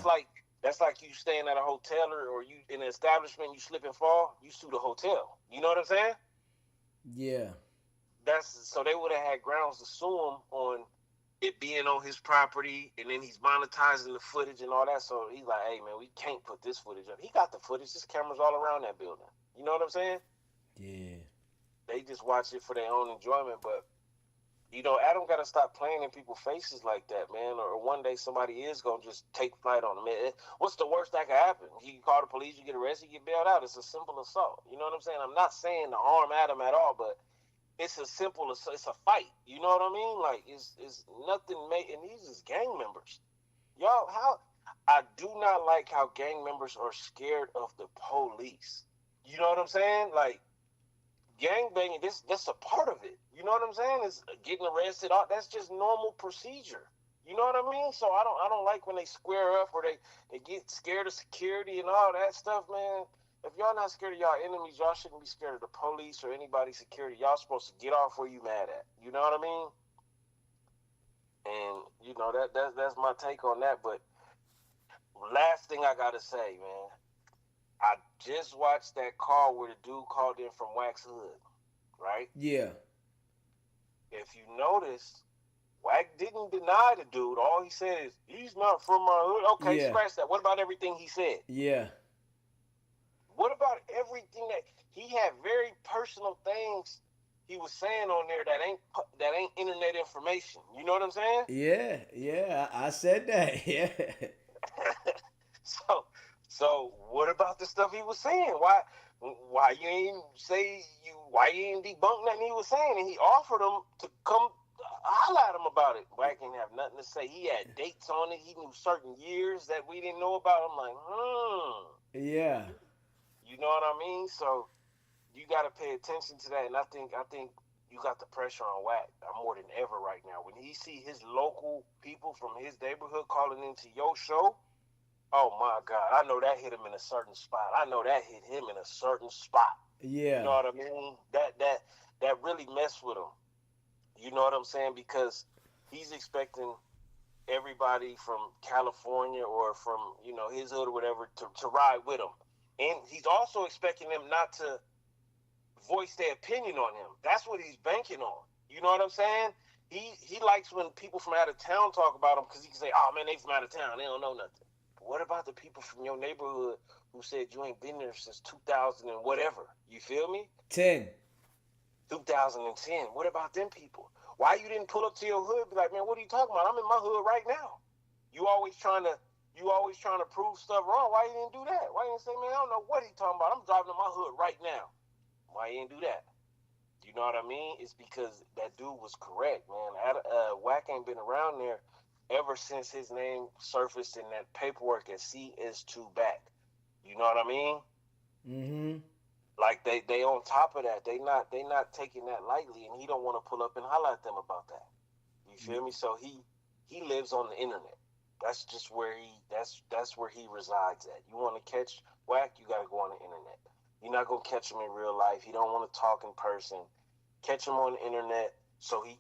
That's like you staying at a hotel or you in an establishment, you slip and fall, you sue the hotel. You know what I'm saying? Yeah. So they would have had grounds to sue him on it being on his property, and then he's monetizing the footage and all that. So he's like, hey man, we can't put this footage up. He got the footage, there's cameras all around that building. You know what I'm saying? Yeah. They just watch it for their own enjoyment, but you know, Adam got to stop playing in people's faces like that, man. Or one day somebody is going to just take flight on him. Man, what's the worst that could happen? You call the police, you get arrested, you get bailed out. It's a simple assault. You know what I'm saying? I'm not saying to harm Adam at all, but it's a simple, it's a fight. You know what I mean? Like, it's nothing, and these is gang members. Y'all, I do not like how gang members are scared of the police. You know what I'm saying? Like, gang banging, that's a part of it. You know what I'm saying? It's getting arrested. That's just normal procedure. You know what I mean? So I don't like when they square up or they get scared of security and all that stuff, man. If y'all not scared of y'all enemies, y'all shouldn't be scared of the police or anybody's security. Y'all supposed to get off where you mad at. You know what I mean? And you know that's my take on that. But last thing I gotta say, man, I just watched that call where the dude called in from Wack's hood, right? Yeah. If you notice, Wack didn't deny the dude. All he said is, he's not from my hood. Okay, Yeah. scratch that. What about everything he said? Yeah. What about everything that he had very personal things he was saying on there that ain't internet information? You know what I'm saying? Yeah. I said that. Yeah. So what about the stuff he was saying? Why you ain't debunk nothing he was saying? And he offered him to come holler at him about it. Wack didn't have nothing to say. He had dates on it. He knew certain years that we didn't know about. I'm like, Yeah. You know what I mean? So you got to pay attention to that. And I think you got the pressure on Wack more than ever right now. When he see his local people from his neighborhood calling into your show, oh my God, I know that hit him in a certain spot. I know that hit him in a certain spot. Yeah. You know what I mean? That really messed with him. You know what I'm saying? Because he's expecting everybody from California or from, you know, his hood or whatever to ride with him. And he's also expecting them not to voice their opinion on him. That's what he's banking on. You know what I'm saying? He likes when people from out of town talk about him because he can say, oh man, they from out of town. They don't know nothing. What about the people from your neighborhood who said you ain't been there since 2000 and whatever? You feel me? 2010. What about them people? Why you didn't pull up to your hood? Be like, man, what are you talking about? I'm in my hood right now. You always trying to prove stuff wrong. Why you didn't do that? Why you didn't say, man, I don't know what he talking about. I'm driving in my hood right now. Why you didn't do that? You know what I mean? It's because that dude was correct, man. Wack ain't been around there ever since his name surfaced in that paperwork at CS2 back. You know what I mean? Mm-hmm. Like they on top of that. They not taking that lightly, and he don't want to pull up and holler at them about that. You feel me? So he lives on the internet. That's just where that's where he resides at. You want to catch Wack, you got to go on the internet. You're not gonna catch him in real life. He don't want to talk in person. Catch him on the internet. So he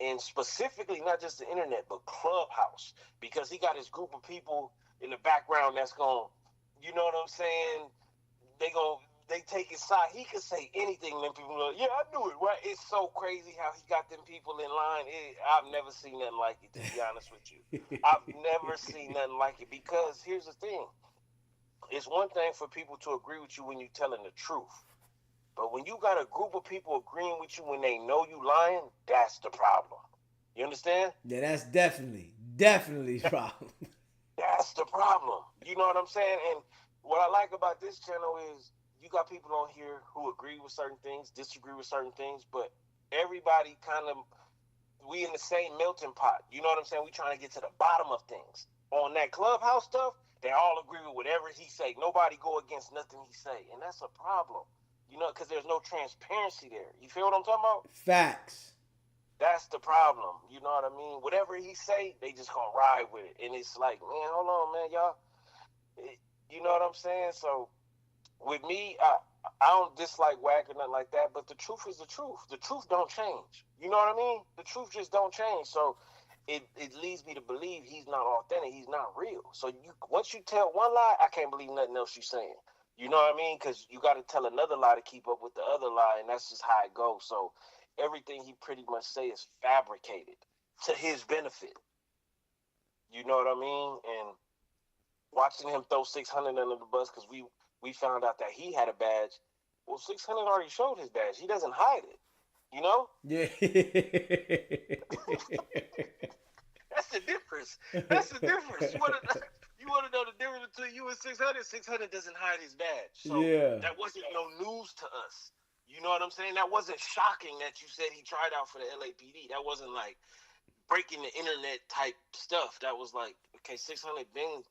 and specifically not just the internet, but Clubhouse, because he got his group of people in the background that's going, you know what I'm saying? They take his side. He could say anything, and then people are like, yeah, I knew it, right? It's so crazy how he got them people in line. I've never seen nothing like it, to be honest with you. I've never seen nothing like it, because here's the thing. It's one thing for people to agree with you when you're telling the truth. But when you got a group of people agreeing with you when they know you lying, that's the problem. You understand? Yeah, that's definitely a problem. That's the problem. You know what I'm saying? And what I like about this channel is you got people on here who agree with certain things, disagree with certain things, but everybody kind of, we in the same melting pot. You know what I'm saying? We trying to get to the bottom of things. On that Clubhouse stuff, they all agree with whatever he say. Nobody go against nothing he say. And that's a problem. You know, because there's no transparency there. You feel what I'm talking about? Facts. That's the problem. You know what I mean? Whatever he say, they just gonna ride with it. And it's like, man, hold on, man, y'all. You know what I'm saying? So with me, I don't dislike Wack or nothing like that, but the truth is the truth. The truth don't change. You know what I mean? The truth just don't change. So it leads me to believe he's not authentic. He's not real. So once you tell one lie, I can't believe nothing else you're saying. You know what I mean? Because you got to tell another lie to keep up with the other lie, and that's just how it goes. So everything he pretty much say is fabricated to his benefit. You know what I mean? And watching him throw 600 under the bus because we found out that he had a badge. Well, 600 already showed his badge. He doesn't hide it. You know? Yeah. That's the difference. That's the difference. You want to know the difference between you and 600? 600 doesn't hide his badge. So Yeah. that wasn't no news to us. You know what I'm saying? That wasn't shocking that you said he tried out for the LAPD. That wasn't like breaking the internet type stuff. That was like, okay, 600 been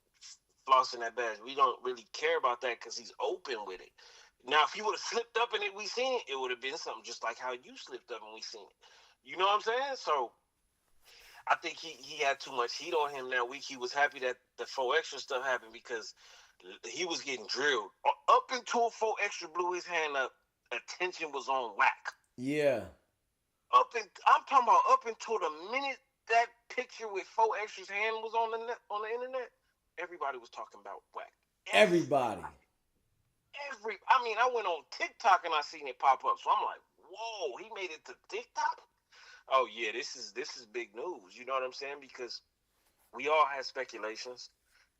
flossing that badge. We don't really care about that because he's open with it. Now, if he would have slipped up in it, we seen it, it would have been something just like how you slipped up and we seen it. You know what I'm saying? So I think he had too much heat on him that week. He was happy that the 4xtras stuff happened because he was getting drilled. Up until 4xtras blew his hand up, attention was on Wack. Yeah. I'm talking about up until the minute that picture with 4xtras hand was on the internet, everybody was talking about Wack. Everybody. I went on TikTok and I seen it pop up. So I'm like, whoa, he made it to TikTok? Oh yeah, this is big news. You know what I'm saying? Because we all had speculations.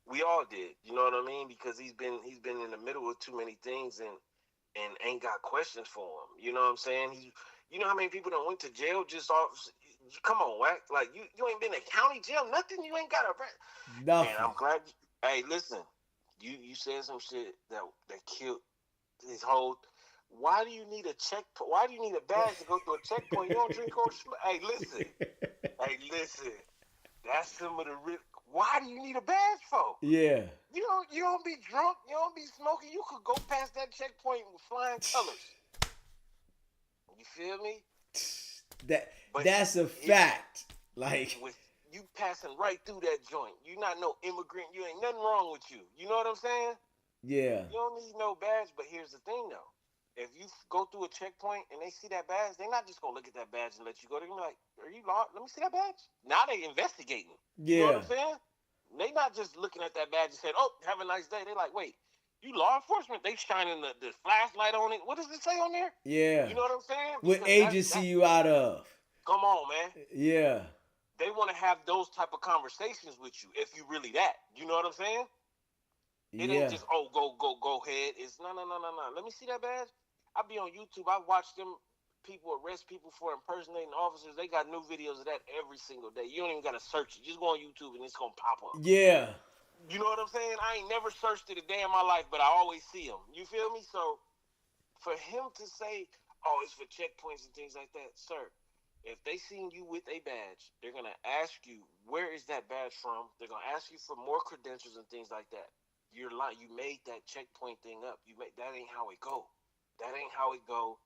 We all did. You know what I mean? Because he's been in the middle of too many things and ain't got questions for him. You know what I'm saying? You know how many people done went to jail just off? Come on, Wack. Like you ain't been in county jail, nothing. You ain't got a nothing. And I'm glad. Hey, listen, you said some shit that killed his whole. Why do you need a checkpoint? Why do you need a badge to go through a checkpoint? You don't drink or Hey, listen. That's some of the risk. Why do you need a badge for? Yeah. You don't be drunk. You don't be smoking. You could go past that checkpoint with flying colors. You feel me? That's a fact. Like with you passing right through that joint. You not no immigrant. You ain't nothing wrong with you. You know what I'm saying? Yeah. You don't need no badge. But here's the thing though. If you go through a checkpoint and they see that badge, they're not just gonna look at that badge and let you go. They're gonna be like, "Are you lost? Let me see that badge." Now they investigating. Yeah. You know what I'm saying? They not just looking at that badge and saying, "Oh, have a nice day." They like, "Wait, you law enforcement?" They shining the flashlight on it. What does it say on there? Yeah. You know what I'm saying? What agency you out of? Come on, man. Yeah. They want to have those type of conversations with you if you really that. You know what I'm saying? It ain't just, oh, go ahead. It's no. Let me see that badge. I be on YouTube. I watch them people arrest people for impersonating officers. They got new videos of that every single day. You don't even got to search it. Just go on YouTube and it's going to pop up. Yeah. You know what I'm saying? I ain't never searched it a day in my life, but I always see them. You feel me? So for him to say, oh, it's for checkpoints and things like that, sir, if they seen you with a badge, they're going to ask you, where is that badge from? They're going to ask you for more credentials and things like that. You're lying. You made that checkpoint thing up. That ain't how it go. That ain't how it go.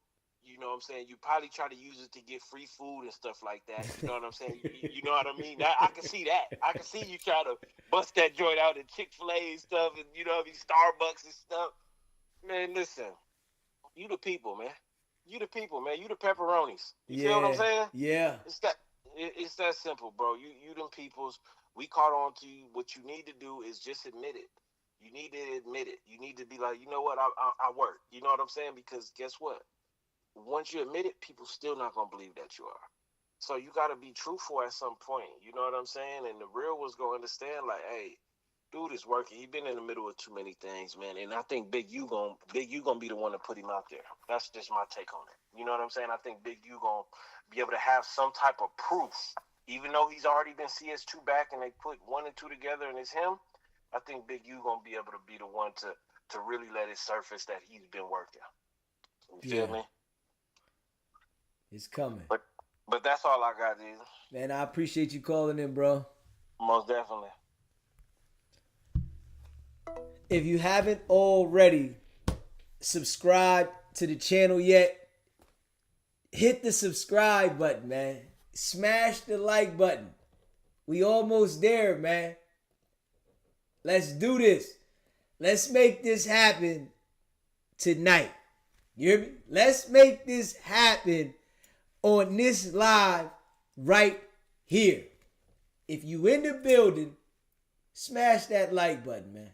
You know what I'm saying? You probably try to use it to get free food and stuff like that. You know what I'm saying? You know what I mean? I can see that. I can see you try to bust that joint out in Chick-fil-A and stuff and, you know what I mean, Starbucks and stuff. Man, listen. You the people, man. You the people, man. You the pepperonis. You feel what I'm saying? Yeah. It's that simple, bro. You them peoples. We caught on to you. What you need to do is just admit it. You need to admit it. You need to be like, you know what, I work. You know what I'm saying? Because guess what? Once you admit it, people still not going to believe that you are. So you got to be truthful at some point. You know what I'm saying? And the real one's going to understand like, hey, Dude is working. He been in the middle of too many things, man. And I think Big U gonna be the one to put him out there. That's just my take on it. You know what I'm saying? I think Big U gonna be able to have some type of proof, even though he's already been CS2 back and they put 1 and 2 together and it's him. I think Big U gonna be able to be the one to really let it surface that he's been working. You feel me? It's coming. But that's all I got, dude. Man, I appreciate you calling in, bro. Most definitely. If you haven't already subscribed to the channel yet, hit the subscribe button, man. Smash the like button. We almost there, man. Let's do this. Let's make this happen tonight. You hear me? Let's make this happen on this live right here. If you in the building, smash that like button, man.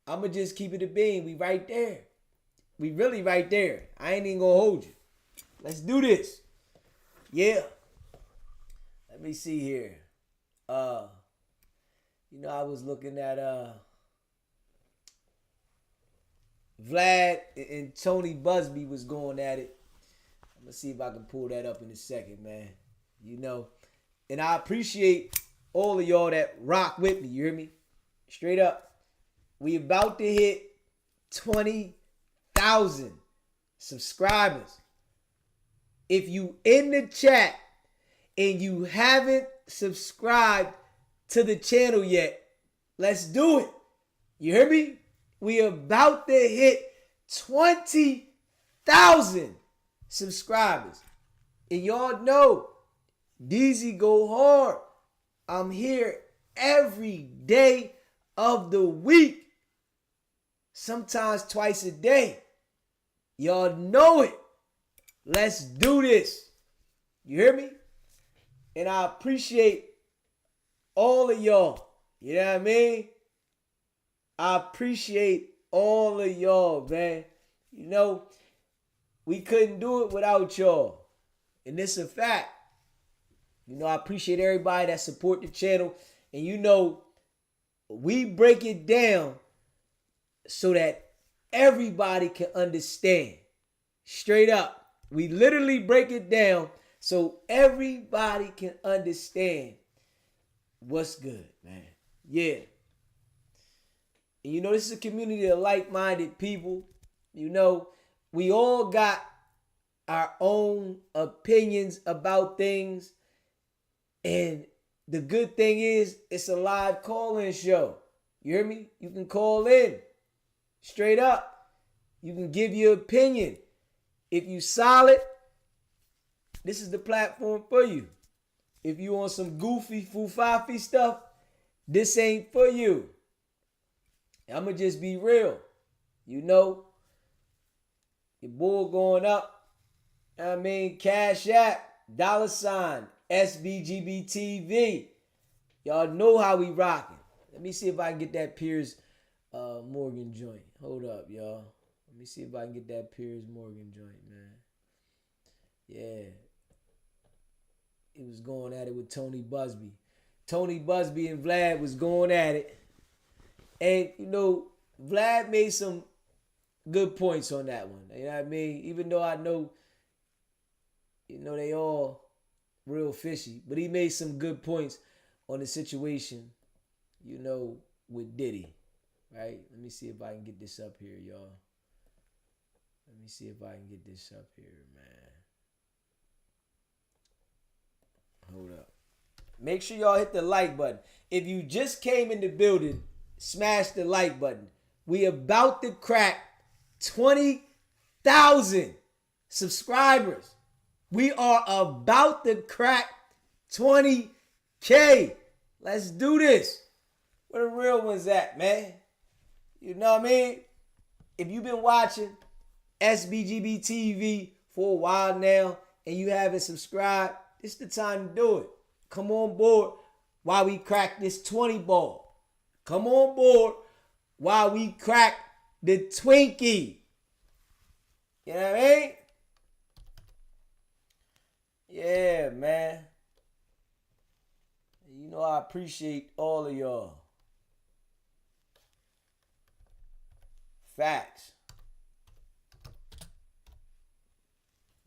I'ma just keep it a bean. We right there. We really right there. I ain't even gonna hold you. Let's do this. Yeah. Let me see here. I was looking at Vlad and Tony Buzbee was going at it. I'm gonna see if I can pull that up in a second, man. And I appreciate all of y'all that rock with me. You hear me? Straight up. We about to hit 20,000 subscribers. If you in the chat and you haven't subscribed to the channel yet, let's do it. You hear me? We about to hit 20,000 subscribers. And y'all know, DZ go hard. I'm here every day of the week. Sometimes twice a day. Y'all know it. Let's do this. You hear me? And I appreciate all of y'all. You know what I mean? I appreciate all of y'all, man. We couldn't do it without y'all. And it's a fact. I appreciate everybody that support the channel. And we break it down so that everybody can understand. Straight up. We literally break it down so everybody can understand what's good, man. Yeah. And this is a community of like-minded people. We all got our own opinions about things. And the good thing is it's a live call-in show. You hear me? You can call in. Straight up. You can give your opinion. If you solid, this is the platform for you. If you on some goofy, foo-faffy stuff, this ain't for you. I'm going to just be real. Your bull going up. Cash App, $, SBGBTV. Y'all know how we rocking. Let me see if I can get that Piers Morgan joint. Hold up, y'all. Let me see if I can get that Piers Morgan joint, man. Yeah. He was going at it with Tony Buzbee. Tony Buzbee and Vlad was going at it. And, Vlad made some good points on that one. You know what I mean? Even though I know, they all real fishy. But he made some good points on the situation, with Diddy. Right? Let me see if I can get this up here, y'all. Let me see if I can get this up here, man. Hold up. Make sure y'all hit the like button. If you just came in the building, smash the like button. We about to crack 20,000 subscribers. We are about to crack 20K. Let's do this. Where the real ones at, man? You know what I mean? If you've been watching SBGB TV for a while now and you haven't subscribed, it's the time to do it. Come on board while we crack this 20 ball. Come on board while we crack the Twinkie. You know what I mean? Yeah, man. I appreciate all of y'all. Facts.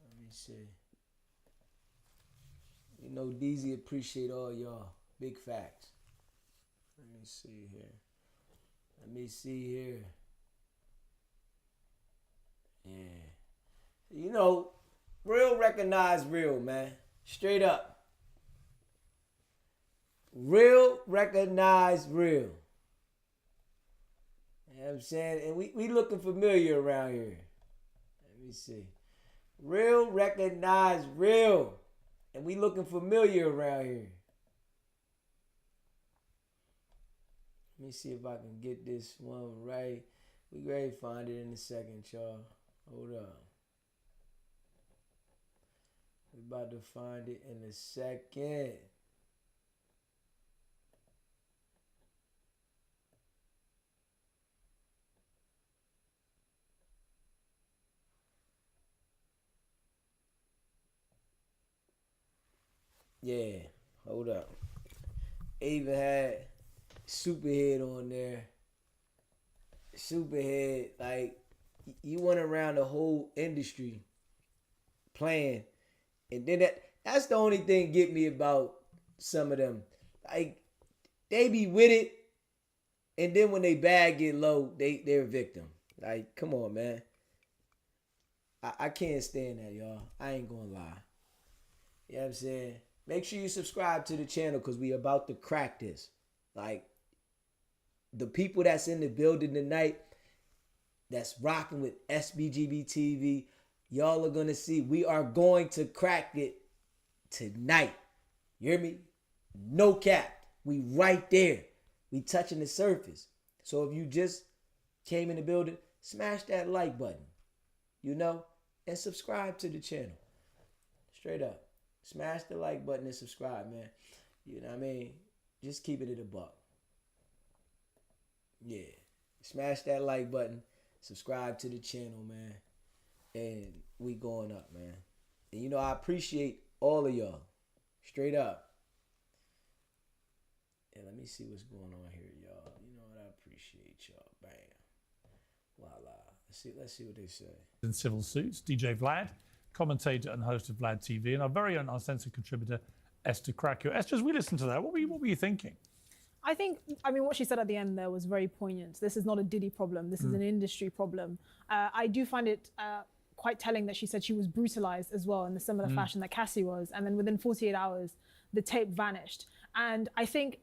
Let me see. You know, DZ appreciate all y'all. Big facts. Let me see here. Let me see here. Yeah. You know, real recognize real, man. Straight up. Real recognize real. You know what I'm saying? And we looking familiar around here. Let me see. Real recognize real. And we looking familiar around here. Let me see if I can get this one right. We ready to find it in a second, y'all. Hold up. We about to find it in a second. Yeah, hold up. Even had Superhead on there. Superhead, like, you went around the whole industry playing. And then that's the only thing get me about some of them. Like, they be with it, and then when they bag get low, they're a victim. Like, come on, man. I can't stand that, y'all. I ain't gonna lie. You know what I'm saying? Make sure you subscribe to the channel because we about to crack this. Like, the people that's in the building tonight that's rocking with SBGB TV, y'all are going to see we are going to crack it tonight. You hear me? No cap. We right there. We touching the surface. So if you just came in the building, smash that like button, you know, and subscribe to the channel. Straight up. Smash the like button and subscribe, man. You know what I mean? Just keep it at a buck. Yeah. Smash that like button. Subscribe to the channel, man. And we going up, man. And you know, I appreciate all of y'all. Straight up. And let me see what's going on here, y'all. You know what? I appreciate y'all. Bam. Voila. Let's see what they say. In civil suits, DJ Vlad, commentator and host of Vlad TV, and our very own uncensored contributor, Esther Krakio. Esther, as we listened to that, what were you thinking? I mean, what she said at the end there was very poignant. This is not a Diddy problem. This is an industry problem. I do find it quite telling that she said she was brutalized as well in the similar fashion that Cassie was. And then within 48 hours, the tape vanished. And I think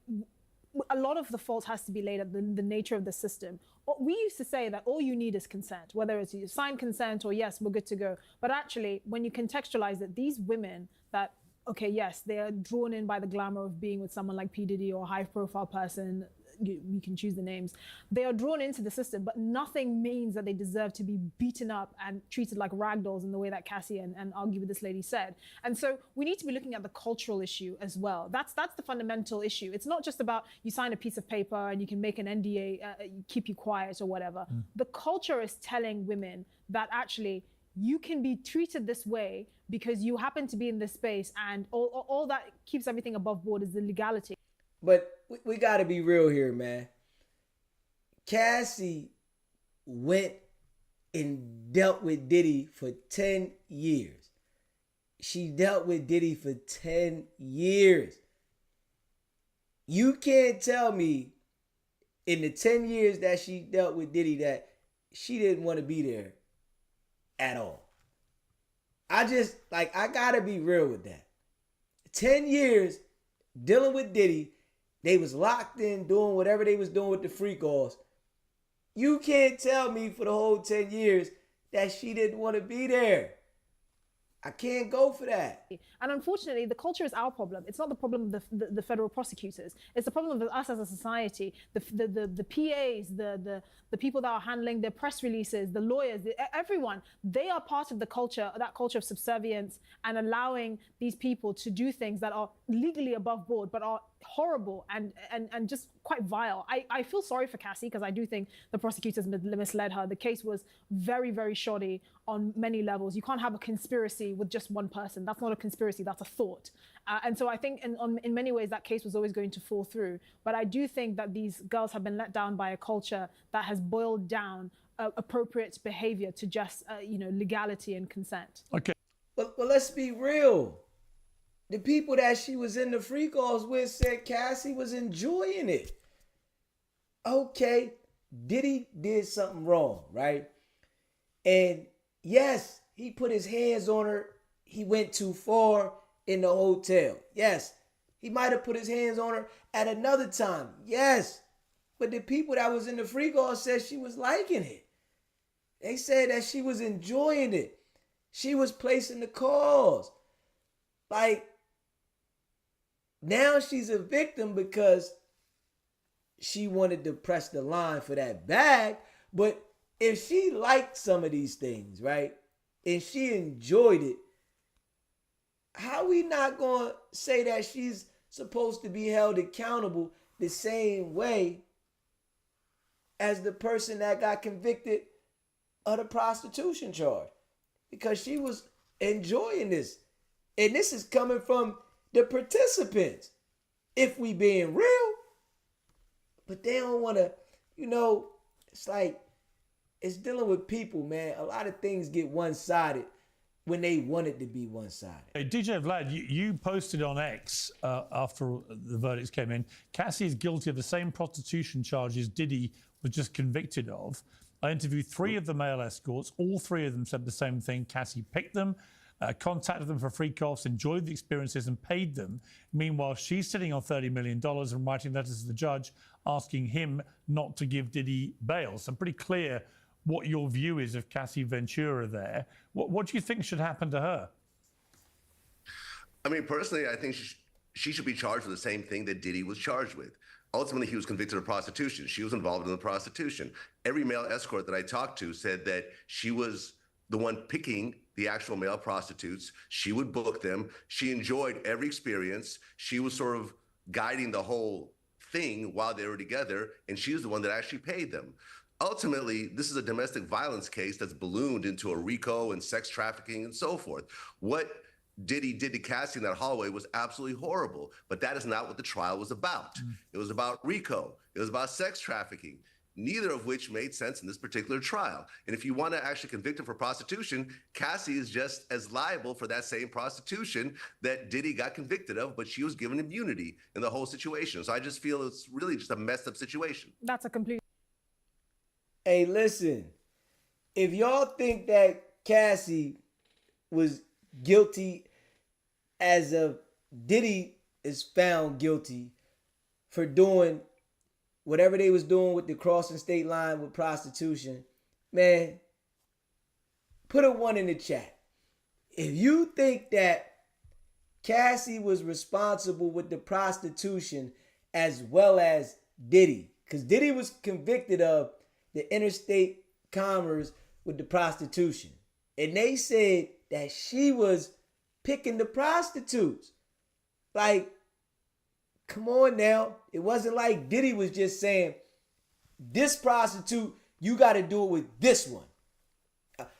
a lot of the fault has to be laid at the nature of the system. We used to say that all you need is consent, whether it's you sign consent or yes, we're good to go. But actually, when you contextualize it, these women that, okay, yes, they are drawn in by the glamour of being with someone like P. Diddy or a high-profile person, you can choose the names. They are drawn into the system, but nothing means that they deserve to be beaten up and treated like ragdolls in the way that Cassie and argue with this lady said. And so we need to be looking at the cultural issue as well. That's the fundamental issue. It's not just about you sign a piece of paper and you can make an NDA, keep you quiet or whatever. The culture is telling women that actually you can be treated this way because you happen to be in this space, and all that keeps everything above board is the legality. But we got to be real here, man. Cassie went and dealt with Diddy for 10 years. She dealt with Diddy for 10 years. You can't tell me in the 10 years that she dealt with Diddy that she didn't want to be there at all. I got to be real with that. 10 years dealing with Diddy. They was locked in doing whatever they was doing with the free calls. You can't tell me for the whole 10 years that she didn't want to be there. I can't go for that. And unfortunately, the culture is our problem. It's not the problem of the federal prosecutors. It's the problem of us as a society. The PAs, the people that are handling the press releases, the lawyers, everyone, they are part of the culture, that culture of subservience and allowing these people to do things that are legally above board, but are horrible and just quite vile. I feel sorry for Cassie because I do think the prosecutors misled her. The case was very, very shoddy on many levels. You can't have a conspiracy with just one person. That's not a conspiracy, that's a thought. And so I think in many ways that case was always going to fall through. But I do think that these girls have been let down by a culture that has boiled down appropriate behavior to just, legality and consent. Okay. But let's be real. The people that she was in the free calls with said Cassie was enjoying it. Okay, Diddy did something wrong, right? And yes, he put his hands on her. He went too far in the hotel. Yes, he might have put his hands on her at another time. Yes, but the people that was in the free call said she was liking it. They said that she was enjoying it. She was placing the calls. Like, now she's a victim because she wanted to press the line for that bag. But if she liked some of these things, right, and she enjoyed it, how we not going to say that she's supposed to be held accountable the same way as the person that got convicted of the prostitution charge? Because she was enjoying this. And this is coming from the participants, if we being real. But they don't want to, it's like, it's dealing with people, man. A lot of things get one-sided when they want it to be one-sided. Hey, DJ Vlad, you posted on X after the verdicts came in, Cassie is guilty of the same prostitution charges Diddy was just convicted of. I interviewed 3 of the male escorts. All 3 of them said the same thing. Cassie picked them, contacted them for free calls, enjoyed the experiences and paid them. Meanwhile, she's sitting on $30 million and writing letters to the judge asking him not to give Diddy bail. So pretty clear what your view is of Cassie Ventura there. What do you think should happen to her? I mean, personally, I think she should be charged with the same thing that Diddy was charged with. Ultimately, he was convicted of prostitution. She was involved in the prostitution. Every male escort that I talked to said that she was the one picking the actual male prostitutes. She would book them. She enjoyed every experience. She was sort of guiding the whole thing while they were together, and she was the one that actually paid them. Ultimately, this is a domestic violence case that's ballooned into a RICO and sex trafficking and so forth. What Diddy did to Cassie in that hallway was absolutely horrible, but that is not what the trial was about. It was about RICO. It was about sex trafficking, neither of which made sense in this particular trial. And if you want to actually convict him for prostitution, Cassie is just as liable for that same prostitution that Diddy got convicted of, but she was given immunity in the whole situation. So I just feel it's really just a messed up situation. That's a complete... Hey, listen, if y'all think that Cassie was guilty as of Diddy is found guilty for doing whatever they was doing with the crossing state line with prostitution, man, put a 1 in the chat. If you think that Cassie was responsible with the prostitution as well as Diddy, because Diddy was convicted of the interstate commerce with the prostitution, and they said that she was picking the prostitutes. Like, come on now. It wasn't like Diddy was just saying, this prostitute, you got to do it with this one.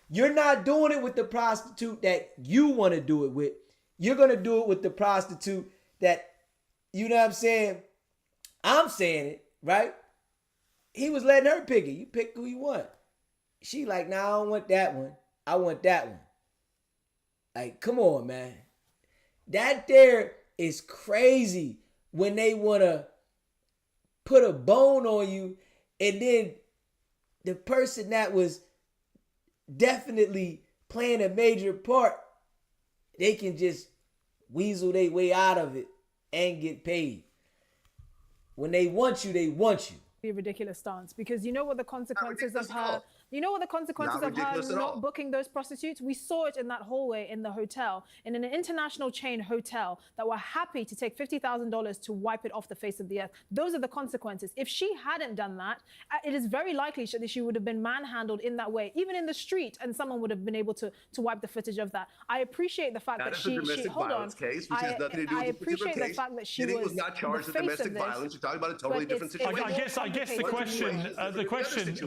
You're not doing it with the prostitute that you want to do it with. You're going to do it with the prostitute that, you know what I'm saying? I'm saying it, right? He was letting her pick it. You pick who you want. She like, nah, I don't want that one. I want that one. Like, come on, man. That there is crazy when they want to put a bone on you and then the person that was definitely playing a major part, they can just weasel their way out of it and get paid. When they want you, they want you. A ridiculous stance, because you know what the consequences of her not booking those prostitutes? We saw it in that hallway in the hotel, in an international chain hotel that were happy to take $50,000 to wipe it off the face of the earth. Those are the consequences. If she hadn't done that, it is very likely that she would have been manhandled in that way, even in the street, and someone would have been able to wipe the footage of that. I appreciate the fact that she hold on. Case, which has nothing to do with I appreciate the fact that she was not charged with domestic violence. You're talking about a totally different situation. I guess the question.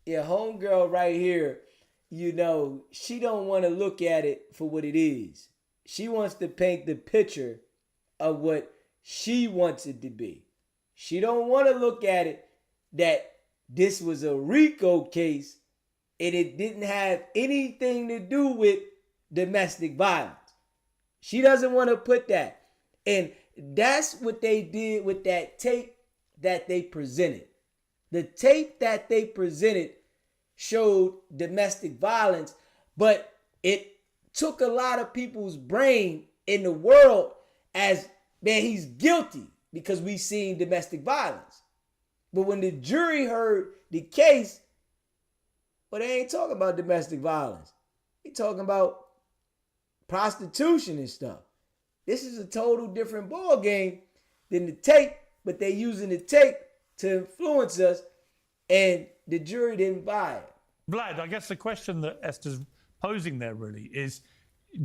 Yeah, homegirl right here, you know, she don't want to look at it for what it is. She wants to paint the picture of what she wants it to be. She don't want to look at it that this was a RICO case and it didn't have anything to do with domestic violence. She doesn't want to put that. And that's what they did with that tape that they presented. The tape that they presented showed domestic violence, but it took a lot of people's brain in the world as, man, he's guilty because we seen domestic violence. But when the jury heard the case, well, they ain't talking about domestic violence. They talking about prostitution and stuff. This is a total different ball game than the tape, but they using the tape to influence us, and the jury didn't buy it. Vlad, I guess the question that Esther's posing there really is,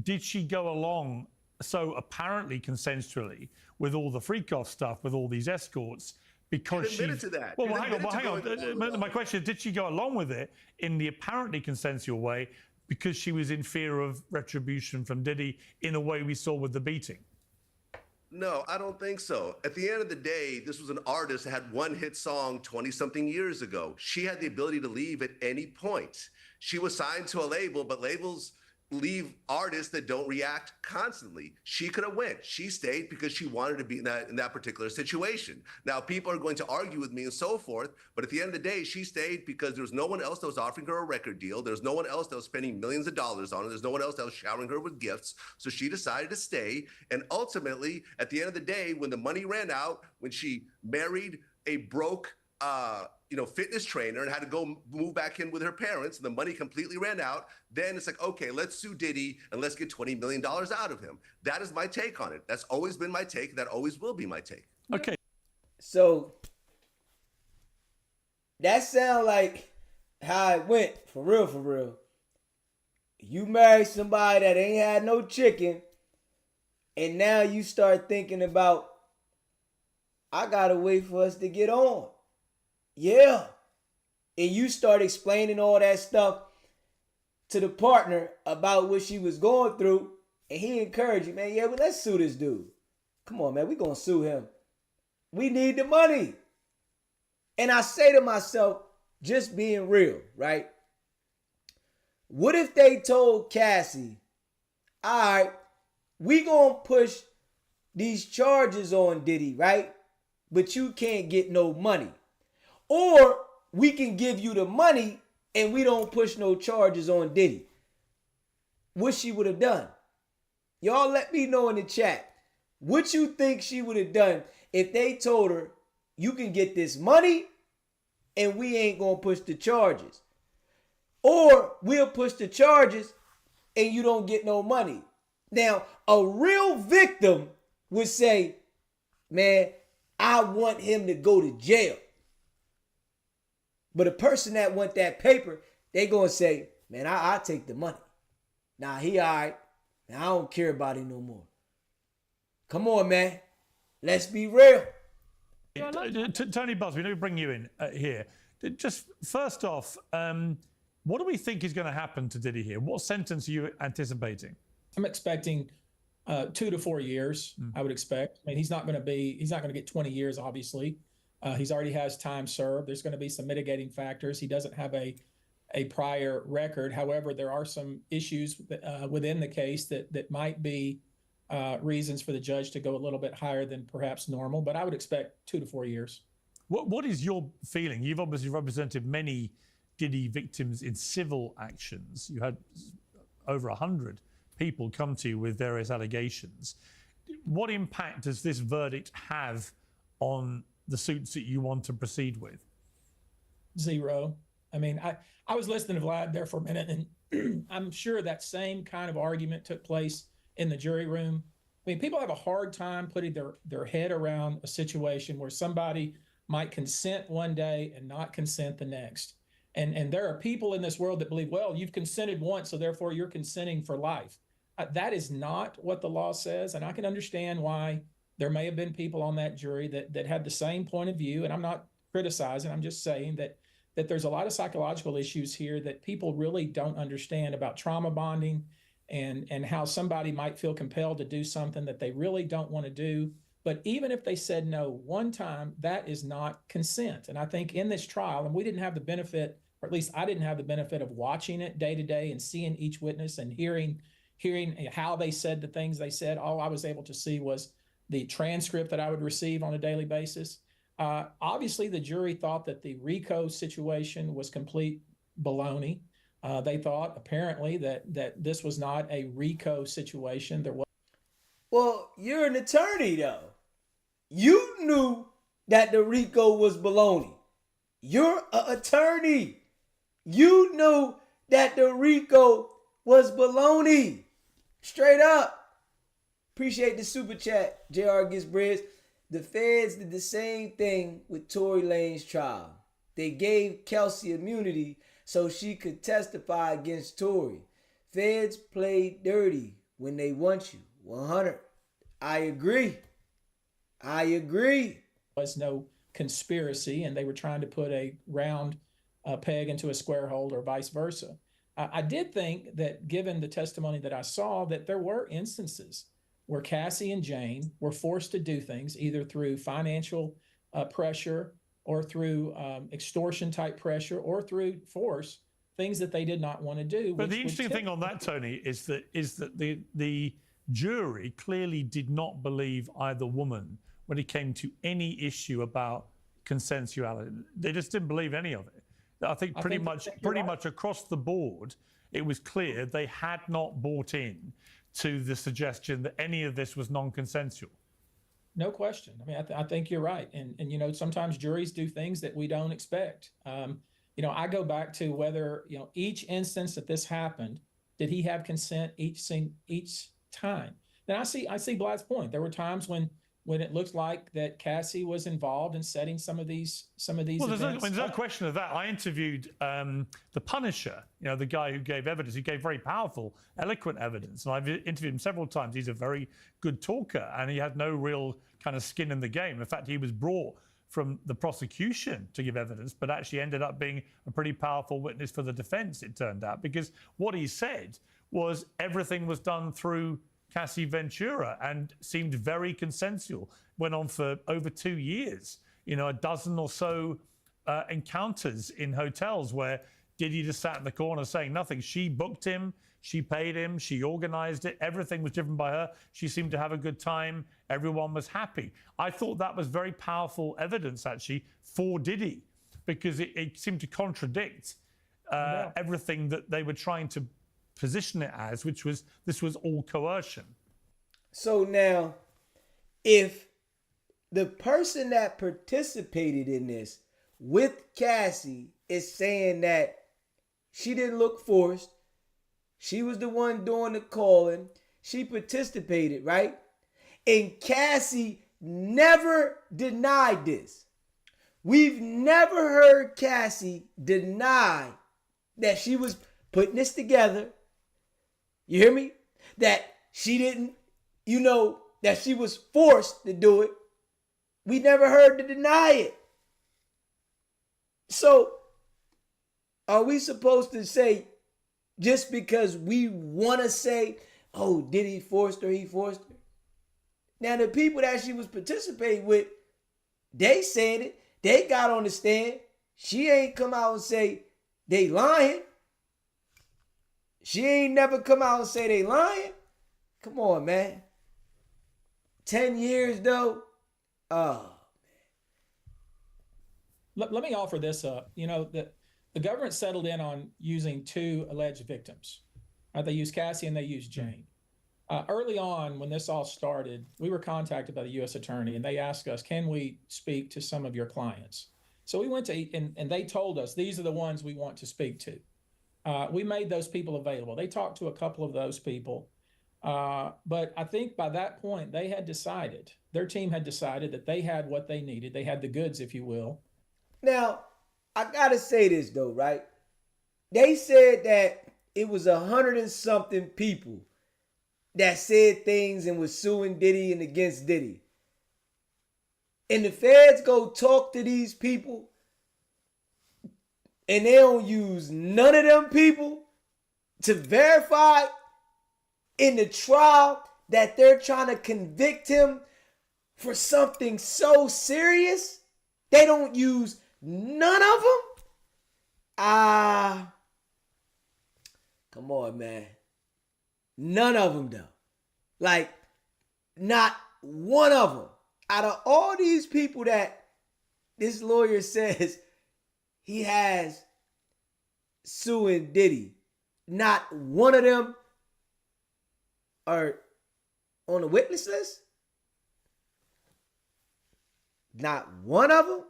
did she go along so apparently consensually with all the freak-off stuff, with all these escorts, because she admitted to that. Well, hang on. My question is, did she go along with it in the apparently consensual way because she was in fear of retribution from Diddy in a way we saw with the beating? No, I don't think so. At the end of the day, this was an artist that had one hit song 20-something years ago. She had the ability to leave at any point. She was signed to a label, but labels leave artists that don't react constantly. She could have went. She stayed because she wanted to be in that particular situation. Now, people are going to argue with me and so forth, but at the end of the day, she stayed because there was no one else that was offering her a record deal. There's no one else that was spending millions of dollars on it. There's no one else that was showering her with gifts. So she decided to stay. And ultimately, at the end of the day, when the money ran out, when she married a broke fitness trainer and had to go move back in with her parents, and the money completely ran out, then it's like, okay, let's sue Diddy and let's get $20 million out of him. That is my take on it. That's always been my take. That always will be my take. Okay. So that sound like how it went, for real, for real. You married somebody that ain't had no chicken, and now you start thinking about, I gotta wait for us to get on. Yeah. And you start explaining all that stuff to the partner about what she was going through, and he encouraged you, man, yeah, well, let's sue this dude. Come on, man, we gonna sue him. We need the money. And I say to myself, just being real, right? What if they told Cassie, all right, we gonna push these charges on Diddy, right? But you can't get no money. Or we can give you the money and we don't push no charges on Diddy. What she would have done? Y'all let me know in the chat. What you think she would have done if they told her, you can get this money and we ain't gonna push the charges? Or we'll push the charges and you don't get no money. Now, a real victim would say, man, I want him to go to jail. But a person that want that paper, they gonna say, man, I'll take the money. Nah, he all right. Man, I don't care about him no more. Come on, man. Let's be real. Tony Buzbee, let me bring you in here. Just first off, what do we think is going to happen to Diddy here? What sentence are you anticipating? I'm expecting 2 to 4 years. I would expect. I mean, he's not going to get 20 years, obviously. He's already has time served. There's going to be some mitigating factors. He doesn't have a prior record. However, there are some issues within the case that might be reasons for the judge to go a little bit higher than perhaps normal. But I would expect 2 to 4 years. What is your feeling? You've obviously represented many Diddy victims in civil actions. You had over 100 people come to you with various allegations. What impact does this verdict have on the suits that you want to proceed with? Zero. I mean, I was listening to Vlad there for a minute, and I'm sure that same kind of argument took place in the jury room. I mean, people have a hard time putting their head around a situation where somebody might consent one day and not consent the next. And there are people in this world that believe, well, you've consented once, so therefore you're consenting for life. That is not what the law says, and I can understand why there may have been people on that jury that had the same point of view, and I'm not criticizing, I'm just saying that there's a lot of psychological issues here that people really don't understand about trauma bonding and how somebody might feel compelled to do something that they really don't want to do But even if they said no one time, that is not consent. And I think in this trial, and we didn't have the benefit, or at least I didn't have the benefit of watching it day to day and seeing each witness and hearing how they said the things they said. All I was able to see was the transcript that I would receive on a daily basis. Obviously, the jury thought that the RICO situation was complete baloney. They thought apparently that this was not a RICO situation. There was. Well, you're an attorney though. You knew that the RICO was baloney. You're an attorney. You knew that the RICO was baloney. Straight up. Appreciate the super chat. JR gets breads. The feds did the same thing with Tory Lanez trial. They gave Kelsey immunity so she could testify against Tory. Feds played dirty when they want you. 100. I agree. Was no conspiracy, and they were trying to put a round peg into a square hole or vice versa. I did think that, given the testimony that I saw, that there were instances where Cassie and Jane were forced to do things either through financial pressure or through extortion type pressure or through force, things that they did not want to do. But the interesting thing on that, Tony, is that the jury clearly did not believe either woman when it came to any issue about consensuality. They just didn't believe any of it. I think pretty much across the board, it was clear they had not bought in to the suggestion that any of this was non-consensual. No question. I mean, I think you're right. And you know, sometimes juries do things that we don't expect. You know, I go back to whether, you know, each instance that this happened, did he have consent each time? Then I see Vlad's point. There were times when it looked like that Cassie was involved in setting some of these Well, events. there's no question of that. I interviewed the Punisher, you know, the guy who gave evidence. He gave very powerful, eloquent evidence. And I've interviewed him several times. He's a very good talker, and he had no real kind of skin in the game. In fact, he was brought from the prosecution to give evidence, but actually ended up being a pretty powerful witness for the defense, it turned out, because what he said was everything was done through Cassie Ventura and seemed very consensual. Went on for over 2 years, you know, a dozen or so encounters in hotels where Diddy just sat in the corner saying nothing. She booked him, she paid him, she organized it. Everything was driven by her. She seemed to have a good time. Everyone was happy. I thought that was very powerful evidence, actually, for Diddy, because it seemed to contradict everything that they were trying to position it as, which was this was all coercion. So now, if the person that participated in this with Cassie is saying that she didn't look forced, she was the one doing the calling, she participated, right? And Cassie never denied this. We've never heard Cassie deny that she was putting this together. You hear me? That she didn't, you know, that she was forced to do it. We never heard her deny it. So, are we supposed to say, just because we want to say, oh, did he force her? He forced her. Now, the people that she was participating with, they said it. They got on the stand. She ain't come out and say they lying. She ain't never come out and say they lying. Come on, man. 10 years, though. Oh, man. Let me offer this up. You know, the government settled in on using 2 alleged victims. They used Cassie and they used Jane. Early on, when this all started, we were contacted by the U.S. Attorney, and they asked us, can we speak to some of your clients? So we went to, and they told us, these are the ones we want to speak to. We made those people available. They talked to a couple of those people. But I think by that point, they had decided, their team had decided that they had what they needed. They had the goods, if you will. Now, I got to say this, though, right? They said that it was 100 and something people that said things and was suing Diddy and against Diddy. And the feds go talk to these people, and they don't use none of them people to verify in the trial that they're trying to convict him for something so serious, they don't use none of them? Come on, man. None of them, though. Like, not one of them. Out of all these people that this lawyer says he has suing Diddy, not one of them are on the witness list? Not one of them?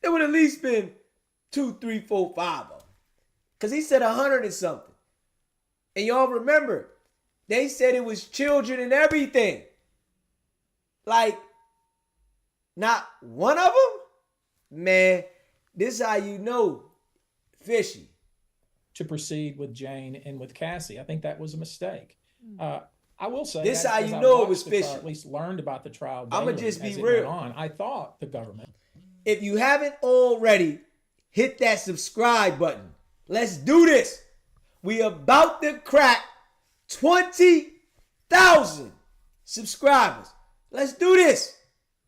There would at least been 2, 3, 4, 5 of them. Because he said 100 and something. And y'all remember, they said it was children and everything. Like, not one of them? Man, this is how you know fishy. To proceed with Jane and with Cassie. I think that was a mistake. I will say, this as how you I know it was watched the trial, fishy. At least learned about the trial. I'ma daily just be as it real. went on. I thought the government. If you haven't already, hit that subscribe button. Let's do this. We about to crack 20,000 subscribers. Let's do this.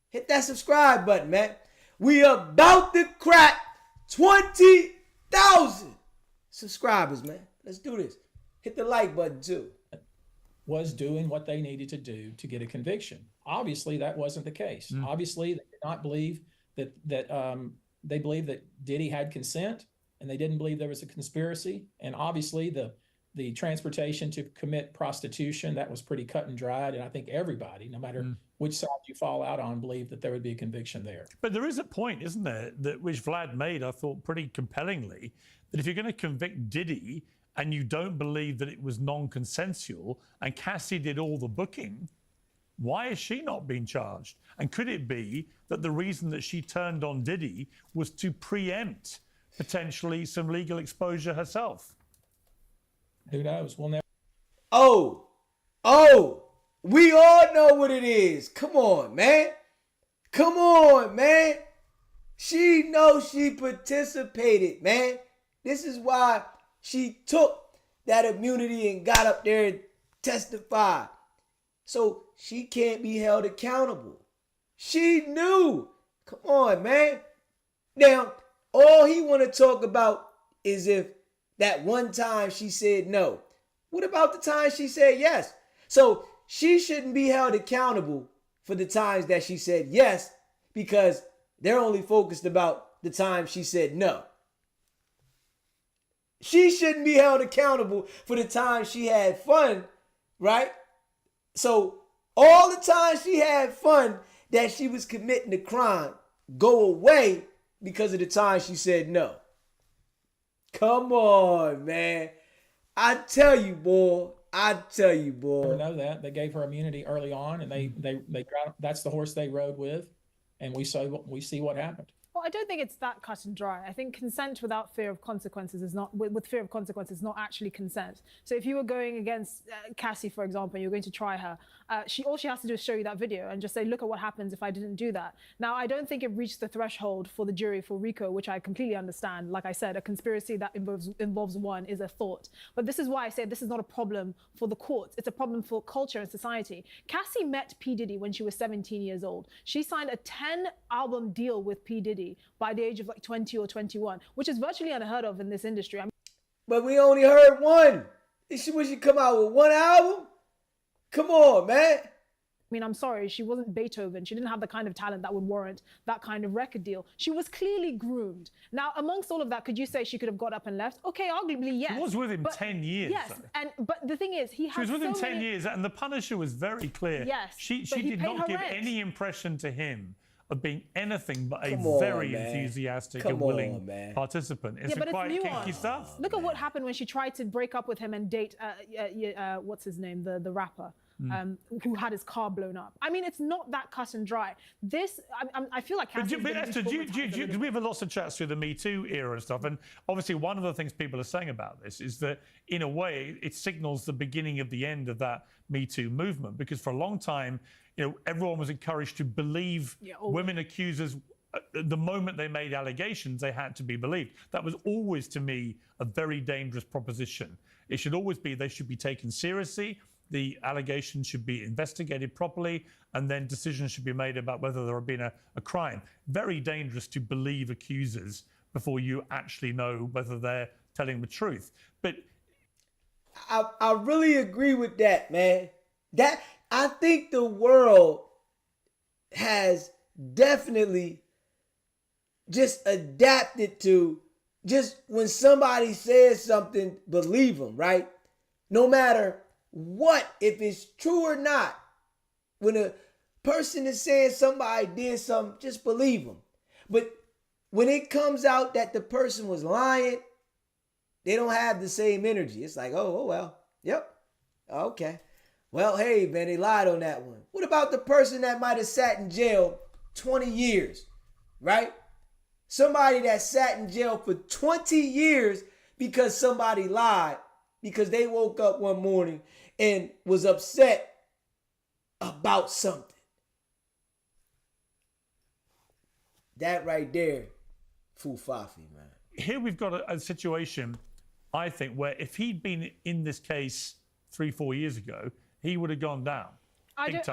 Hit that subscribe button, man. We about to crack 20,000 subscribers, man. Let's do this. Hit the like button too. Was doing what they needed to do to get a conviction. Obviously, that wasn't the case. Obviously, they did not believe that they believed that Diddy had consent, and they didn't believe there was a conspiracy. And obviously, the transportation to commit prostitution, that was pretty cut and dried. And I think everybody, no matter which side you fall out on, believed that there would be a conviction there. But there is a point, isn't there, that which Vlad made, I thought, pretty compellingly, that if you're going to convict Diddy and you don't believe that it was non-consensual and Cassie did all the booking, why is she not being charged? And could it be that the reason that she turned on Diddy was to preempt potentially some legal exposure herself? Who knows? We'll never. Oh, we all know what it is. Come on, man. Come on, man. She knows she participated, man. This is why she took that immunity and got up there and testified. So she can't be held accountable. She knew. Come on, man. Now, all he want to talk about is if that one time she said no. What about the time she said yes? So she shouldn't be held accountable for the times that she said yes, because they're only focused about the time she said no. She shouldn't be held accountable for the time she had fun, right? So all the time she had fun that she was committing a crime go away because of the time she said no. Come on, man. I tell you, boy. Never know that. They gave her immunity early on, and they that's the horse they rode with, and we see what happened. Well, I don't think it's that cut and dry. I think consent without fear of consequences is not, with fear of consequences, not actually consent. So if you were going against Cassie, for example, you're going to try her, all she has to do is show you that video and just say, look at what happens if I didn't do that. Now, I don't think it reached the threshold for the jury for RICO, which I completely understand. Like I said, a conspiracy that involves one is a thought. But this is why I say this is not a problem for the courts. It's a problem for culture and society. Cassie met P. Diddy when she was 17 years old. She signed a 10-album deal with P. Diddy by the age of like 20 or 21, which is virtually unheard of in this industry. But we only heard one. Would she come out with one album? Come on, man. I mean, I'm sorry, she wasn't Beethoven. She didn't have the kind of talent that would warrant that kind of record deal. She was clearly groomed. Now, amongst all of that, could you say she could have got up and left? Okay, arguably, yes. She was with him 10 years. Yes, but the thing is, he had She was with him so 10 many... years, and the Punisher was very clear. Yes, She but he did paid not her give rent. any impression to him of being anything but a Come on, very man. enthusiastic Come and willing on, man. participant. It's but quite it's kinky nuanced. stuff. Look at what happened when she tried to break up with him and date, what's his name, the rapper. Who had his car blown up. I mean, it's not that cut and dry. This, I feel like... But Esther, we have lots of chats through the Me Too era and stuff, and obviously one of the things people are saying about this is that, in a way, it signals the beginning of the end of that Me Too movement, because for a long time, everyone was encouraged to believe women accusers. The moment they made allegations, they had to be believed. That was always, to me, a very dangerous proposition. It should always be they should be taken seriously. the allegations should be investigated properly, and then decisions should be made about whether there had been a crime. Very dangerous to believe accusers before you actually know whether they're telling the truth. But I really agree with that, man. That I think the world has definitely just adapted to just when somebody says something, believe them, right? No matter what, if it's true or not. When a person is saying somebody did something, just believe them. But when it comes out that the person was lying, they don't have the same energy. It's like, oh well, yep, okay. Well, hey, man, they lied on that one. What about the person that might have sat in jail 20 years, right? Somebody that sat in jail for 20 years because somebody lied, because they woke up one morning and was upset about something. That right there, Fufafi, man. Here we've got a situation, I think, where if he'd been in this case 3-4 years ago, he would have gone down. I don't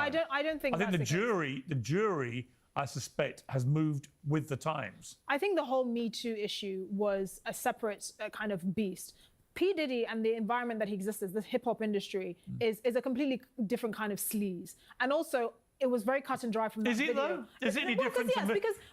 think. I think the jury, I suspect, has moved with the times. I think the whole Me Too issue was a separate kind of beast. P. Diddy and the environment that he exists in, the hip hop industry, is a completely different kind of sleaze. And also, it was very cut and dry from that video. Is it though? Is it any different?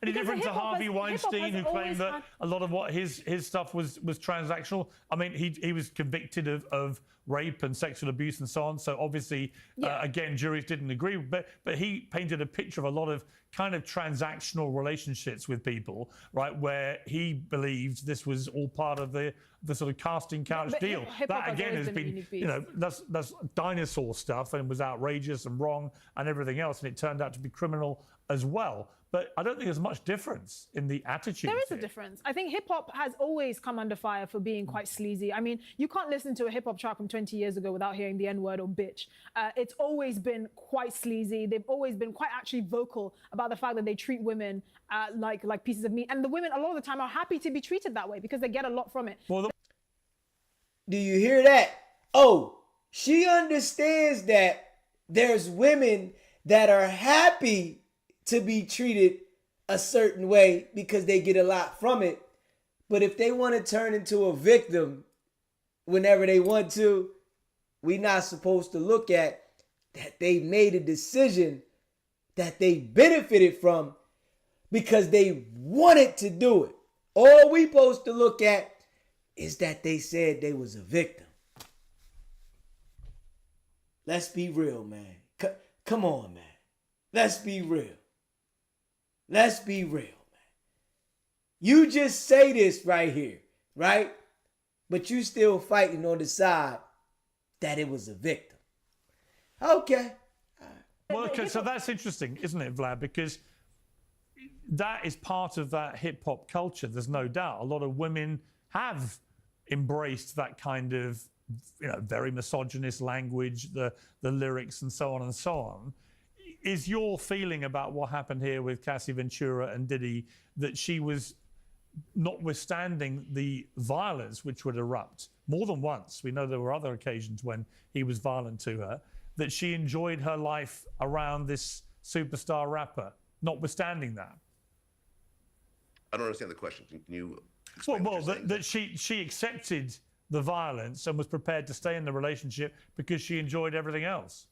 Any different to Harvey Weinstein, who claimed that a lot of what his stuff was transactional? I mean, he was convicted of rape and sexual abuse and so on. So obviously, again, juries didn't agree. But he painted a picture of a lot of kind of transactional relationships with people, right? Where he believed this was all part of the sort of casting couch deal. That again has been, you know, that's dinosaur stuff and was outrageous and wrong and everything else, and it turned out to be criminal as well. But I don't think there's much difference in the attitude. There is a difference. I think hip hop has always come under fire for being quite sleazy. I mean, you can't listen to a hip hop track from 20 years ago without hearing the N-word or bitch. It's always been quite sleazy. They've always been quite actually vocal about the fact that they treat women like pieces of meat. And the women, a lot of the time, are happy to be treated that way because they get a lot from it. Well, do you hear that? Oh, she understands that there's women that are happy to be treated a certain way because they get a lot from it. But if they want to turn into a victim whenever they want to, we're not supposed to look at that they made a decision that they benefited from because they wanted to do it. All we supposed to look at is that they said they was a victim. Let's be real, man. Come on, man. Let's be real. Let's be real, man. You just say this right here, right? But you still fighting on the side that it was a victim. Okay. Well, okay, so that's interesting, isn't it, Vlad? Because that is part of that hip hop culture, there's no doubt. A lot of women have embraced that kind of, you know, very misogynist language, the lyrics and so on and so on. Is your feeling about what happened here with Cassie Ventura and Diddy that she was, notwithstanding the violence which would erupt more than once, we know there were other occasions when he was violent to her, that she enjoyed her life around this superstar rapper, notwithstanding that? I don't understand the question. Can you explain? Well, that she accepted the violence and was prepared to stay in the relationship because she enjoyed everything else.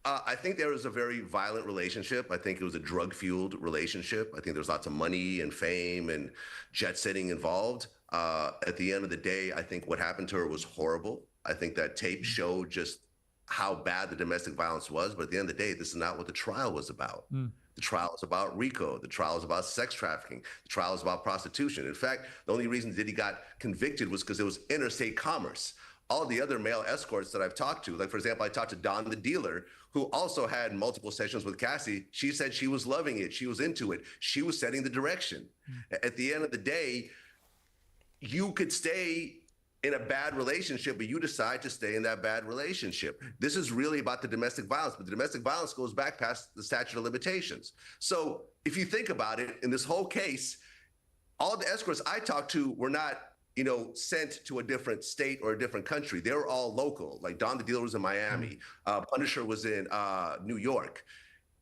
I think there was a very violent relationship. I think it was a drug-fueled relationship. I think there's lots of money and fame and jet-setting involved. At the end of the day, I think what happened to her was horrible. I think that tape showed just how bad the domestic violence was. But at the end of the day, this is not what the trial was about. The trial was about RICO. The trial was about sex trafficking. The trial was about prostitution. In fact, the only reason Diddy got convicted was because it was interstate commerce. All the other male escorts that I've talked to, like, for example, I talked to Don the dealer, who also had multiple sessions with Cassie. She said she was loving it. She was into it. She was setting the direction. At the end of the day, you could stay in a bad relationship, but you decide to stay in that bad relationship. This is really about the domestic violence, but the domestic violence goes back past the statute of limitations. So if you think about it, in this whole case, all the escorts I talked to were not sent to a different state or a different country. They were all local. Like Don the Dealer was in Miami, Punisher was in New York.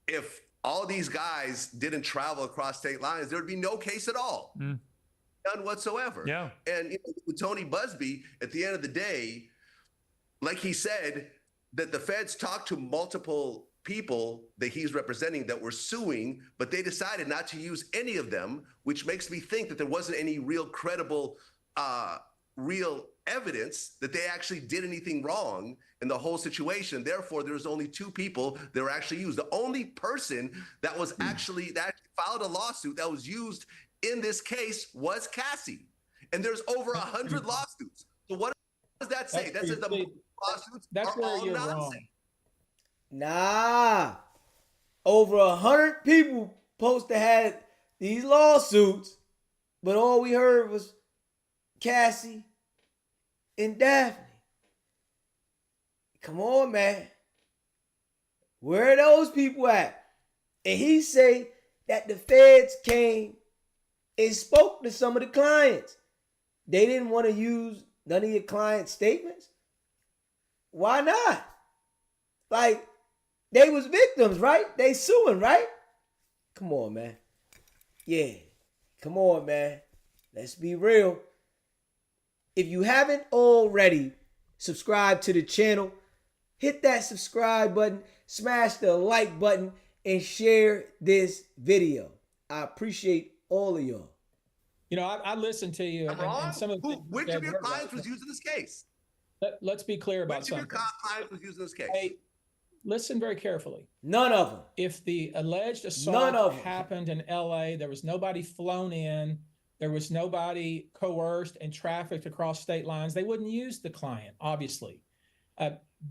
If all these guys didn't travel across state lines, there would be no case at all, none whatsoever. Yeah. And with Tony Buzbee, at the end of the day, like he said, that the feds talked to multiple people that he's representing that were suing, but they decided not to use any of them, which makes me think that there wasn't any real credible, real evidence that they actually did anything wrong in the whole situation. Therefore, there's only 2 people that were actually used. The only person that was actually that filed a lawsuit that was used in this case was Cassie. And there's over 100 lawsuits. So what does that say? That says the lawsuits are all nonsense. Nah, over 100 people supposed to have these lawsuits, but all we heard was Cassie and Daphne. Come on, man. Where are those people at? And he say that the feds came and spoke to some of the clients. They didn't want to use none of your clients' statements. Why not? Like, they was victims, right? They suing, right? Come on, man. Yeah. Come on, man. Let's be real. If you haven't already subscribed to the channel, hit that subscribe button, smash the like button, and share this video. I appreciate all of y'all. I listened to you. And some of which of your clients was used in this case? Let's be clear about something. Which of your clients was used in this case? Hey, listen very carefully. None of them. If the alleged assault happened in LA, there was nobody flown in, there was nobody coerced and trafficked across state lines, they wouldn't use the client, obviously.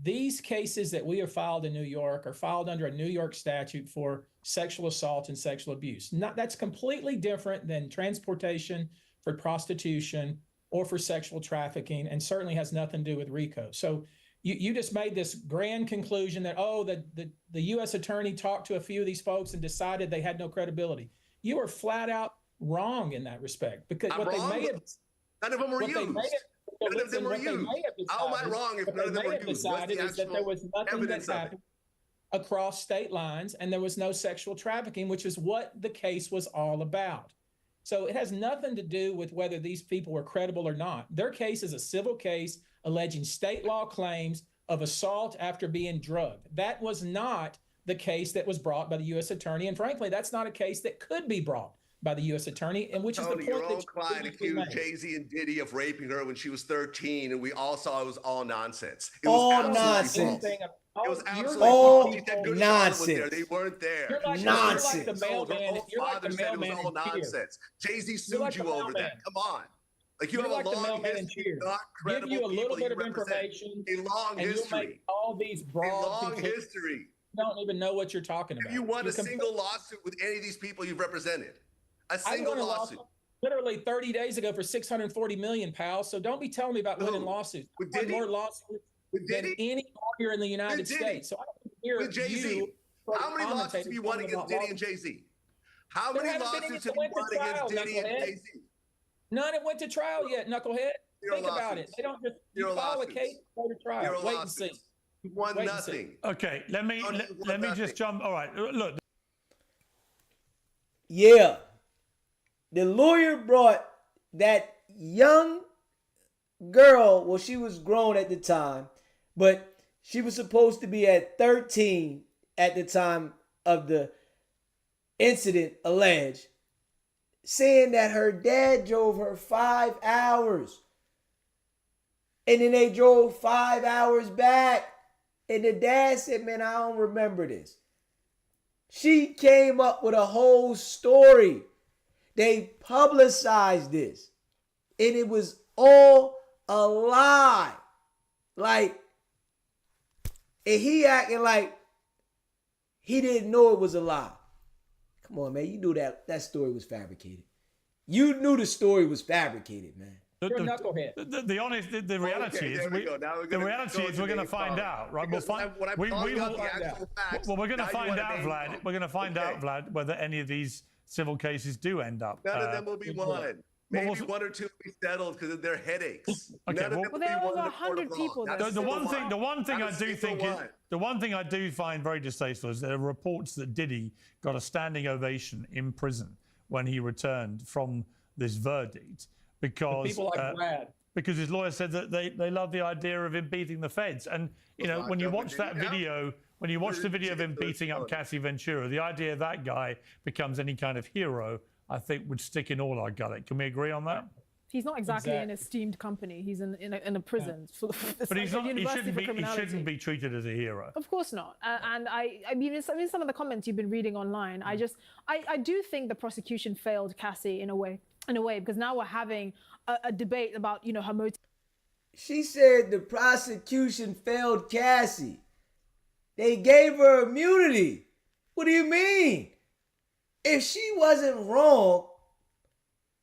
These cases that we have filed in New York are filed under a New York statute for sexual assault and sexual abuse. That's completely different than transportation for prostitution or for sexual trafficking, and certainly has nothing to do with RICO. So you just made this grand conclusion that, the U.S. attorney talked to a few of these folks and decided they had no credibility. You are flat out wrong in that respect, because none of them were used. None of them were used. How am I wrong if none of them were used? Decided is that there was nothing that happened across state lines, and there was no sexual trafficking, which is what the case was all about. So it has nothing to do with whether these people were credible or not. Their case is a civil case alleging state law claims of assault after being drugged. That was not the case that was brought by the U.S. attorney, and frankly, that's not a case that could be brought by the U.S. attorney, and which is the point your own client accused Jay-Z and Diddy of raping her when she was 13, and we all saw it was all nonsense. It was all nonsense. It was absolutely all nonsense. They weren't there. Nonsense. You're like the mailman all nonsense. Jay-Z sued you over that. Come on. Like, you have a long history, not credible give you a little people bit of information, a long history. Make all these broad, a long history. You don't even know what you're talking about. Have you won a single lawsuit with any of these people you've represented? A single lawsuit. Literally 30 days ago for $640 million, pal. So don't be telling me about winning lawsuits. With I've Diddy? won more lawsuits than any lawyer in the United States. So I don't hear with Jay-Z. How many lawsuits have you won against Diddy and Jay-Z? How many lawsuits have you won against Diddy and Jay-Z? None have went to trial yet, knucklehead. Think about it. They don't just file a case, go to trial. Wait and see. You won nothing. Okay, let me just jump. All right, look. Yeah. The lawyer brought that young girl, well, she was grown at the time, but she was supposed to be at 13 at the time of the incident alleged, saying that her dad drove her 5 hours. And then they drove 5 hours back. And the dad said, man, I don't remember this. She came up with a whole story. They publicized this. And it was all a lie. Like, and he acting like he didn't know it was a lie. Come on, man. You knew that story was fabricated. You knew the story was fabricated, man. You're a knucklehead. The reality is we're going to find out, right? We're going to find out, Vlad. We're going to find out, Vlad, whether any of these civil cases do end up. None of them will be won. Maybe was it? one or two will be settled because of their headaches. Okay, None of well, them will there be are won over in the court 100 of law. people Not that a The single one thing, the one thing Not I a do single think is, one. the one thing I do find very distasteful is there are reports that Diddy got a standing ovation in prison when he returned from this verdict because People like Vlad. because his lawyer said that they love the idea of him beating the feds. And you know, when you watch that video, when you watch the video of him beating up Cassie Ventura, the idea that guy becomes any kind of hero, I think, would stick in all our gullet. Can we agree on that? He's not exactly an esteemed company. He's in a prison. But he's not. He shouldn't be treated as a hero. Of course not. And I mean, in some of the comments you've been reading online, I do think the prosecution failed Cassie in a way, because now we're having a debate about, you know, her motive. She said the prosecution failed Cassie. They gave her immunity. What do you mean? If she wasn't wrong,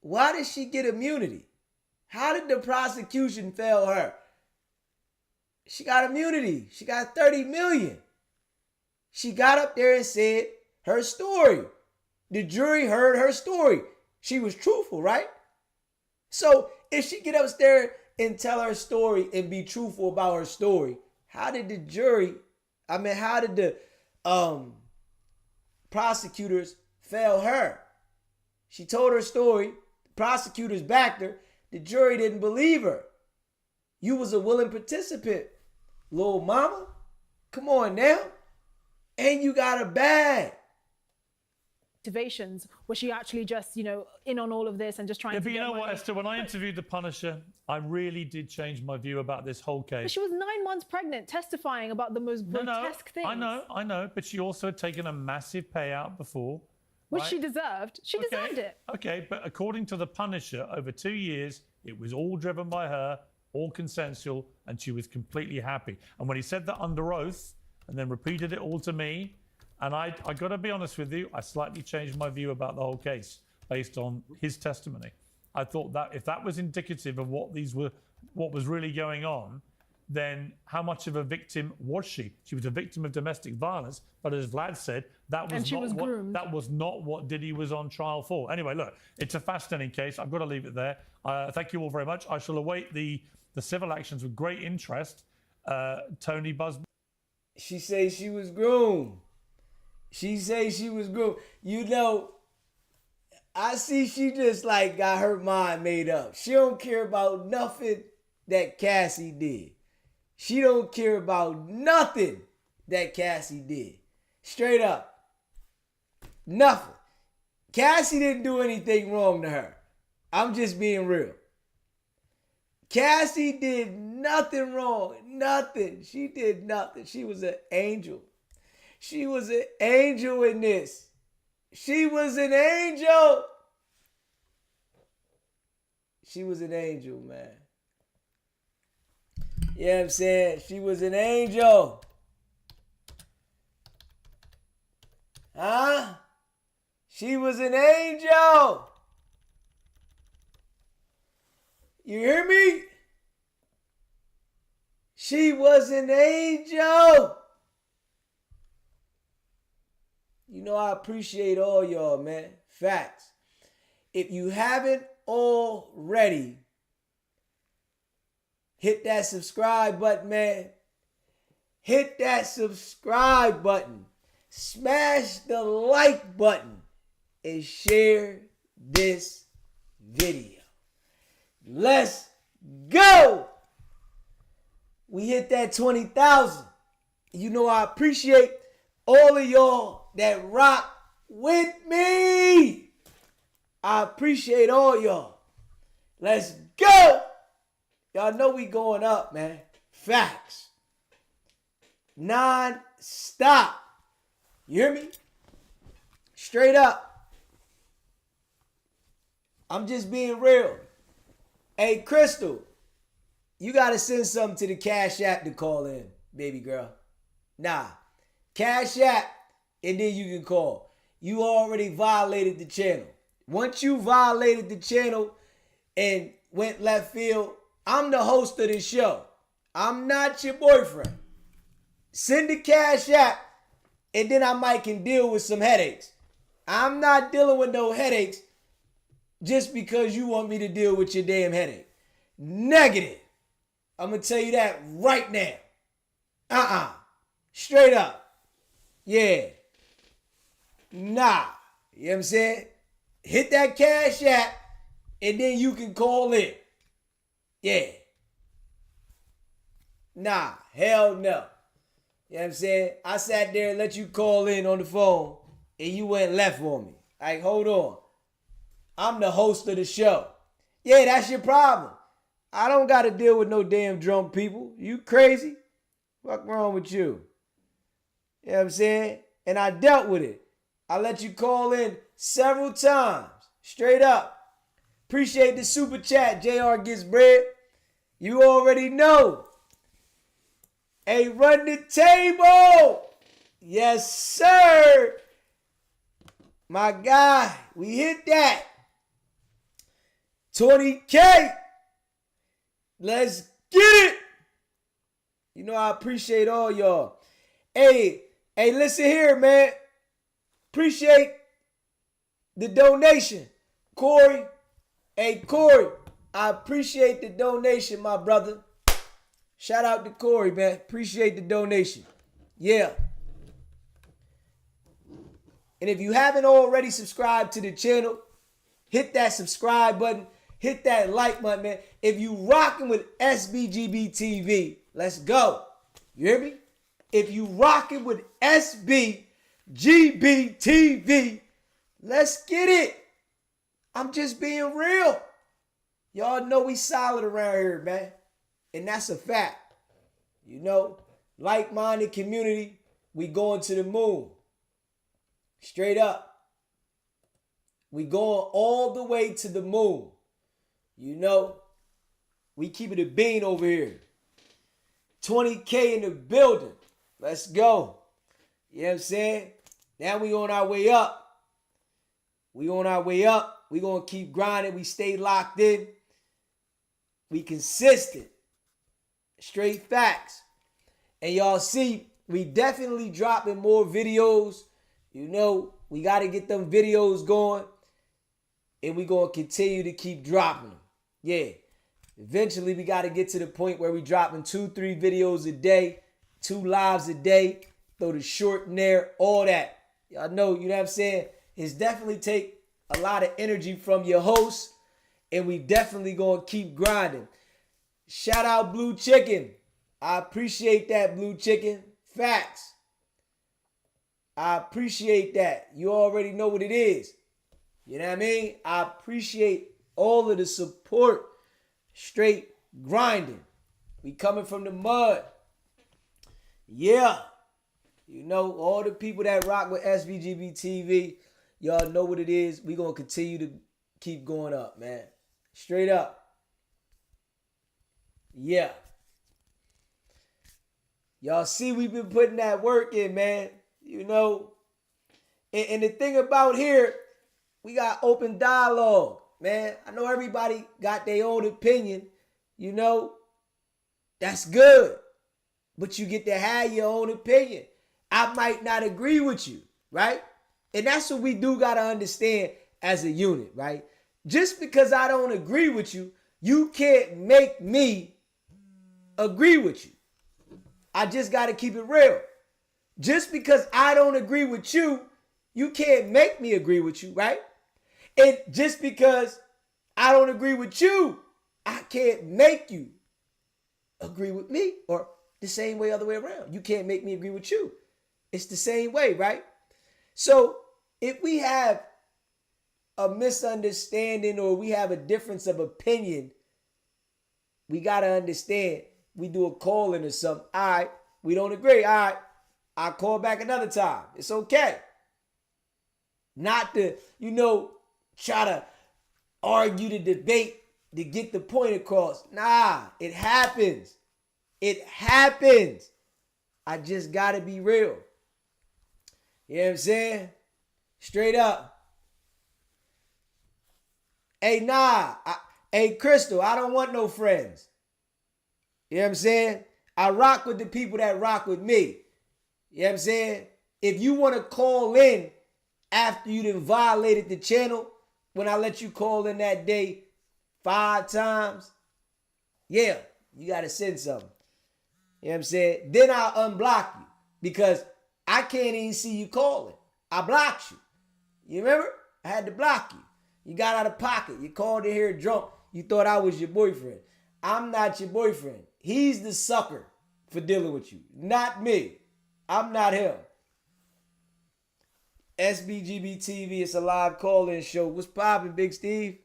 why did she get immunity? How did the prosecution fail her? She got immunity. She got 30 million. She got up there and said her story. The jury heard her story. She was truthful, right? So if she get upstairs and tell her story and be truthful about her story, how did the prosecutors fail her? She told her story. Prosecutors backed her. The jury didn't believe her. You was a willing participant, little mama. Come on now. And you got a bag. Motivations, was she actually just, you know, in on all of this and just trying to but you get know money? what, Esther, when I interviewed the Punisher, I really did change my view about this whole case. But she was 9 months pregnant, testifying about the most grotesque things. I know, but she also had taken a massive payout before. Which right? she deserved. She deserved it. Okay, but according to the Punisher, over 2 years, it was all driven by her, all consensual, and she was completely happy. And when he said that under oath, and then repeated it all to me, and I got to be honest with you, I slightly changed my view about the whole case based on his testimony. I thought that if that was indicative of what was really going on, then how much of a victim was she? She was a victim of domestic violence, but as Vlad said, that was not what Diddy was on trial for. Anyway, look, it's a fascinating case. I've got to leave it there. Thank you all very much. I shall await the civil actions with great interest. Tony Buzbee. She say she was groomed. She say she was groomed. You know, I see she just like got her mind made up. She don't care about nothing that Cassie did. She don't care about nothing that Cassie did. Straight up. Nothing. Cassie didn't do anything wrong to her. I'm just being real. Cassie did nothing wrong. Nothing. She did nothing. She was an angel. She was an angel in this. She was an angel. She was an angel, man. You know what I'm saying? She was an angel. Huh? She was an angel. You hear me? She was an angel. You know, I appreciate all y'all, man. Facts. If you haven't already, hit that subscribe button, man. Hit that subscribe button. Smash the like button. And share this video. Let's go. We hit that 20,000. You know, I appreciate all of y'all that rock with me. I appreciate all y'all. Let's go. Y'all know we going up, man. Facts. Non-stop. You hear me? Straight up. I'm just being real. Hey, Crystal, you got to send something to the Cash App to call in, baby girl. Nah. Cash App, and then you can call. You already violated the channel. Once you violated the channel and went left field, I'm the host of this show. I'm not your boyfriend. Send the Cash App, and then I might can deal with some headaches. I'm not dealing with no headaches just because you want me to deal with your damn headache. Negative. I'm going to tell you that right now. Straight up. Yeah. Nah. You know what I'm saying? Hit that Cash App and then you can call in. Yeah. Nah. Hell no. You know what I'm saying? I sat there and let you call in on the phone and you went left on me. Like, hold on. I'm the host of the show. Yeah, that's your problem. I don't got to deal with no damn drunk people. You crazy? What's wrong with you? You know what I'm saying? And I dealt with it. I let you call in several times. Straight up. Appreciate the super chat. JR Gets Bread. You already know. Hey, run the table. Yes, sir. My guy, we hit that. 20K. Let's get it. You know, I appreciate all y'all. Hey, listen here, man. Appreciate the donation. Corey. Hey, Corey, I appreciate the donation, my brother. Shout out to Corey, man. Appreciate the donation. Yeah. And if you haven't already subscribed to the channel, hit that subscribe button. Hit that like button, man. If you rocking with SBGB TV, let's go. You hear me? If you rocking with SBGB TV, let's get it. I'm just being real. Y'all know we solid around here, man. And that's a fact. You know, like-minded community, we going to the moon. Straight up. We going all the way to the moon. You know, we keep it a bean over here. 20K in the building. Let's go. You know what I'm saying? Now we on our way up. We on our way up. We going to keep grinding. We stay locked in. We consistent. Straight facts. And y'all see, we definitely dropping more videos. You know, we got to get them videos going. And we going to continue to keep dropping them. Yeah. Eventually, we got to get to the point where we dropping 2-3 videos a day, 2 lives a day, throw the short in there, all that. Y'all know, you know what I'm saying? It's definitely take a lot of energy from your host, and we definitely going to keep grinding. Shout out Blue Chicken. I appreciate that, Blue Chicken. Facts. I appreciate that. You already know what it is. You know what I mean? I appreciate all of the support. Straight grinding. We coming from the mud. Yeah. You know, all the people that rock with SVGB TV, y'all know what it is. We going to continue to keep going up, man. Straight up. Yeah. Y'all see we've been putting that work in, man. You know. And the thing about here, we got open dialogue, man. I know everybody got their own opinion. You know. That's good. But you get to have your own opinion. I might not agree with you, right? And that's what we do got to understand as a unit, right? Just because I don't agree with you, you can't make me agree with you. I just got to keep it real. Just because I don't agree with you, you can't make me agree with you, right? And just because I don't agree with you, I can't make you agree with me, or the same way, other way around. You can't make me agree with you. It's the same way, right? So if we have a misunderstanding or we have a difference of opinion, we got to understand. We do a call-in or something. All right, we don't agree. All right, I'll call back another time. It's okay. Not to, try to argue the debate to get the point across. Nah, it happens. It happens. I just got to be real. You know what I'm saying? Straight up. Hey, hey, Crystal, I don't want no friends. You know what I'm saying? I rock with the people that rock with me. You know what I'm saying? If you want to call in after you done violated the channel, when I let you call in that day 5 times, yeah, you got to send something. You know what I'm saying? Then I'll unblock you because I can't even see you calling. I blocked you. You remember? I had to block you. You got out of pocket. You called in here drunk. You thought I was your boyfriend. I'm not your boyfriend. He's the sucker for dealing with you, not me. I'm not him. SBGB TV, it's a live call-in show. What's poppin', Big Steve?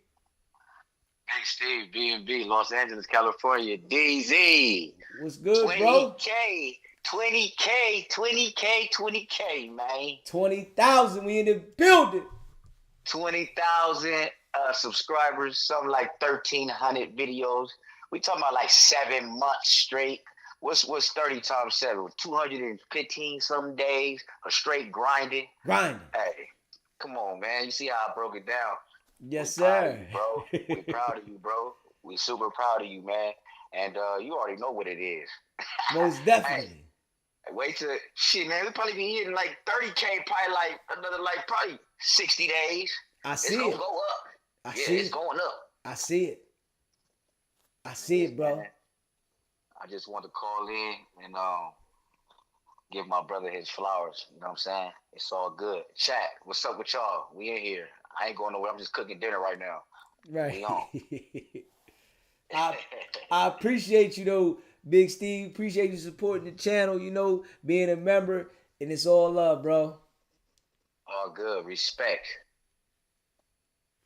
Big Steve, B&B, Los Angeles, California. DZ. What's good, bro? 20K, man. 20,000, we in the building. 20,000 subscribers, something like 1,300 videos. We talking about like 7 months straight. What's 30 times 7? 215 some days of straight grinding. Grinding. Hey, come on, man. You see how I broke it down? Yes, We're proud of sir. you, bro. We proud of you, bro. We super proud of you, man. And you already know what it is. Most definitely. Hey, wait till shit, man. We probably be hitting like 30K, probably like another like probably 60 days. I see it's gonna it. go up. I see it's it. going up. I see it. I see it, bro. Man. I just want to call in and give my brother his flowers. You know what I'm saying? It's all good. Chat, what's up with y'all? We in here. I ain't going nowhere. I'm just cooking dinner right now. Right. We on. I appreciate you though, Big Steve. Appreciate you supporting the channel, you know, being a member, and it's all love, bro. All good. Respect.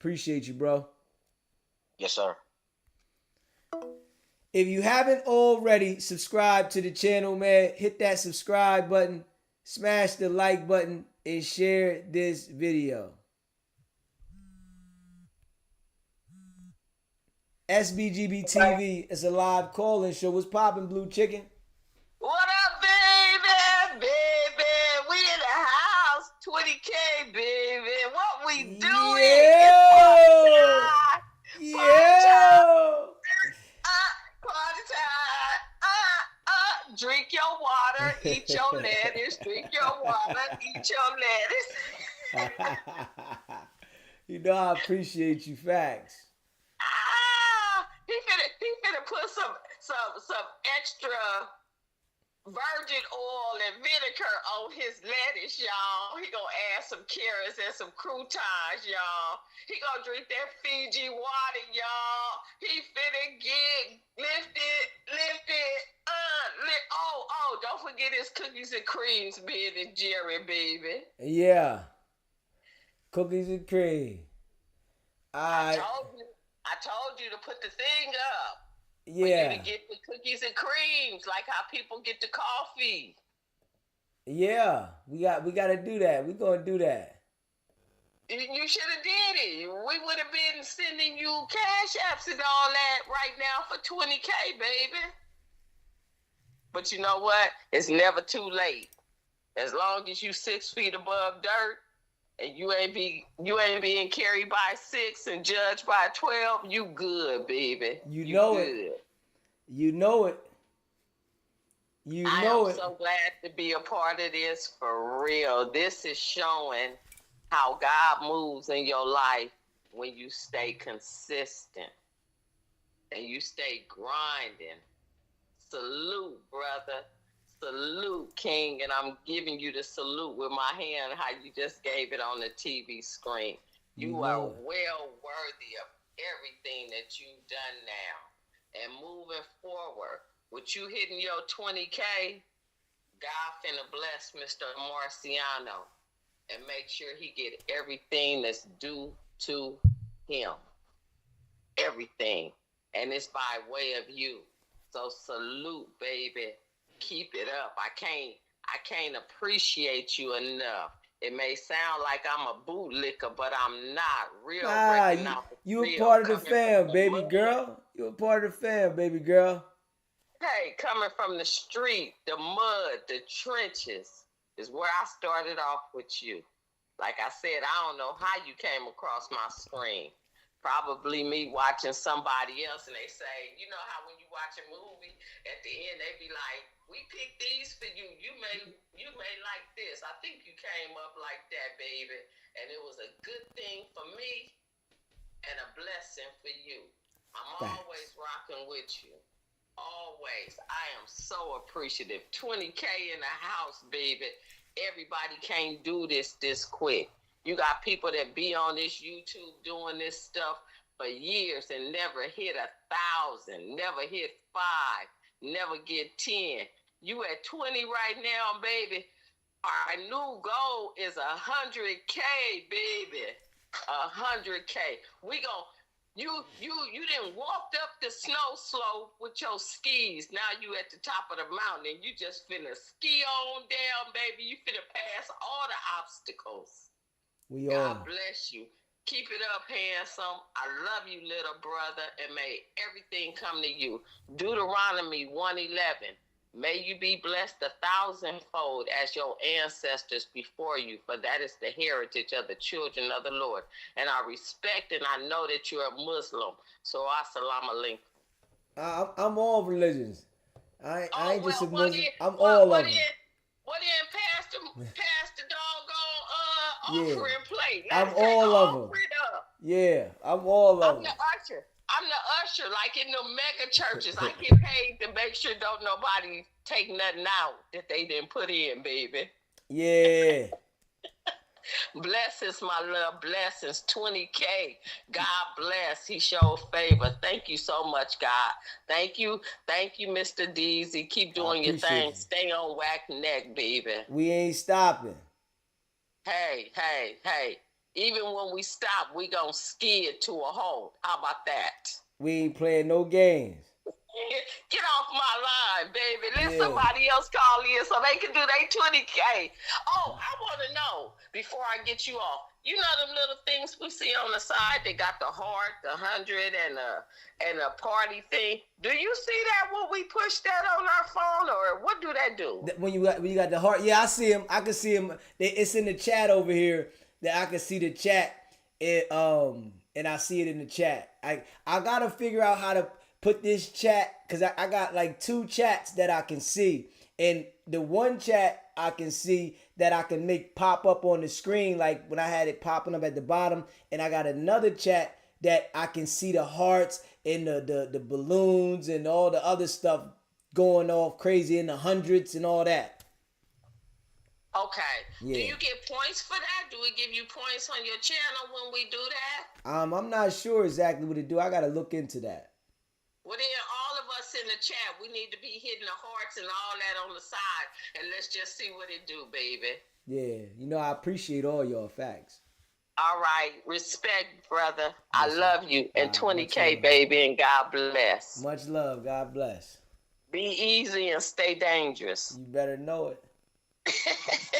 Appreciate you, bro. Yes, sir. If you haven't already subscribed to the channel, man, hit that subscribe button, smash the like button, and share this video. SBGB TV is a live call-in show. What's poppin', Blue Chicken? What up, baby? Baby, we in the house. 20K, baby. What we doing? Yeah. Party time. Drink your water, eat your lettuce. Drink your water, eat your lettuce. You know I appreciate you, facts. He finna put some extra virgin oil and vinegar on his lettuce, y'all. He gonna add some carrots and some croutons, y'all. He gonna drink that Fiji water, y'all. He finna get lifted. Don't forget his cookies and creams, Ben and Jerry, baby. Yeah. Cookies and cream. I told you to put the thing up. Yeah. For you to get the cookies and creams, like how people get the coffee. Yeah. We got to do that. We're going to do that. You should have did it. We would have been sending you cash apps and all that right now for 20K, baby. But you know what? It's never too late. As long as you 6 feet above dirt and you ain't being carried by 6 and judged by 12, you good, baby. You know good. It. You know it. You know it. I am so glad to be a part of this for real. This is showing how God moves in your life when you stay consistent and you stay grinding. Salute, brother. Salute, King. And I'm giving you the salute with my hand, how you just gave it on the TV screen. You are well worthy of everything that you've done now. And moving forward, with you hitting your 20K, God finna bless Mr. Marciano and make sure he get everything that's due to him. Everything. And it's by way of you. So salute, baby. Keep it up. I can't appreciate you enough. It may sound like I'm a bootlicker, but I'm not. You a part of the fam, baby girl. You a part of the fam, baby girl. Hey, coming from the street, the mud, the trenches is where I started off with you. Like I said, I don't know how you came across my screen. Probably me watching somebody else, and they say, you know how when you watch a movie, at the end they be like, we picked these for you. You may like this. I think you came up like that, baby. And it was a good thing for me and a blessing for you. I'm Thanks. always rocking with you. Always. I am so appreciative. 20K in the house, baby. Everybody can't do this quick. You got people that be on this YouTube doing this stuff for years and never hit 1,000, never hit 5, never get 10. You at 20 right now, baby. Our new goal is 100K, baby. 100K. We gon' you done walked up the snow slope with your skis. Now you at the top of the mountain and you just finna ski on down, baby. You finna pass all the obstacles. God bless you. Keep it up, handsome. I love you, little brother, and may everything come to you. Deuteronomy 1:11. May you be blessed 1,000-fold as your ancestors before you, for that is the heritage of the children of the Lord. And I respect and I know that you're a Muslim. So assalamu alaikum. I'm all religions. I ain't just a Muslim. I'm all of them. What in pass the doggone offering plate? I'm all of them. Yeah, I'm all of them. I'm the usher, like in the mega churches. I get paid to make sure don't nobody take nothing out that they didn't put in, baby. Yeah. Blessings, my love. Blessings. 20K. God bless. He showed favor. Thank you so much, God. Thank you. Thank you, Mr. Deezy. Keep doing your thing. Stay on Wack neck, baby. We ain't stopping. Hey. Even when we stop, we gonna ski it to a halt. How about that? We ain't playing no games. Get off my line, baby. Let somebody else call in so they can do their 20K. Oh, I want to know, before I get you off, you know them little things we see on the side? They got the heart, the 100, and a party thing. Do you see that when we push that on our phone, or what do that do? When you got the heart, yeah, I see them. I can see them. It's in the chat over here. That I can see the chat, and I see it in the chat. I gotta figure out how to put this chat, because I got like 2 chats that I can see, and the one chat I can see that I can make pop up on the screen, like when I had it popping up at the bottom, and I got another chat that I can see the hearts and the balloons and all the other stuff going off crazy in the hundreds and all that. Okay. Yeah. Do you get points for that? Do we give you points on your channel when we do that? I'm not sure exactly what to do. I gotta look into that. Well, then all of us in the chat, we need to be hitting the hearts and all that on the side, and let's just see what it do, baby. Yeah, I appreciate all your facts. All right, respect, brother. I love you, and 20K, baby, and God bless. Much love. God bless. Be easy and stay dangerous. You better know it.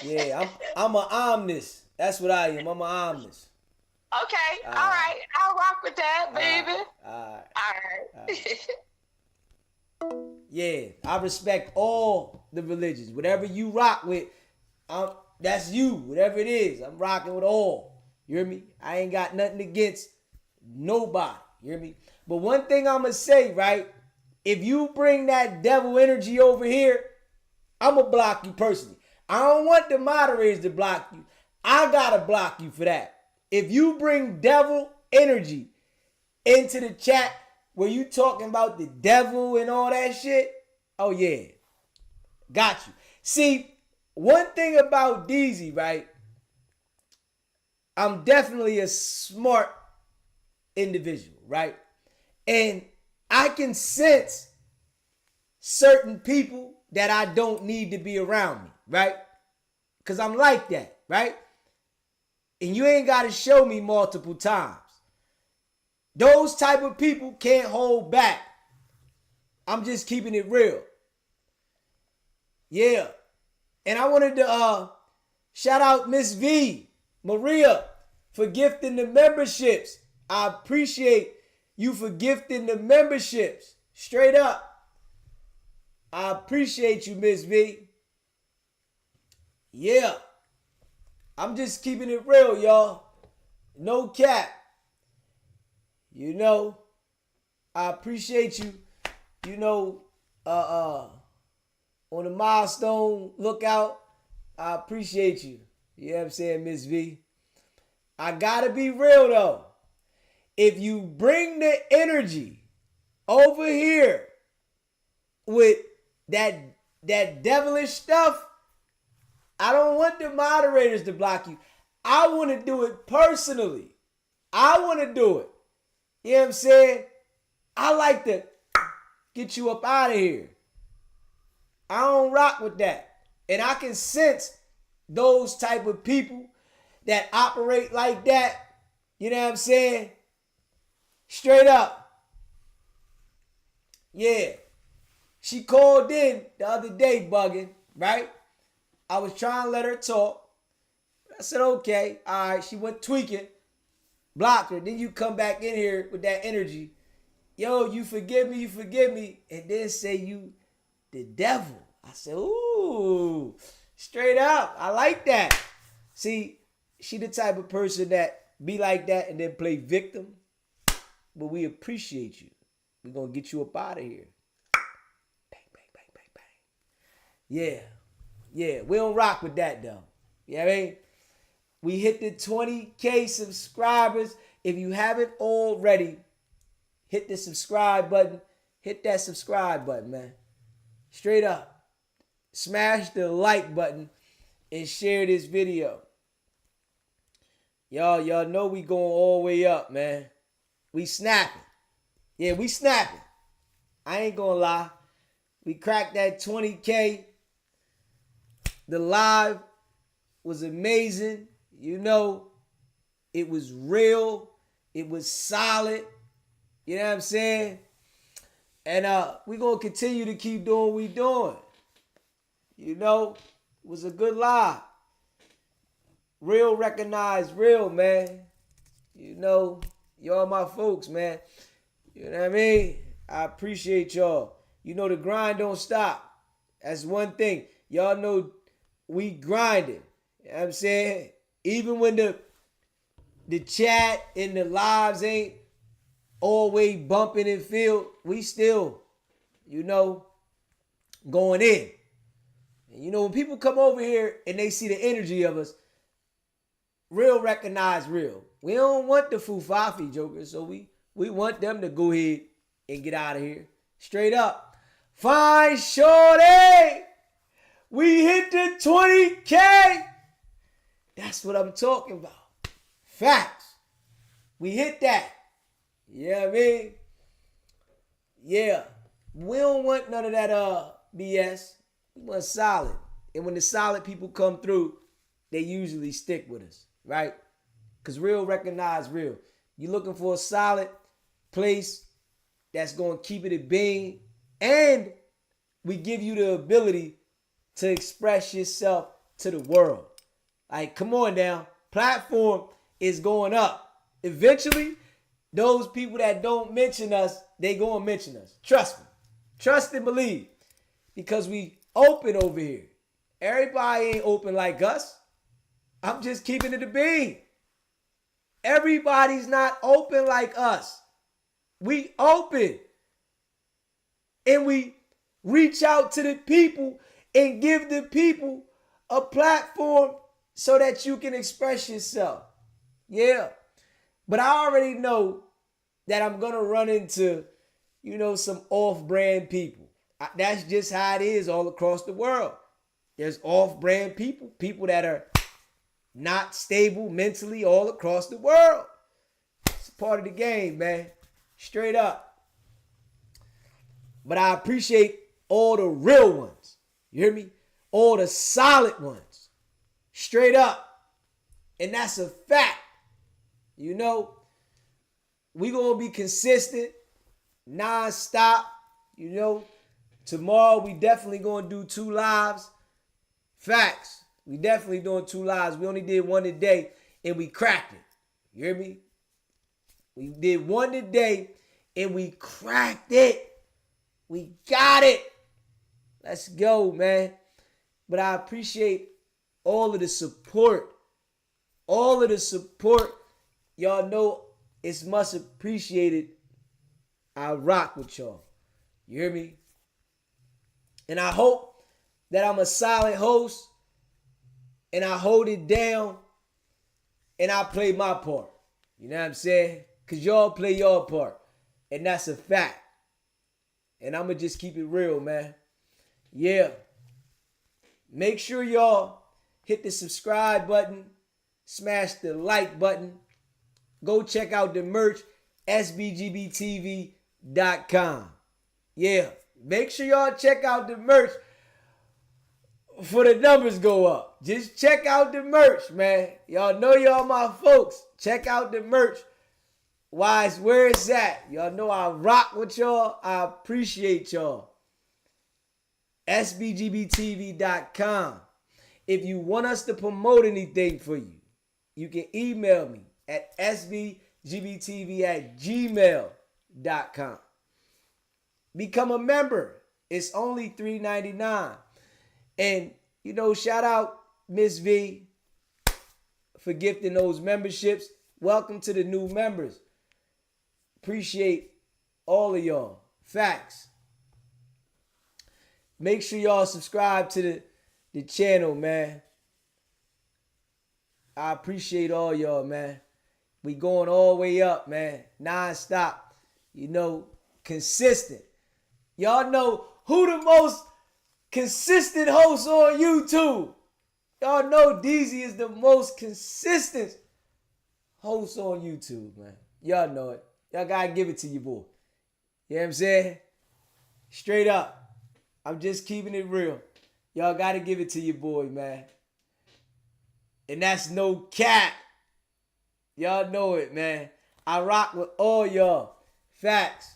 Yeah, I'm an omnis. That's what I am. I'm an omnis. Okay, all right. I'll rock with that, baby. All right. Yeah, I respect all the religions. Whatever you rock with, that's you. Whatever it is, I'm rocking with all. You hear me? I ain't got nothing against nobody. You hear me? But one thing I'm going to say, right? If you bring that devil energy over here, I'm going to block you personally. I don't want the moderators to block you. I got to block you for that. If you bring devil energy into the chat where you talking about the devil and all that shit, oh yeah, got you. See, one thing about Deezy, right? I'm definitely a smart individual, right? And I can sense certain people that I don't need to be around me, right? Because I'm like that, right? And you ain't got to show me multiple times. Those type of people can't hold back. I'm just keeping it real. Yeah. And I wanted to shout out Miss V, Maria, for gifting the memberships. I appreciate you for gifting the memberships. Straight up. I appreciate you, Miss V. Yeah. I'm just keeping it real, y'all. No cap. I appreciate you. On the milestone lookout, I appreciate you. You know what I'm saying, Miss V? I gotta be real, though. if you bring the energy over here with that devilish stuff, I don't want the moderators to block you. I want to do it personally. I want to do it. You know what I'm saying? I like to get you up out of here. I don't rock with that. And I can sense those type of people that operate like that. You know what I'm saying? Straight up. Yeah. She called in the other day bugging, right? I was trying to let her talk. I said, okay, all right. She went tweaking. Blocked her. Then you come back in here with that energy. Yo, you forgive me. And then say you the devil. I said, ooh, straight up. I like that. See, she the type of person that be like that and then play victim. But we appreciate you. We're going to get you up out of here. Bang, bang, bang, bang, bang. Yeah. Yeah, we don't rock with that though. You know what I mean? We hit the 20K subscribers. If you haven't already, hit the subscribe button. Hit that subscribe button, man. Straight up. Smash the like button and share this video. Y'all know we going all the way up, man. We snapping. Yeah, we snapping. I ain't gonna lie. We cracked that 20K. The live was amazing. You know, it was real. It was solid. You know what I'm saying? And we're going to continue to keep doing what we doing. You know, it was a good live. Real recognize real, man. You know, y'all my folks, man. You know what I mean? I appreciate y'all. You know, the grind don't stop. That's one thing. Y'all know we grinding. You know what I'm saying? Even when the chat and the lives ain't always bumping and feel, we still, you know, going in. And you know, when people come over here and they see the energy of us, real recognize real. We don't want the Fufafi jokers, so we want them to go ahead and get out of here. Straight up. Fine, shorty. We hit the 20K. That's what I'm talking about. Facts. We hit that. You know what I mean? Yeah. We don't want none of that BS. We want solid. And when the solid people come through, they usually stick with us, right? Because real recognize real. You're looking for a solid place that's going to keep it a being, and we give you the ability to express yourself to the world. Like, come on now. Platform is going up. Eventually, those people that don't mention us, they going to mention us. Trust me. Trust and believe. Because we open over here. Everybody ain't open like us. I'm just keeping it a being. Everybody's not open like us. We open. And we reach out to the people and give the people a platform so that you can express yourself. Yeah. But I already know that I'm going to run into, you know, some off-brand people. That's just how it is all across the world. There's off-brand people, people that are not stable mentally all across the world. It's a part of the game, man. Straight up. But I appreciate all the real ones. You hear me? All the solid ones. Straight up. And that's a fact. You know, we going to be consistent, non-stop. You know, tomorrow we definitely going to do 2 lives. Facts. We definitely doing 2 lives. We only did 1 today and we cracked it. You hear me? We did 1 today and we cracked it. We got it. Let's go, man. But I appreciate all of the support. All of the support. Y'all know it's much appreciated. I rock with y'all. You hear me? And I hope that I'm a solid host and I hold it down and I play my part. You know what I'm saying? Because y'all play your part. And that's a fact. And I'm going to just keep it real, man. Yeah. Make sure y'all hit the subscribe button. Smash the like button. Go check out the merch, sbgbtv.com. Yeah. Make sure y'all check out the merch for the numbers go up. Just check out the merch, man. Y'all know y'all my folks. Check out the merch. Why it's where it's at. Y'all know I rock with y'all. I appreciate y'all. sbgbtv.com. If you want us to promote anything for you, you can email me at sbgbtv@gmail.com. Become a member. It's only $3.99. And, you know, shout out Miss V for gifting those memberships. Welcome to the new members. Appreciate all of y'all. Facts. Make sure y'all subscribe to the channel, man. I appreciate all y'all, man. We going all the way up, man. Non-stop. You know, consistent. Y'all know who the most consistent host on YouTube. Y'all know DZ is the most consistent host on YouTube, man. Y'all know it. Y'all gotta give it to your boy. You know what I'm saying? Straight up. I'm just keeping it real. Y'all gotta give it to your boy, man. And that's no cap. Y'all know it, man. I rock with all y'all. Facts.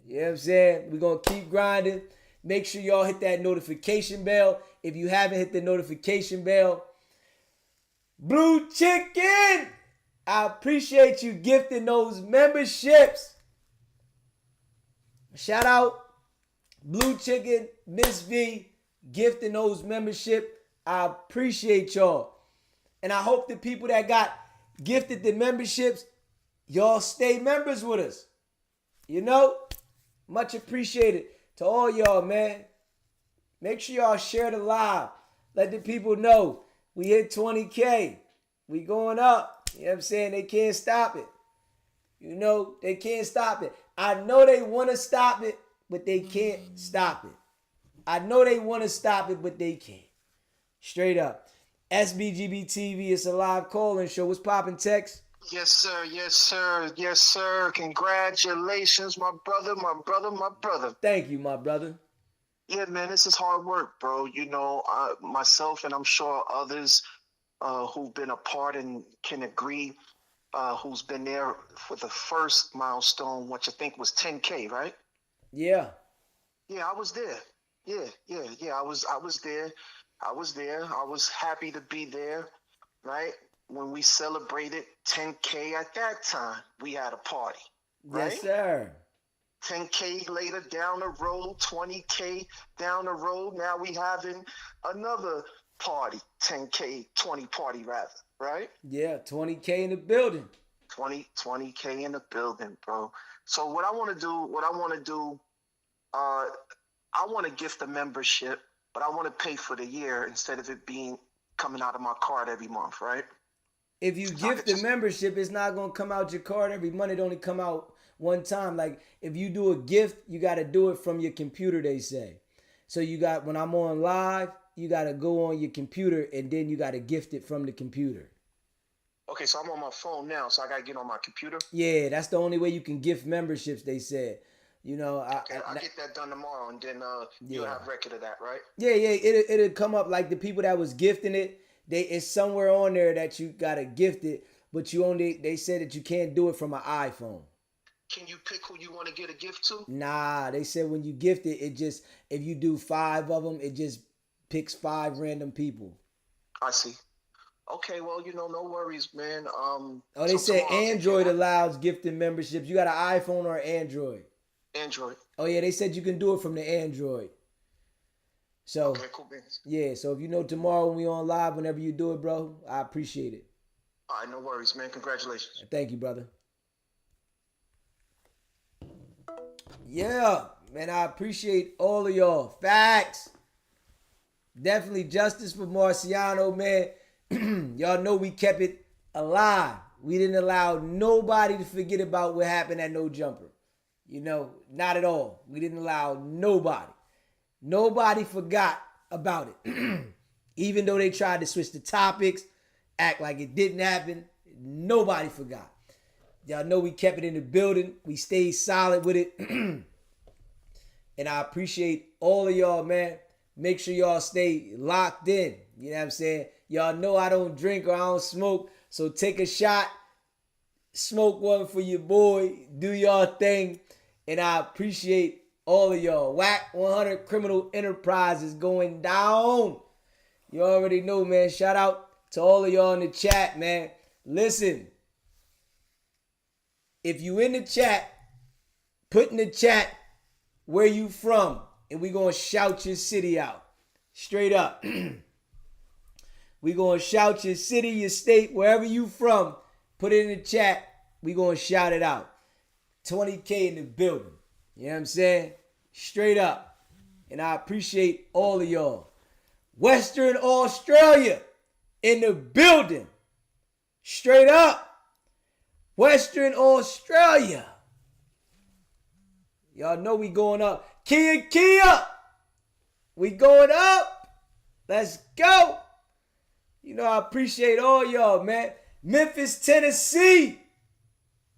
You know what I'm saying? We're gonna keep grinding. Make sure y'all hit that notification bell. If you haven't hit the notification bell. Blue Chicken! I appreciate you gifting those memberships. Shout out Blue Chicken, Miss V, gifting those membership. I appreciate y'all. And I hope the people that got gifted the memberships, y'all stay members with us. You know? Much appreciated to all y'all, man. Make sure y'all share the live. Let the people know we hit 20K. We going up. You know what I'm saying? They can't stop it. You know, they can't stop it. I know they want to stop it, but they can't stop it. I know they want to stop it, but they can't. Straight up. SBGB TV, it's a live call-in show. What's poppin', Tex? Yes, sir. Yes, sir. Yes, sir. Congratulations, my brother, my brother, my brother. Thank you, my brother. Yeah, man, this is hard work, bro. You know, myself and I'm sure others who've been a part and can agree, who's been there for the first milestone, which I think was 10K, right? Yeah. Yeah, I was there. Yeah. I was there. I was happy to be there, right? When we celebrated 10K at that time, we had a party, right? Yes, sir. 10K later down the road, 20K down the road. Now we having another party, 10K, 20 party rather, right? Yeah, 20K in the building. 20K in the building, bro. So what I want to do, I want to gift the membership, but I want to pay for the year instead of it being coming out of my card every month, right? If you gift the membership, it's not going to come out your card every month. It only come out one time. Like, if you do a gift, you got to do it from your computer, they say. So you got, when I'm on live, you got to go on your computer, and then you got to gift it from the computer. Okay, so I'm on my phone now, so I got to get on my computer? Yeah, that's the only way you can gift memberships, they said. You know, I'll get that done tomorrow, and then you'll have record of that, right? Yeah, it'll come up like the people that was gifting it. It's somewhere on there that you gotta gift it, but they said that you can't do it from an iPhone. Can you pick who you want to get a gift to? Nah, they said when you gift it, it just, if you do 5 of them, it just picks 5 random people. I see. Okay, well, no worries, man. They said Android allows gifting memberships. You got an iPhone or Android? Android. Oh yeah, they said you can do it from the Android. So okay, cool, man. Yeah, so if you know tomorrow when we on live, whenever you do it, bro, I appreciate it. All right, no worries, man. Congratulations. Thank you, brother. Yeah, man, I appreciate all of y'all. Facts. Definitely justice for Marciano, man. Y'all know we kept it alive. We didn't allow nobody to forget about what happened at No Jumper. You know, not at all. We didn't allow nobody. Nobody forgot about it. Even though they tried to switch the topics, act like it didn't happen, nobody forgot. Y'all know we kept it in the building. We stayed solid with it. And I appreciate all of y'all, man. Make sure y'all stay locked in. You know what I'm saying? Y'all know I don't drink or I don't smoke. So take a shot. Smoke one for your boy. Do y'all thing. And I appreciate all of y'all. Wack 100 Criminal Enterprise is going down. You already know, man. Shout out to all of y'all in the chat, man. Listen. If you in the chat, put in the chat where you from. And we going to shout your city out. Straight up. We going to shout your city, your state, wherever you from. Put it in the chat. We going to shout it out. 20K in the building. You know what I'm saying? Straight up. And I appreciate all of y'all. Western Australia in the building. Straight up. Western Australia. Y'all know we going up. Kia. We going up. Let's go. You know, I appreciate all y'all, man. Memphis, Tennessee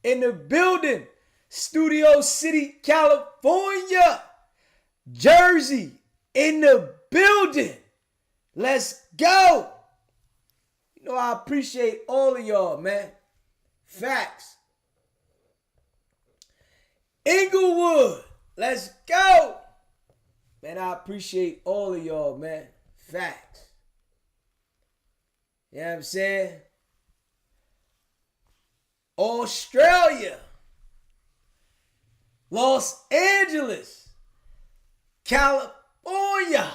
in the building. Studio City, California. Jersey in the building. Let's go. You know, I appreciate all of y'all, man. Facts. Inglewood. Let's go. Man, I appreciate all of y'all, man. Facts. You know what I'm saying? Australia. Los Angeles. California.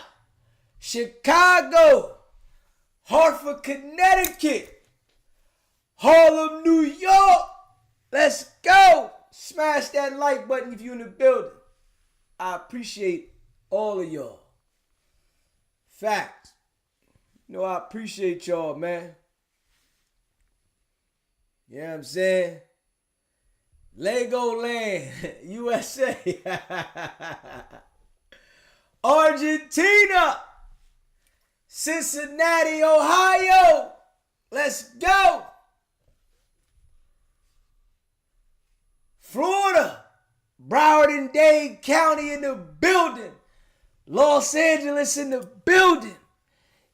Chicago. Hartford, Connecticut. Harlem, New York. Let's go. Smash that like button if you're in the building. I appreciate all of y'all. Facts. You know, I appreciate y'all, man. You know what I'm saying? Legoland, USA. Argentina. Cincinnati, Ohio. Let's go. Florida. Broward and Dade County in the building. Los Angeles in the building.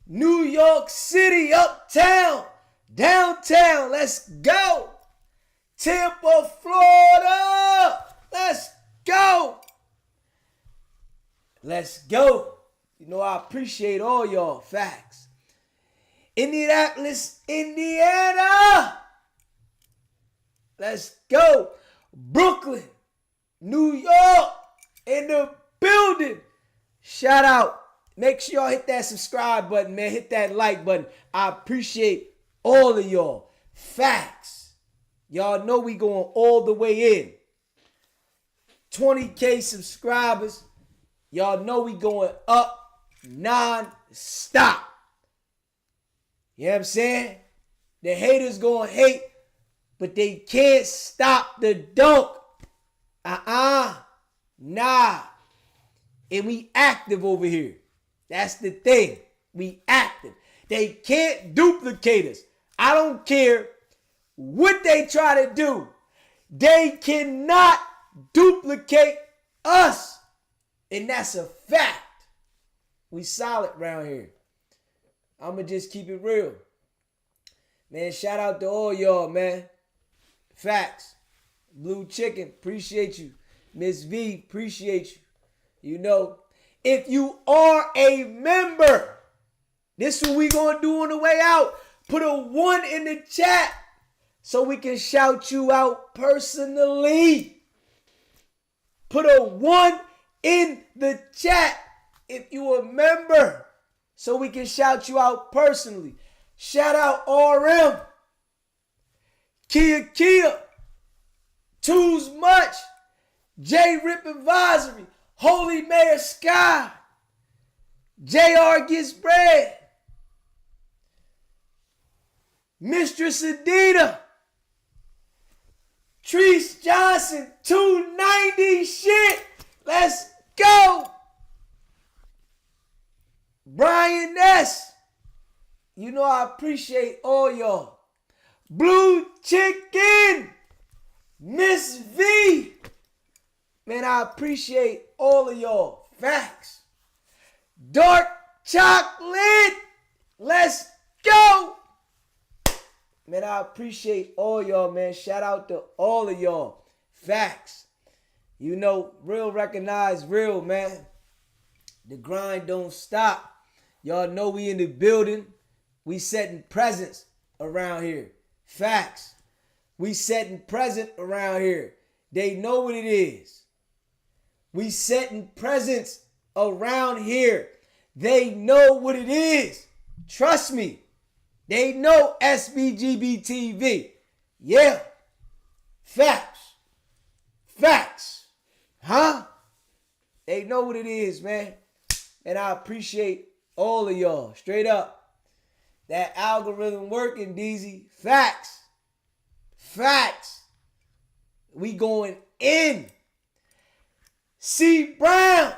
New York City, uptown, downtown. Let's go. Tampa, Florida. Let's go. Let's go. You know, I appreciate all y'all. Facts. Indianapolis, Indiana. Let's go. Brooklyn, New York in the building. Shout out. Make sure y'all hit that subscribe button, man. Hit that like button. I appreciate all of y'all. Facts. Y'all know we going all the way in. 20K subscribers. Y'all know we going up non-stop. You know what I'm saying? The haters going to hate, but they can't stop the dunk. Nah. And we active over here. That's the thing. We active. They can't duplicate us. I don't care what they try to do. They cannot duplicate us. And that's a fact. We solid around here. I'ma just keep it real. Man, shout out to all y'all, man. Facts. Blue Chicken, appreciate you. Miss V, appreciate you. You know, if you are a member, this is what we gonna do on the way out. Put a 1 in the chat so we can shout you out personally. Put a 1 in the chat if you a member so we can shout you out personally. Shout out RM, Kia, Too's Much, J Rip Advisory, Holy Mayor Sky, JR Gets Bread, Mistress Adita, Treese Johnson, 290 shit. Let's go. Brian S. You know I appreciate all y'all. Blue Chicken. Miss V. Man, I appreciate all of y'all. Facts. Dark Chocolate. Let's go. Man, I appreciate all y'all, man. Shout out to all of y'all. Facts. You know, real recognize real, man. The grind don't stop. Y'all know we in the building. We setting presents around here. Facts. We setting present around here. They know what it is. We setting presents around here. They know what it is. Trust me. They know SBGB TV. Yeah. Facts. Facts. Huh? They know what it is, man. And I appreciate all of y'all. Straight up. That algorithm working, DZ. Facts. Facts. We going in. C. Brown.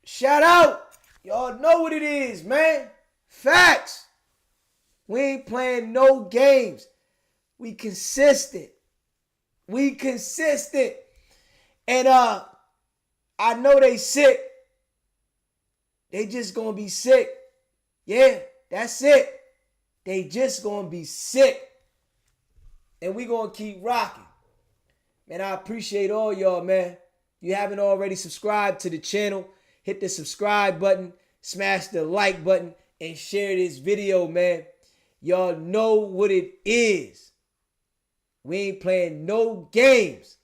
Shout out. Y'all know what it is, man. Facts. We ain't playing no games. We consistent. We consistent. And I know they sick. They just gonna be sick. Yeah, that's it. They just gonna be sick. And we gonna keep rocking. Man, I appreciate all y'all, man. If you haven't already subscribed to the channel, hit the subscribe button, smash the like button, and share this video, man. Y'all know what it is. We ain't playing no games.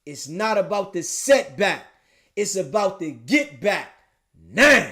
It's not about the setback. It's about the get back now.